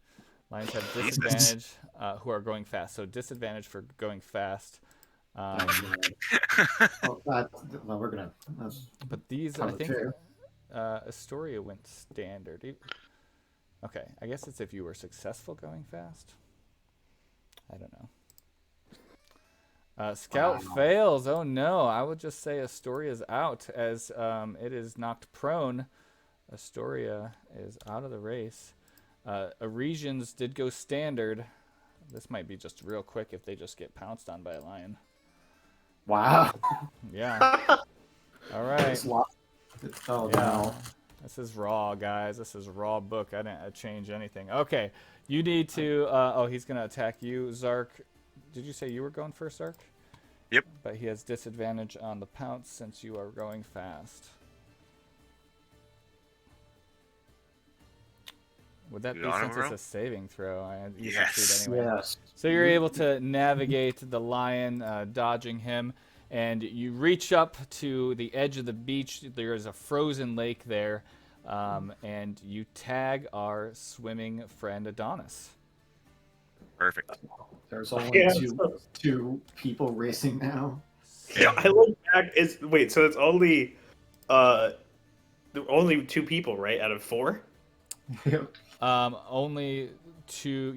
Lions have disadvantage who are going fast. So disadvantage for going fast. Well, we're gonna. But these, I think, Astoria went standard. Okay, I guess it's if you were successful going fast. I don't know. Scout fails. Oh no, I would just say Astoria's out as it is knocked prone. Astoria is out of the race. Aresians did go standard. This might be just real quick if they just get pounced on by a lion. Wow. Yeah. All right. Oh, yeah. no. This is raw, guys. This is raw book. I didn't change anything. Okay. You need to... oh, he's going to attack you. Zark, did you say you were going first, Zark? Yep. But he has disadvantage on the pounce since you are going fast. Would that be since it's a saving throw? You succeed anyway. Yes. So you're able to navigate the lion, dodging him, and you reach up to the edge of the beach. There is a frozen lake there, and you tag our swimming friend Adonis. Perfect. There's only two people racing now. Yeah, I look back. Wait, so it's only two people, right, out of 4? Only two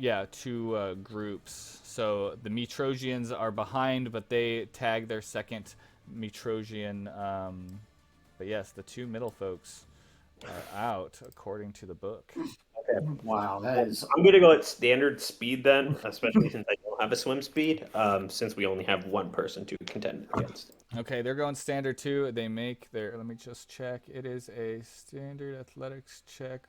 groups. So the Mitrosians are behind, but they tag their second Mitrosian. But yes, the two middle folks are out according to the book. Okay. Wow, that is. I'm gonna go at standard speed then, especially since I don't have a swim speed. Since we only have one person to contend against. Okay, they're going standard too. They make their. Let me just check. It is a standard athletics check.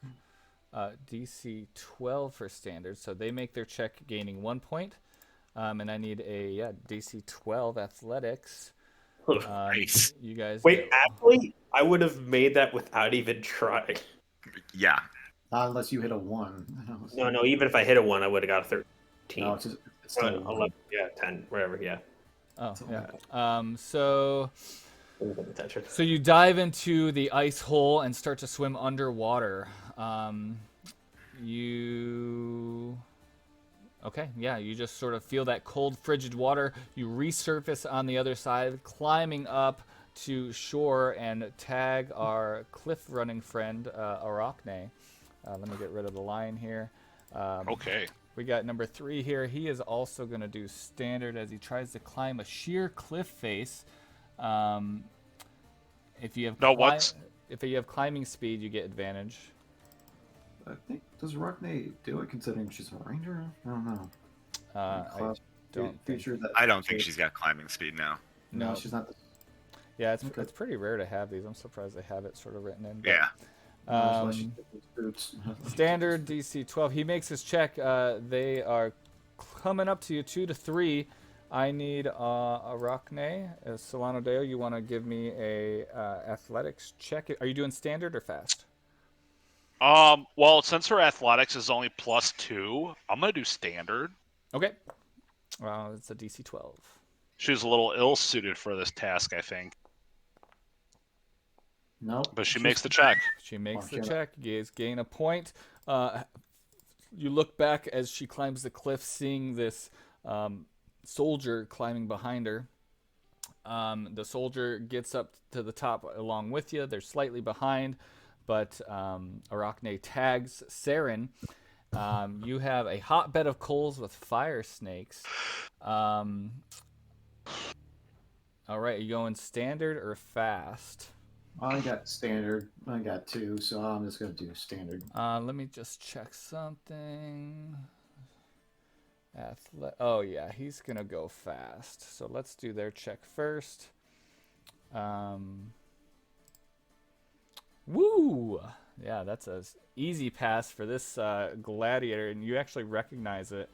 DC 12 for standard, so they make their check gaining 1 point, and I need a DC 12 athletics. Nice. You guys. Wait, actually, I would have made that without even trying. Yeah. Not unless you hit a 1. No. Even if I hit a 1, I would have got a 13. No, it's still 11, 10, whatever. Yeah. Oh, yeah. So you dive into the ice hole and start to swim underwater. You just sort of feel that cold, frigid water. You resurface on the other side, climbing up to shore and tag our cliff-running friend, Arachne. Let me get rid of the lion here. Okay. We got number 3 here. He is also going to do standard as he tries to climb a sheer cliff face. If you have climbing speed, you get advantage. I think, does Arachne do it considering she's a ranger? I don't know. I don't think she's got climbing speed now. No, she's not. Yeah, it's pretty rare to have these. I'm surprised they have it sort of written in. But, yeah. Standard DC 12. He makes his check. They are coming up to you, 2 to 3. I need Arachne. Solano Deo, you want to give me a athletics check? Are you doing standard or fast? Well, since her athletics is only +2, I'm gonna do standard. Okay. It's a DC 12. She's a little ill-suited for this task, I think. Nope. But she makes the check. She makes the shut check. You guys gain a point. You look back as she climbs the cliff, seeing this soldier climbing behind her. The soldier gets up to the top along with you. They're slightly behind, but Arachne tags Saren. You have a hotbed of coals with fire snakes. All right, are you going standard or fast? I got standard. I got 2, so I'm just gonna do standard. Let me just check something. Oh yeah, he's gonna go fast. So let's do their check first. Woo! Yeah, that's a easy pass for this gladiator, and you actually recognize it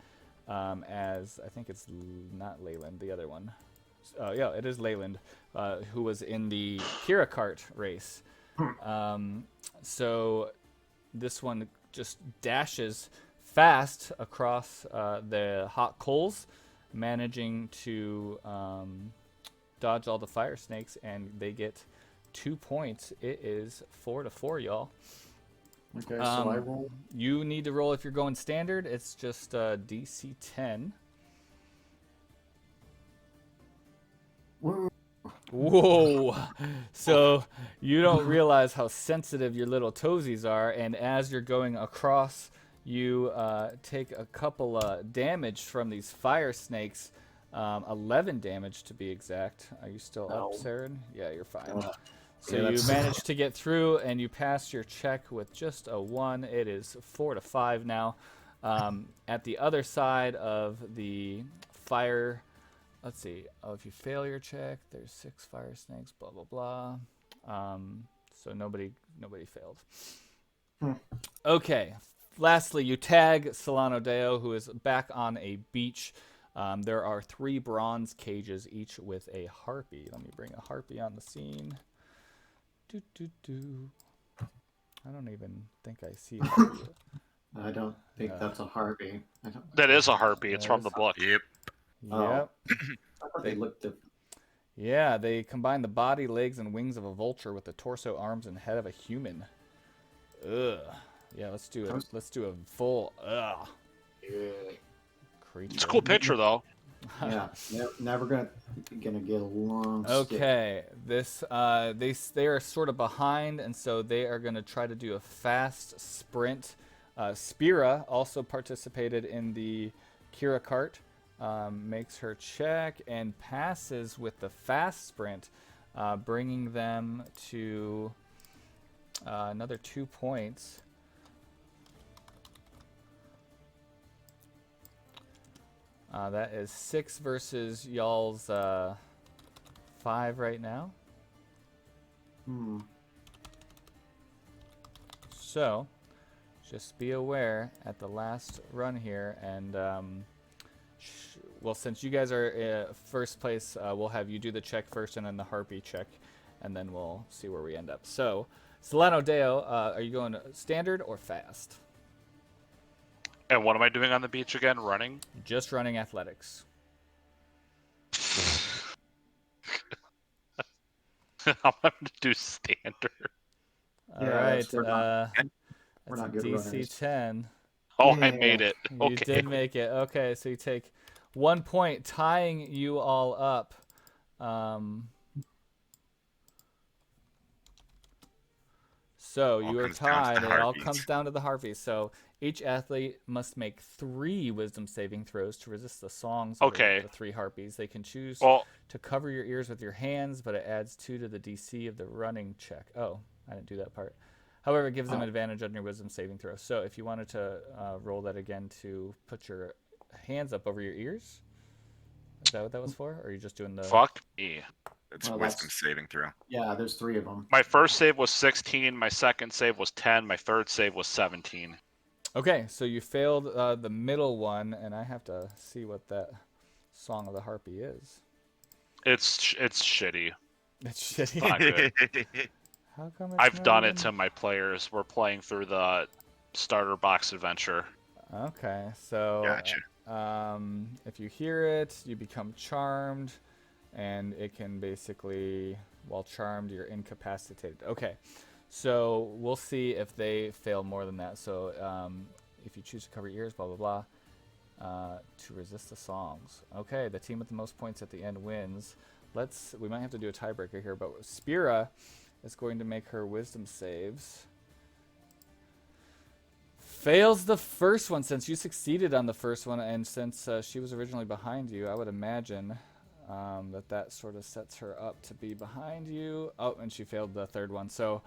as, I think it's not Leyland, the other one. Yeah, it is Leyland, who was in the Kira cart race. So this one just dashes fast across the hot coals, managing to dodge all the fire snakes, and they get 2 points. It is 4 to 4, y'all. Okay, so I roll. You need to roll if you're going standard. It's just DC 10. Woo. Whoa! So you don't realize how sensitive your little toesies are, and as you're going across, you take a couple damage from these fire snakes. 11 damage to be exact. Are you still up, Saren? Yeah, you're fine. So yeah, you managed to get through, and you passed your check with just a 1. It is 4 to 5 now. At the other side of the fire, let's see. Oh, if you fail your check, there's 6 fire snakes. Blah blah blah. So nobody failed. Okay. Lastly, you tag Solano Deo, who is back on a beach. There are 3 bronze cages, each with a harpy. Let me bring a harpy on the scene. I don't even think I see harpy. I don't think that's a harpy. That is a harpy. It's from the book. Yep. Yep. I thought they looked different. Yeah, they combine the body, legs, and wings of a vulture with the torso, arms, and head of a human. Ugh. Yeah, let's do it. Let's do a full creature. It's a cool picture, though. Yeah, never gonna get along. Okay, this they are sort of behind, and so they are gonna try to do a fast sprint. Spira also participated in the Kira cart. Makes her check and passes with the fast sprint, bringing them to another 2 points. That is 6 versus y'all's 5 right now. So, just be aware at the last run here, and well, since you guys are first place, we'll have you do the check first, and then the harpy check, and then we'll see where we end up. So, Solano Deo, are you going standard or fast? And what am I doing on the beach again? Running? Just running athletics. I'm going to do standard. All Yeah, right. we're not That's good DC runners. 10. Oh, Yeah. I made it. You Okay. did make it. Okay, so you take 1 point, tying you all up. So you are comes down to tied. the It all harpies. comes down to the harpies. So each athlete must make 3 wisdom saving throws to resist the songs of Okay. the 3 harpies. They can choose Well, to cover your ears with your hands, but it adds 2 to the DC of the running check. Oh, I didn't do that part. However, it gives them advantage on your wisdom saving throw. So if you wanted to roll that again to put your hands up over your ears, is that what that was for? Or are you just doing the... fuck me. It's Well, wisdom that's- saving throw. Yeah, there's 3 of them. My first save was 16. My second save was 10. My third save was 17. Okay, so you failed the middle one, and I have to see what that Song of the Harpy is. It's shitty. It's shitty. Not good. How come it's I've not done it even- to my players. We're playing through the starter box adventure. Okay, so Gotcha. if you hear it, you become charmed, and it can basically, while charmed, you're incapacitated. Okay, so we'll see if they fail more than that. So if you choose to cover your ears, blah blah blah, to resist the songs. Okay, the team with the most points at the end wins. We might have to do a tiebreaker here, but Spira is going to make her wisdom saves. Fails the first one since you succeeded on the first one, and since she was originally behind you, I would imagine that sort of sets her up to be behind you. Oh, and she failed the third one. So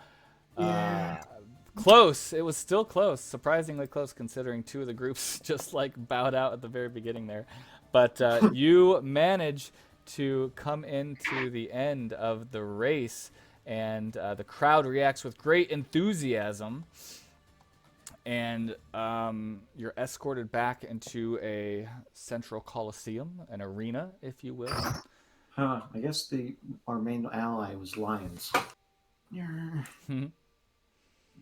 close. It was still close. Surprisingly close considering two of the groups just like bowed out at the very beginning there. But you manage to come into the end of the race, and the crowd reacts with great enthusiasm. And you're escorted back into a central coliseum, an arena, if you will. Huh, I guess our main ally was lions. Mhm.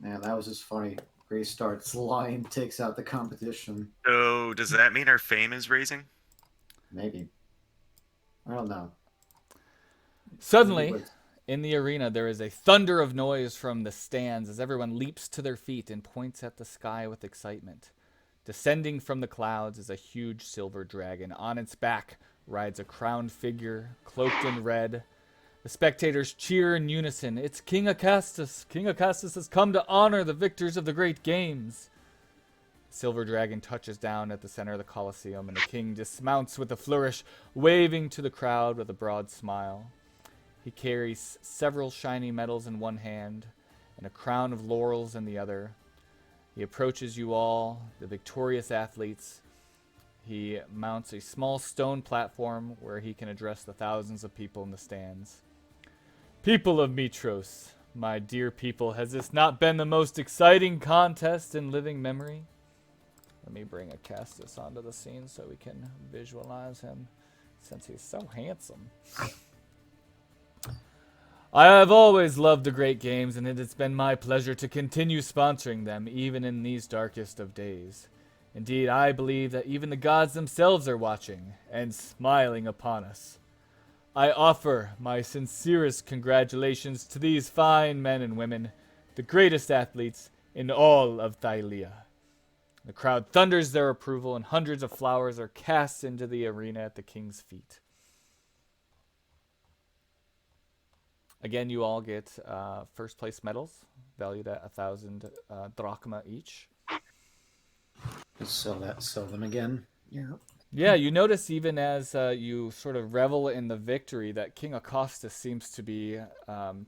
Man, that was just funny. Race starts, lion takes out the competition. So does that mean our fame is raising? Maybe. I don't know. Suddenly, in the arena, there is a thunder of noise from the stands as everyone leaps to their feet and points at the sky with excitement. Descending from the clouds is a huge silver dragon. On its back rides a crowned figure, cloaked in red. The spectators cheer in unison. It's King Acastus. King Acastus has come to honor the victors of the great games. The silver dragon touches down at the center of the Colosseum, and the king dismounts with a flourish, waving to the crowd with a broad smile. He carries several shiny medals in one hand and a crown of laurels in the other. He approaches you all, the victorious athletes. He mounts a small stone platform where he can address the thousands of people in the stands. People of Mitros, my dear people, has this not been the most exciting contest in living memory? Let me bring Acastus onto the scene so we can visualize him, since he's so handsome. I have always loved the great games, and it has been my pleasure to continue sponsoring them, even in these darkest of days. Indeed, I believe that even the gods themselves are watching and smiling upon us. I offer my sincerest congratulations to these fine men and women, the greatest athletes in all of Thylia. The crowd thunders their approval, and hundreds of flowers are cast into the arena at the king's feet. Again, you all get first place medals, valued at 1,000 drachma each. Just sell them again. Yeah. Yeah, you notice even as you sort of revel in the victory that King Acastus seems to be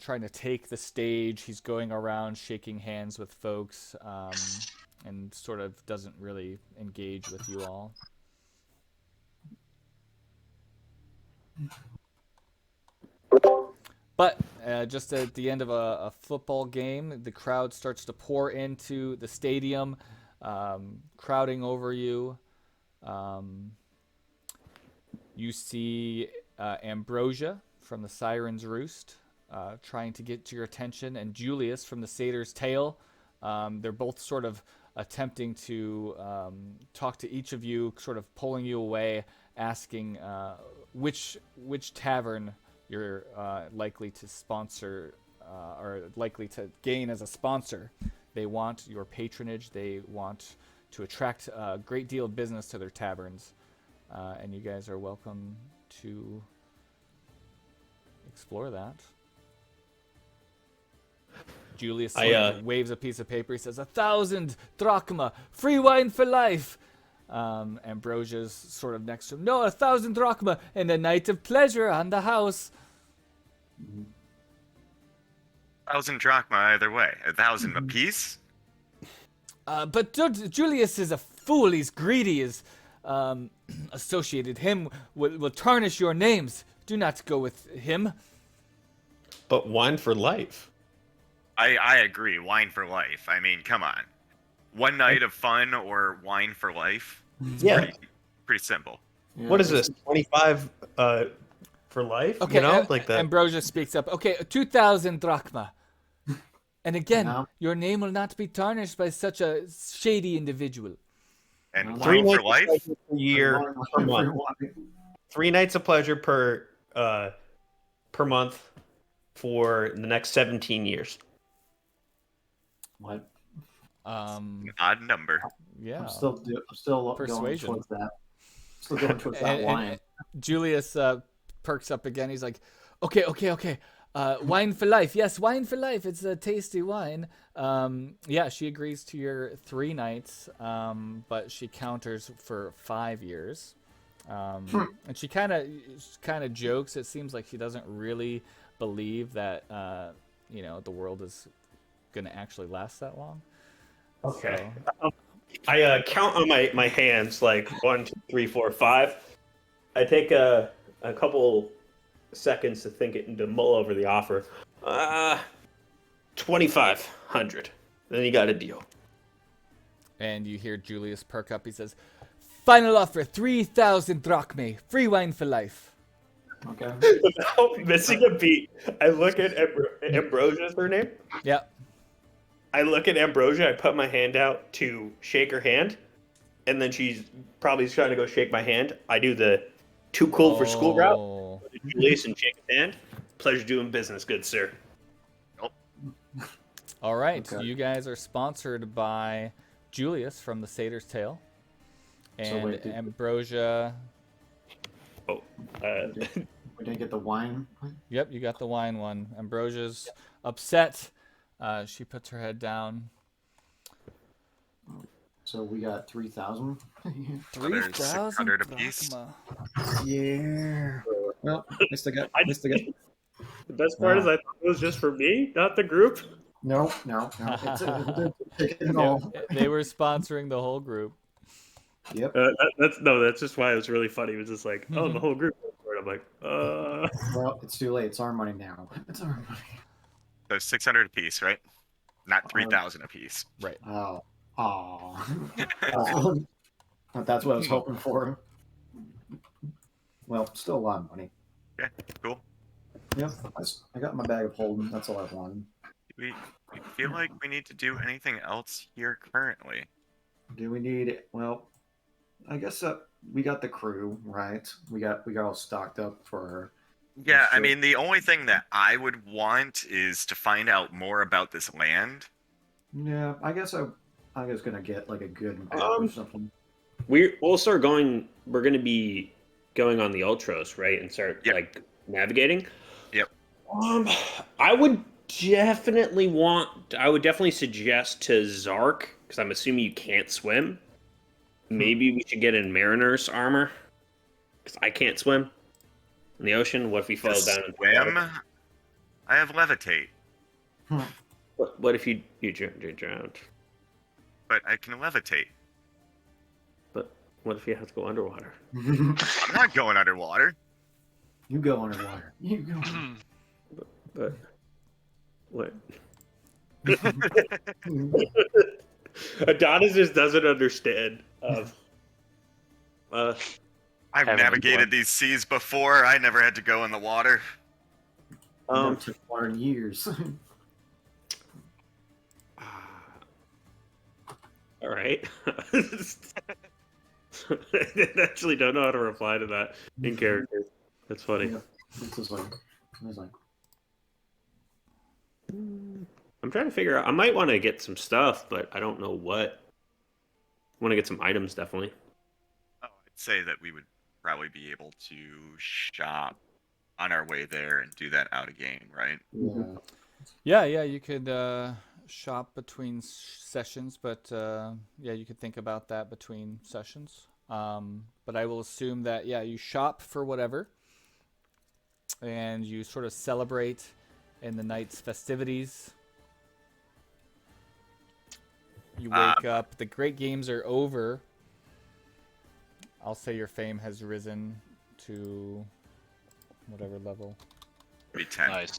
trying to take the stage. He's going around shaking hands with folks and sort of doesn't really engage with you all. But just at the end of a football game, the crowd starts to pour into the stadium, crowding over you. You see Ambrosia from the Siren's Roost trying to get to your attention, and Julius from the Satyr's Tail. They're both sort of attempting to talk to each of you, sort of pulling you away, asking which tavern you're likely to sponsor or likely to gain as a sponsor. They want your patronage. They want to attract a great deal of business to their taverns. And you guys are welcome to explore that. Julius waves a piece of paper. He says, 1,000 drachma, free wine for life. Ambrosia's sort of next to him. No, 1,000 drachma and a night of pleasure on the house. 1,000 drachma either way. 1,000 apiece? But Julius is a fool. He's greedy. His associated him will tarnish your names. Do not go with him. But wine for life. I agree. Wine for life. I mean, come on. one night of fun or wine for life. It's Yeah. pretty simple. Yeah, What is it's- this? 25 for life? Okay, You know, like that. Ambrosia speaks up. Okay, 2,000 drachma. And again, No. your name will not be tarnished by such a shady individual. And No, 3 wine for nights of life. pleasure per year per month. 3 nights of pleasure per month for the next 17 years. What? Odd number. Yeah. I'm still going Persuasion. towards that. Still going towards that And wine. Julius perks up again. He's like, okay. Wine for life. Yes, wine for life. It's a tasty wine. Yeah, she agrees to your 3 nights, but she counters for 5 years. And she kind of jokes. It seems like she doesn't really believe that the world is gonna actually last that long. Okay. So, I count on my hands like 1, 2, 3, 4, 5. I take a couple seconds to think it and to mull over the offer. 2,500. Then you got a deal. and you hear Julius perk up. He says, "Final offer: 3,000 drachmae, free wine for life." Okay. Without missing a beat, I look at Ambrosia. Is her name? Yeah. I look at Ambrosia. I put my hand out to shake her hand, and then she's probably trying to go shake my hand. I do the too cool for school route. Oh. Julius and shake his hand. Pleasure doing business, good sir. All right, Okay. you guys are sponsored by Julius from the Satyr's Tale, and wait, did- Ambrosia. Oh, We didn't get the wine. Yep, you got the wine one. Ambrosia's upset. She puts her head down. So we got 3,000. 3,000 600 apiece. drachma. Yeah. Well, missed the the best part is I thought it was just for me, not the group. No. It's taking it all. They were sponsoring the whole group. Yep. That's just why it was really funny. It was just like, oh, the whole group. I'm like, Well, it's too late. It's our money now. It's our money. So 600 apiece, right? Not 3,000 apiece. Right. Oh. Oh. That's what I was hoping for. Well, still a lot of money. Okay, cool. Yep. I got my bag of holding. That's all I wanted. We feel like we need to do anything else here currently. Do we need? Well, I guess we got the crew, right? We got all stocked up for. Yeah, I Sure. mean, the only thing that I would want is to find out more about this land. Yeah, I guess I was gonna get like a good map or something. we'll start going. We're going to be going on the Ultros, right, and start Yep. like navigating. Yep. I would definitely suggest to Zark, because I'm assuming you can't swim. Maybe we should get in Mariner's armor, because I can't swim in the ocean. What if we fall To down? swim, I have levitate, What if you drowned? but I can levitate. But what if you have to go underwater? I'm not going underwater. You go underwater. You go. But what? Adonis just doesn't understand. I've Haven't navigated won. these seas before. I never had to go in the water. It took 4 years. All right. I actually don't know how to reply to that in character. That's funny. Yeah. It's just like, it's like, I'm trying to figure out. I might want to get some stuff, but I don't know what. I want to get some items, definitely. Oh, I'd say that we would probably be able to shop on our way there and do that out of game, right? yeah. Yeah, you could shop between sessions, but yeah, you could think about that between sessions. But I will assume that, yeah, you shop for whatever, and you sort of celebrate in the night's festivities. You wake up, the great games are over. I'll say your fame has risen to whatever level. Be 10. Nice.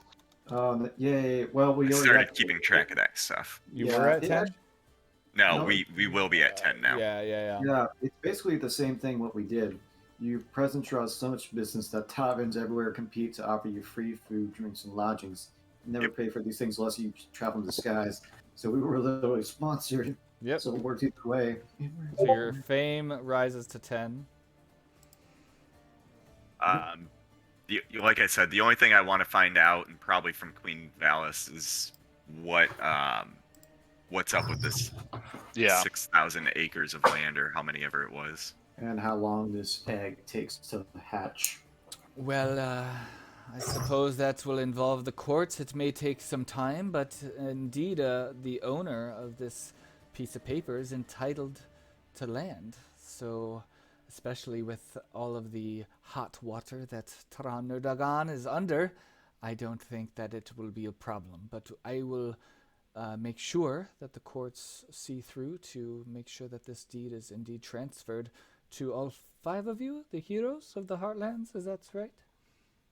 Yay. Well, we I already started got- keeping track of that stuff. You Yeah, were at it 10? act- No, No, we will be at 10 now. Yeah. Yeah, it's basically the same thing what we did. You present draw so much business that taverns everywhere compete to offer you free food, drinks, and lodgings. You never Yep. pay for these things unless you travel in disguise. So we were literally sponsored. Yep. So it worked either way. So your fame rises to 10. Like I said, the only thing I want to find out, and probably from Queen Valis, is what's up with this Yeah. 6,000 acres of land, or how many ever it was. And how long this egg takes to hatch. Well, I suppose that will involve the courts. It may take some time, but indeed, the owner of this piece of paper is entitled to land. So, especially with all of the hot water that Dagan is under, I don't think that it will be a problem. But I will make sure that the courts see through to make sure that this deed is indeed transferred to all 5 of you, the heroes of the Heartlands. Is that right?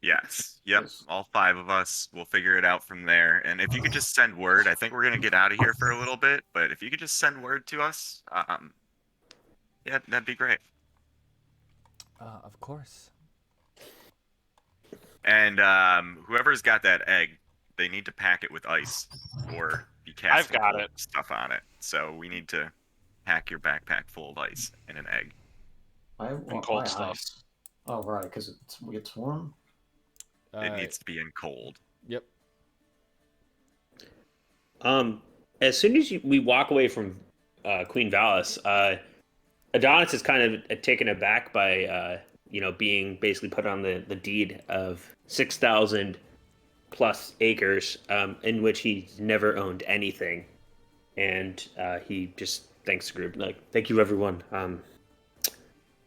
Yes. Yep. Yes. All 5 of us. We'll figure it out from there. And if you could just send word, I think we're gonna get out of here for a little bit. But if you could just send word to us, yeah, that'd be great. Of course. And whoever's got that egg, they need to pack it with ice or be casting got cold it. stuff on it. So we need to pack your backpack full of ice and an egg. I want cold my stuff. ice. Oh, right, because it's warm. It needs to be in cold. Yep. As soon as we walk away from Queen Valis, Adonis is kind of taken aback by being basically put on the deed of 6,000 plus acres, in which he's never owned anything, and he just thanks the group, like, thank you everyone.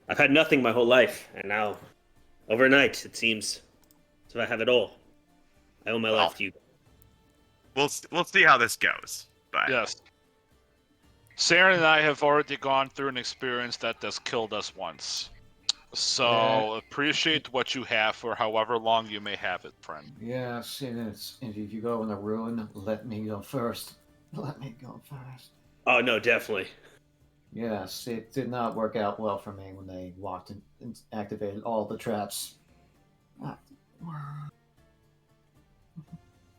I've had nothing my whole life, and now overnight it seems as if I have it all. I owe my life to you. We'll see how this goes. But Yes. Saren and I have already gone through an experience that has killed us once. So appreciate what you have for however long you may have it, friend. Yes, yes. And if you go in the ruin, let me go first. Let me go first. Oh no, definitely. Yes, it did not work out well for me when they walked in and activated all the traps.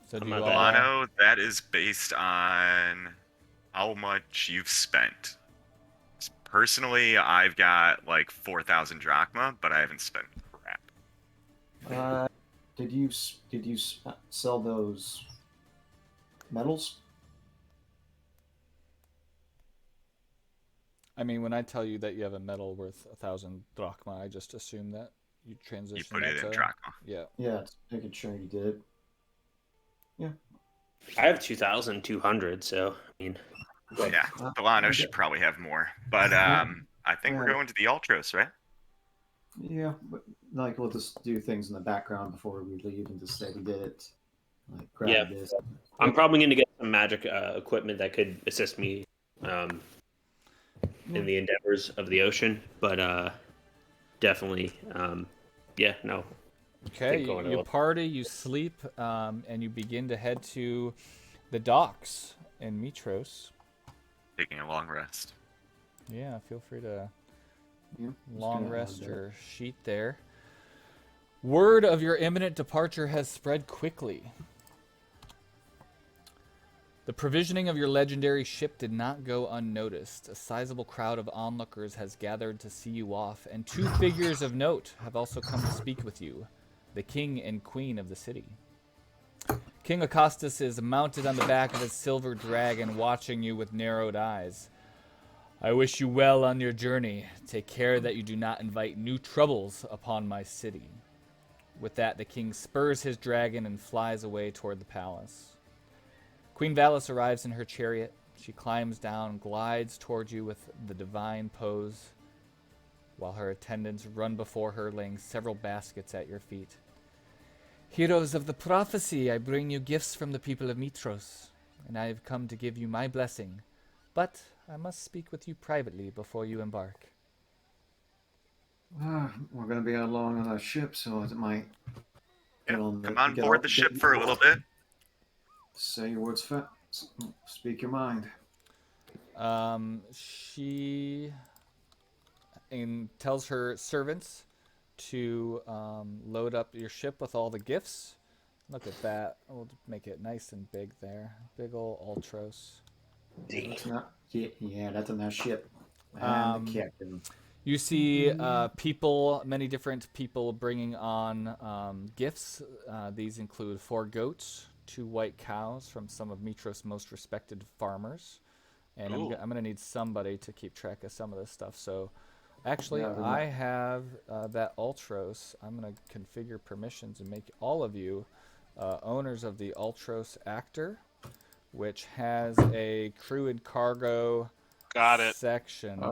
So do I'm you not all, bad. Milano, that is based on how much you've spent. Personally, I've got like 4,000 drachma, but I haven't spent crap. Did you sell those medals? I mean, when I tell you that you have a medal worth 1,000 drachma, I just assume that you transition You put that it in to... drachma. Yeah. Yeah, it's making sure you did. Yeah. I have 2,200, so I mean, Yeah, Milano should probably have more. But I think we're going to the Ultros, right? Yeah, but like we'll just do things in the background before we leave and just say we did it. Like grab Yeah. this. I'm probably going to get some magic equipment that could assist me in the endeavors of the ocean, but definitely, yeah, no. Okay, Think going you up. party, you sleep, and you begin to head to the docks in Mitros. Taking a long rest. Yeah, feel free to Yeah, long rest your sheet there. Word of your imminent departure has spread quickly. The provisioning of your legendary ship did not go unnoticed. A sizable crowd of onlookers has gathered to see you off, and 2 figures of note have also come to speak with you, the king and queen of the city. King Acostus is mounted on the back of his silver dragon, watching you with narrowed eyes. I wish you well on your journey. Take care that you do not invite new troubles upon my city. With that, the king spurs his dragon and flies away toward the palace. Queen Valis arrives in her chariot. She climbs down, glides toward you with the divine pose, while her attendants run before her, laying several baskets at your feet. Heroes of the prophecy, I bring you gifts from the people of Mitros, and I have come to give you my blessing. But I must speak with you privately before you embark. We're going to be along on a ship, so it might. Yeah, get come on get board all- the get- ship for a little bit. Say your words fast. Speak your mind. She tells her servants to load up your ship with all the gifts. Look at that. We'll make it nice and big there. Big ol' Ultros. That's not, yeah, that's a nice ship. And the captain. You see many different people bringing on gifts. These include 4 goats, 2 white cows from some of Mitros' most respected farmers. And I'm going to need somebody to keep track of some of this stuff. So actually, Yeah, I have that Ultros. I'm going to configure permissions and make all of you owners of the Ultros Actor, which has a crew and cargo Got it. section.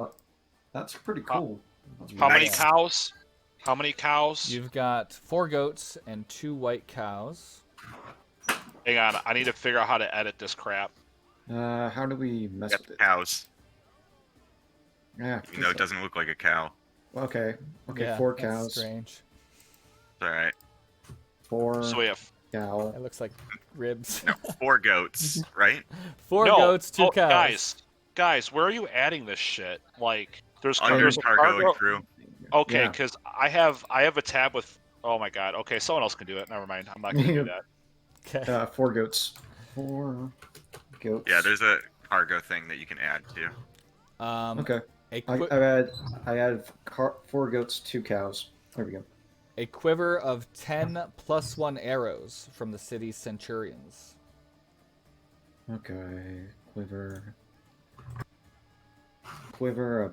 That's pretty cool. How many Nice. cows? How many cows? You've got 4 goats and 2 white cows. Hang on, I need to figure out how to edit this crap. How do we mess Got with the it? cows. Yeah. Even though it doesn't look like a cow. Okay. Okay. Yeah, 4 that's cows. strange. It's all right. 4 So we have cow. It looks like ribs. No, 4 goats, right? 4 no. goats, 2 cows. Guys, where are you adding this shit? Like, there's Under cargo and crew. Okay, Yeah. because I have a tab with. Oh my god. Okay, someone else can do it. Never mind. I'm not gonna do that. Okay. 4 goats. 4 goats. Yeah, there's a cargo thing that you can add to. Okay. A, I added 4 goats, 2 cows. There we go. a quiver of 10 +1 arrows from the city's centurions. Okay. Quiver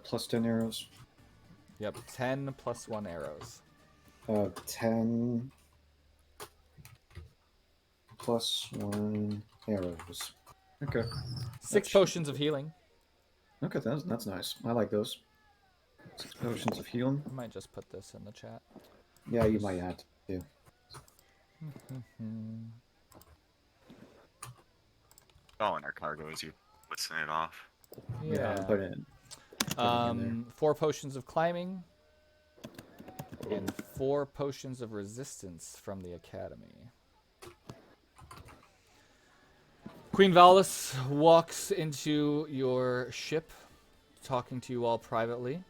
plus 10 arrows. Yep, 10 +1 arrows. 10 plus 1 arrows. Okay. 6 potions of healing. Okay, that's nice. I like those. 6 potions of healing. I might just put this in the chat. Yeah, you might add to. All in our cargo as you listen it off. Yeah. Put it in. 4 potions of climbing. And 4 potions of resistance from the academy. Queen Valis walks into your ship, talking to you all privately.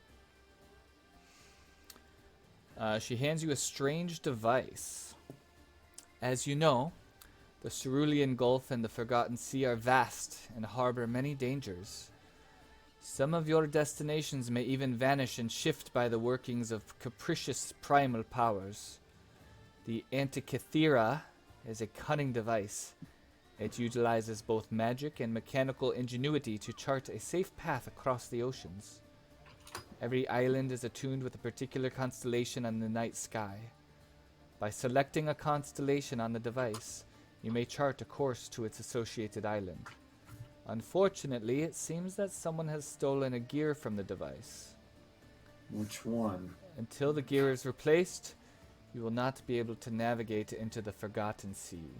She hands you a strange device. As you know, the Cerulean Gulf and the Forgotten Sea are vast and harbor many dangers. Some of your destinations may even vanish and shift by the workings of capricious primal powers. The Antikythera is a cunning device. It utilizes both magic and mechanical ingenuity to chart a safe path across the oceans. Every island is attuned with a particular constellation on the night sky. By selecting a constellation on the device, you may chart a course to its associated island. Unfortunately, it seems that someone has stolen a gear from the device. Which one? Until the gear is replaced, you will not be able to navigate into the Forgotten Sea.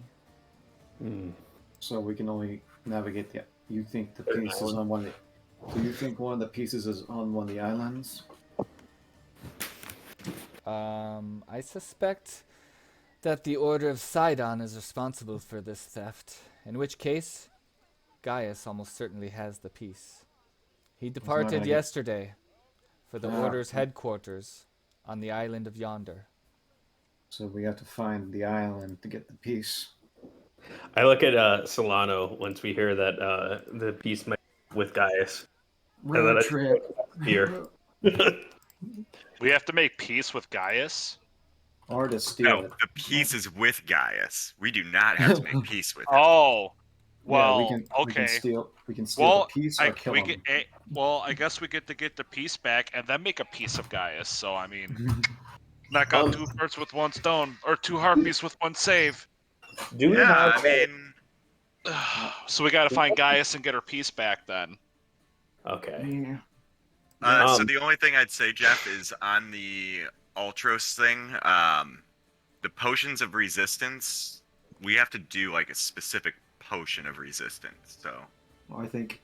So we can only navigate the. You think the piece is on one? Do you think one of the pieces is on one of the islands? I suspect that the Order of Sydon is responsible for this theft, in which case, Gaius almost certainly has the piece. He departed yesterday for the Order's headquarters on the island of Yonder. So we have to find the island to get the piece. I look at Solano once we hear that the piece might be with Gaius. Road trip. Here. We have to make peace with Gaius. Or to steal No, it. the peace is with Gaius. We do not have to make peace with him. Oh, well, yeah, we can okay. steal Well, the piece or kill him. I guess we get to get the piece back and then make a piece of Gaius. So I mean, knock out 2 birds with 1 stone, or 2 harpies with 1 save. Do we Yeah, have? I mean, So we got to find Gaius and get her piece back then. Okay. Yeah. so the only thing I'd say, Jeff, is on the Ultros thing, the potions of resistance, we have to do like a specific potion of resistance. So I think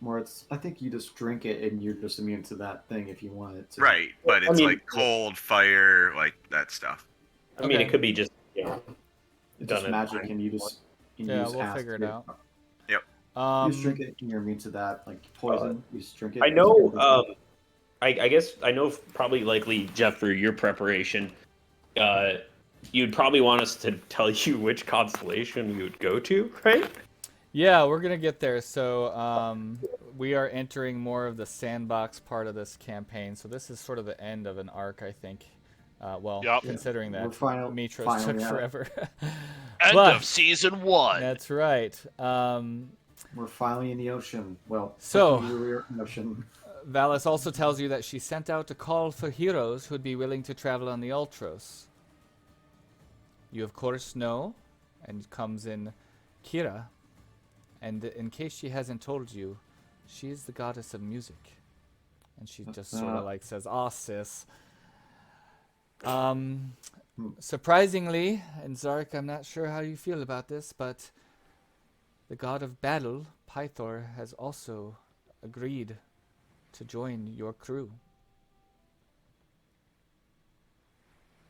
you just drink it and you're just immune to that thing if you want it to. right, but it's like cold, fire, like that stuff. I mean, it could be just It's just magic and you just Yeah, use we'll acid. figure it out. Yep. You just drink it and you're immune to that, like poison. You just drink it. I know. I guess I know. Probably likely, Jeff, for your preparation, you'd probably want us to tell you which constellation we would go to, right? Yeah, we're gonna get there. So we are entering more of the sandbox part of this campaign. So this is sort of the end of an arc, I think. Well, Yep. considering that We're Mitros finally took at it. forever. End But- of season 1. That's right. We're finally in the ocean. Well, So- we're in the ocean. Valis also tells you that she sent out a call for heroes who'd be willing to travel on the Ultros. You of course know, and comes in Kira. And in case she hasn't told you, she is the goddess of music. And she just sort of like says, "Aw, sis." Surprisingly, and Zark, I'm not sure how you feel about this, but the god of battle, Pythor, has also agreed to join your crew.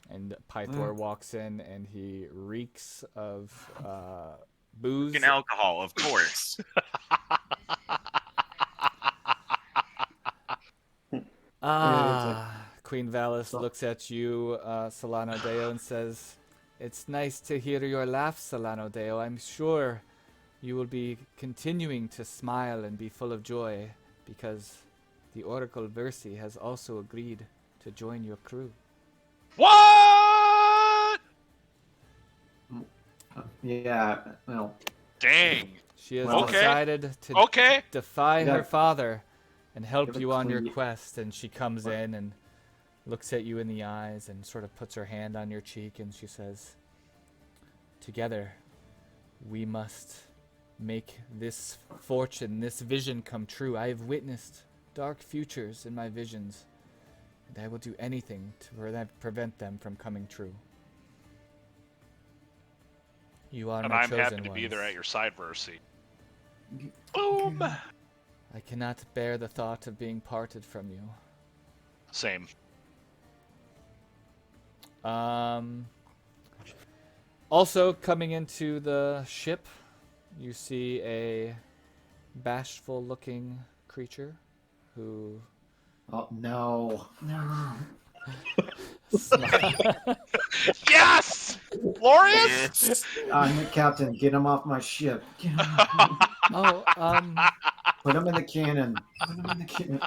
And Pythor walks in and he reeks of booze. And alcohol, of course. Queen Valis looks at you, Solano Deo, and says, "It's nice to hear your laugh, Solano Deo. I'm sure you will be continuing to smile and be full of joy because the Oracle Versi has also agreed to join your crew." What? Yeah, well, Dang. She has Well, decided to Okay. defy Yeah. her father and help Give it you on your clean- quest. And she comes in and looks at you in the eyes and sort of puts her hand on your cheek and she says, "Together, we must make this fortune, this vision come true. I have witnessed dark futures in my visions, and I will do anything to prevent them from coming true. You are And my I'm chosen happy to be ones. there at your side, Versi. Boom. I cannot bear the thought of being parted from you." Same. Also, coming into the ship, you see a bashful-looking creature who oh no. Yes! Glorious! Yes. I'm the captain. Get him off my ship. Get him off. Put him in the cannon. Put him in the cannon.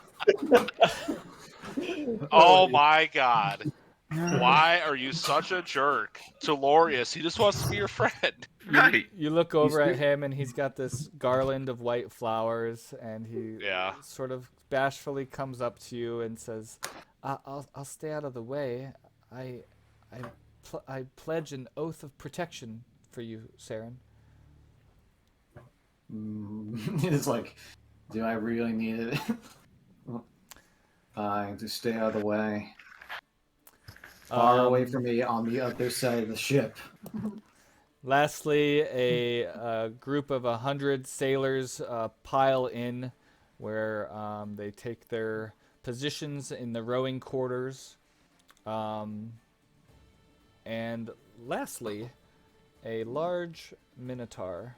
Oh my god. Why are you such a jerk to Lorius? He just wants to be your friend. Right. You look over He's at him, and he's got this garland of white flowers, and he Yeah. sort of bashfully comes up to you and says, "I'll stay out of the way. I pledge an oath of protection for you, Saren." It's like, do I really need it? Just stay out of the way. Far away from me on the other side of the ship. Lastly, a group of 100 sailors pile in where they take their positions in the rowing quarters. And lastly, a large minotaur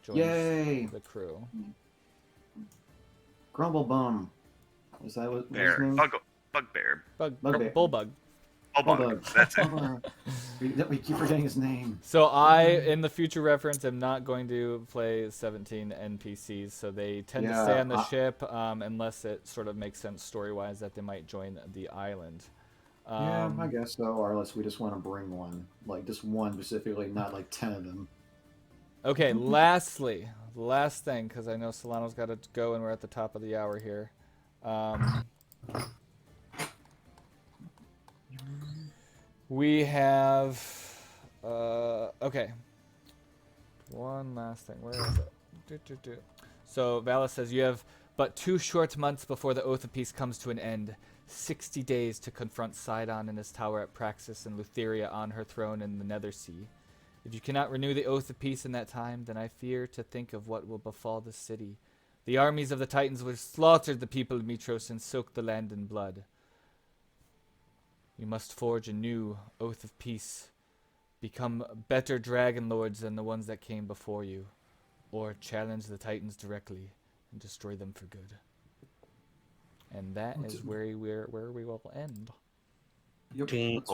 joins Yay! the crew. Grumblebum. Is that what his Bear. name? Bugbear. Bugbear. Bullbug. Bug. That's it. We keep forgetting his name. So I, in the future reference, am not going to play 17 NPCs, so they tend to stay on the ship unless it sort of makes sense story-wise that they might join the island. Yeah, I guess so. Or unless we just want to bring one, like just one specifically, not like 10 of them. Okay, lastly, last thing, because I know Solano's got to go and we're at the top of the hour here. We have, okay, one last thing. Where is it? So Valis says you have but 2 short months before the Oath of Peace comes to an end. 60 days to confront Sidon in his tower at Praxis and Lutheria on her throne in the Nether Sea. If you cannot renew the Oath of Peace in that time, then I fear to think of what will befall the city. The armies of the Titans will slaughter the people of Mitros and soak the land in blood. You must forge a new Oath of Peace. Become better Dragonlords than the ones that came before you. or challenge the Titans directly and destroy them for good. And that is where we will end. Yep. Ding. Let's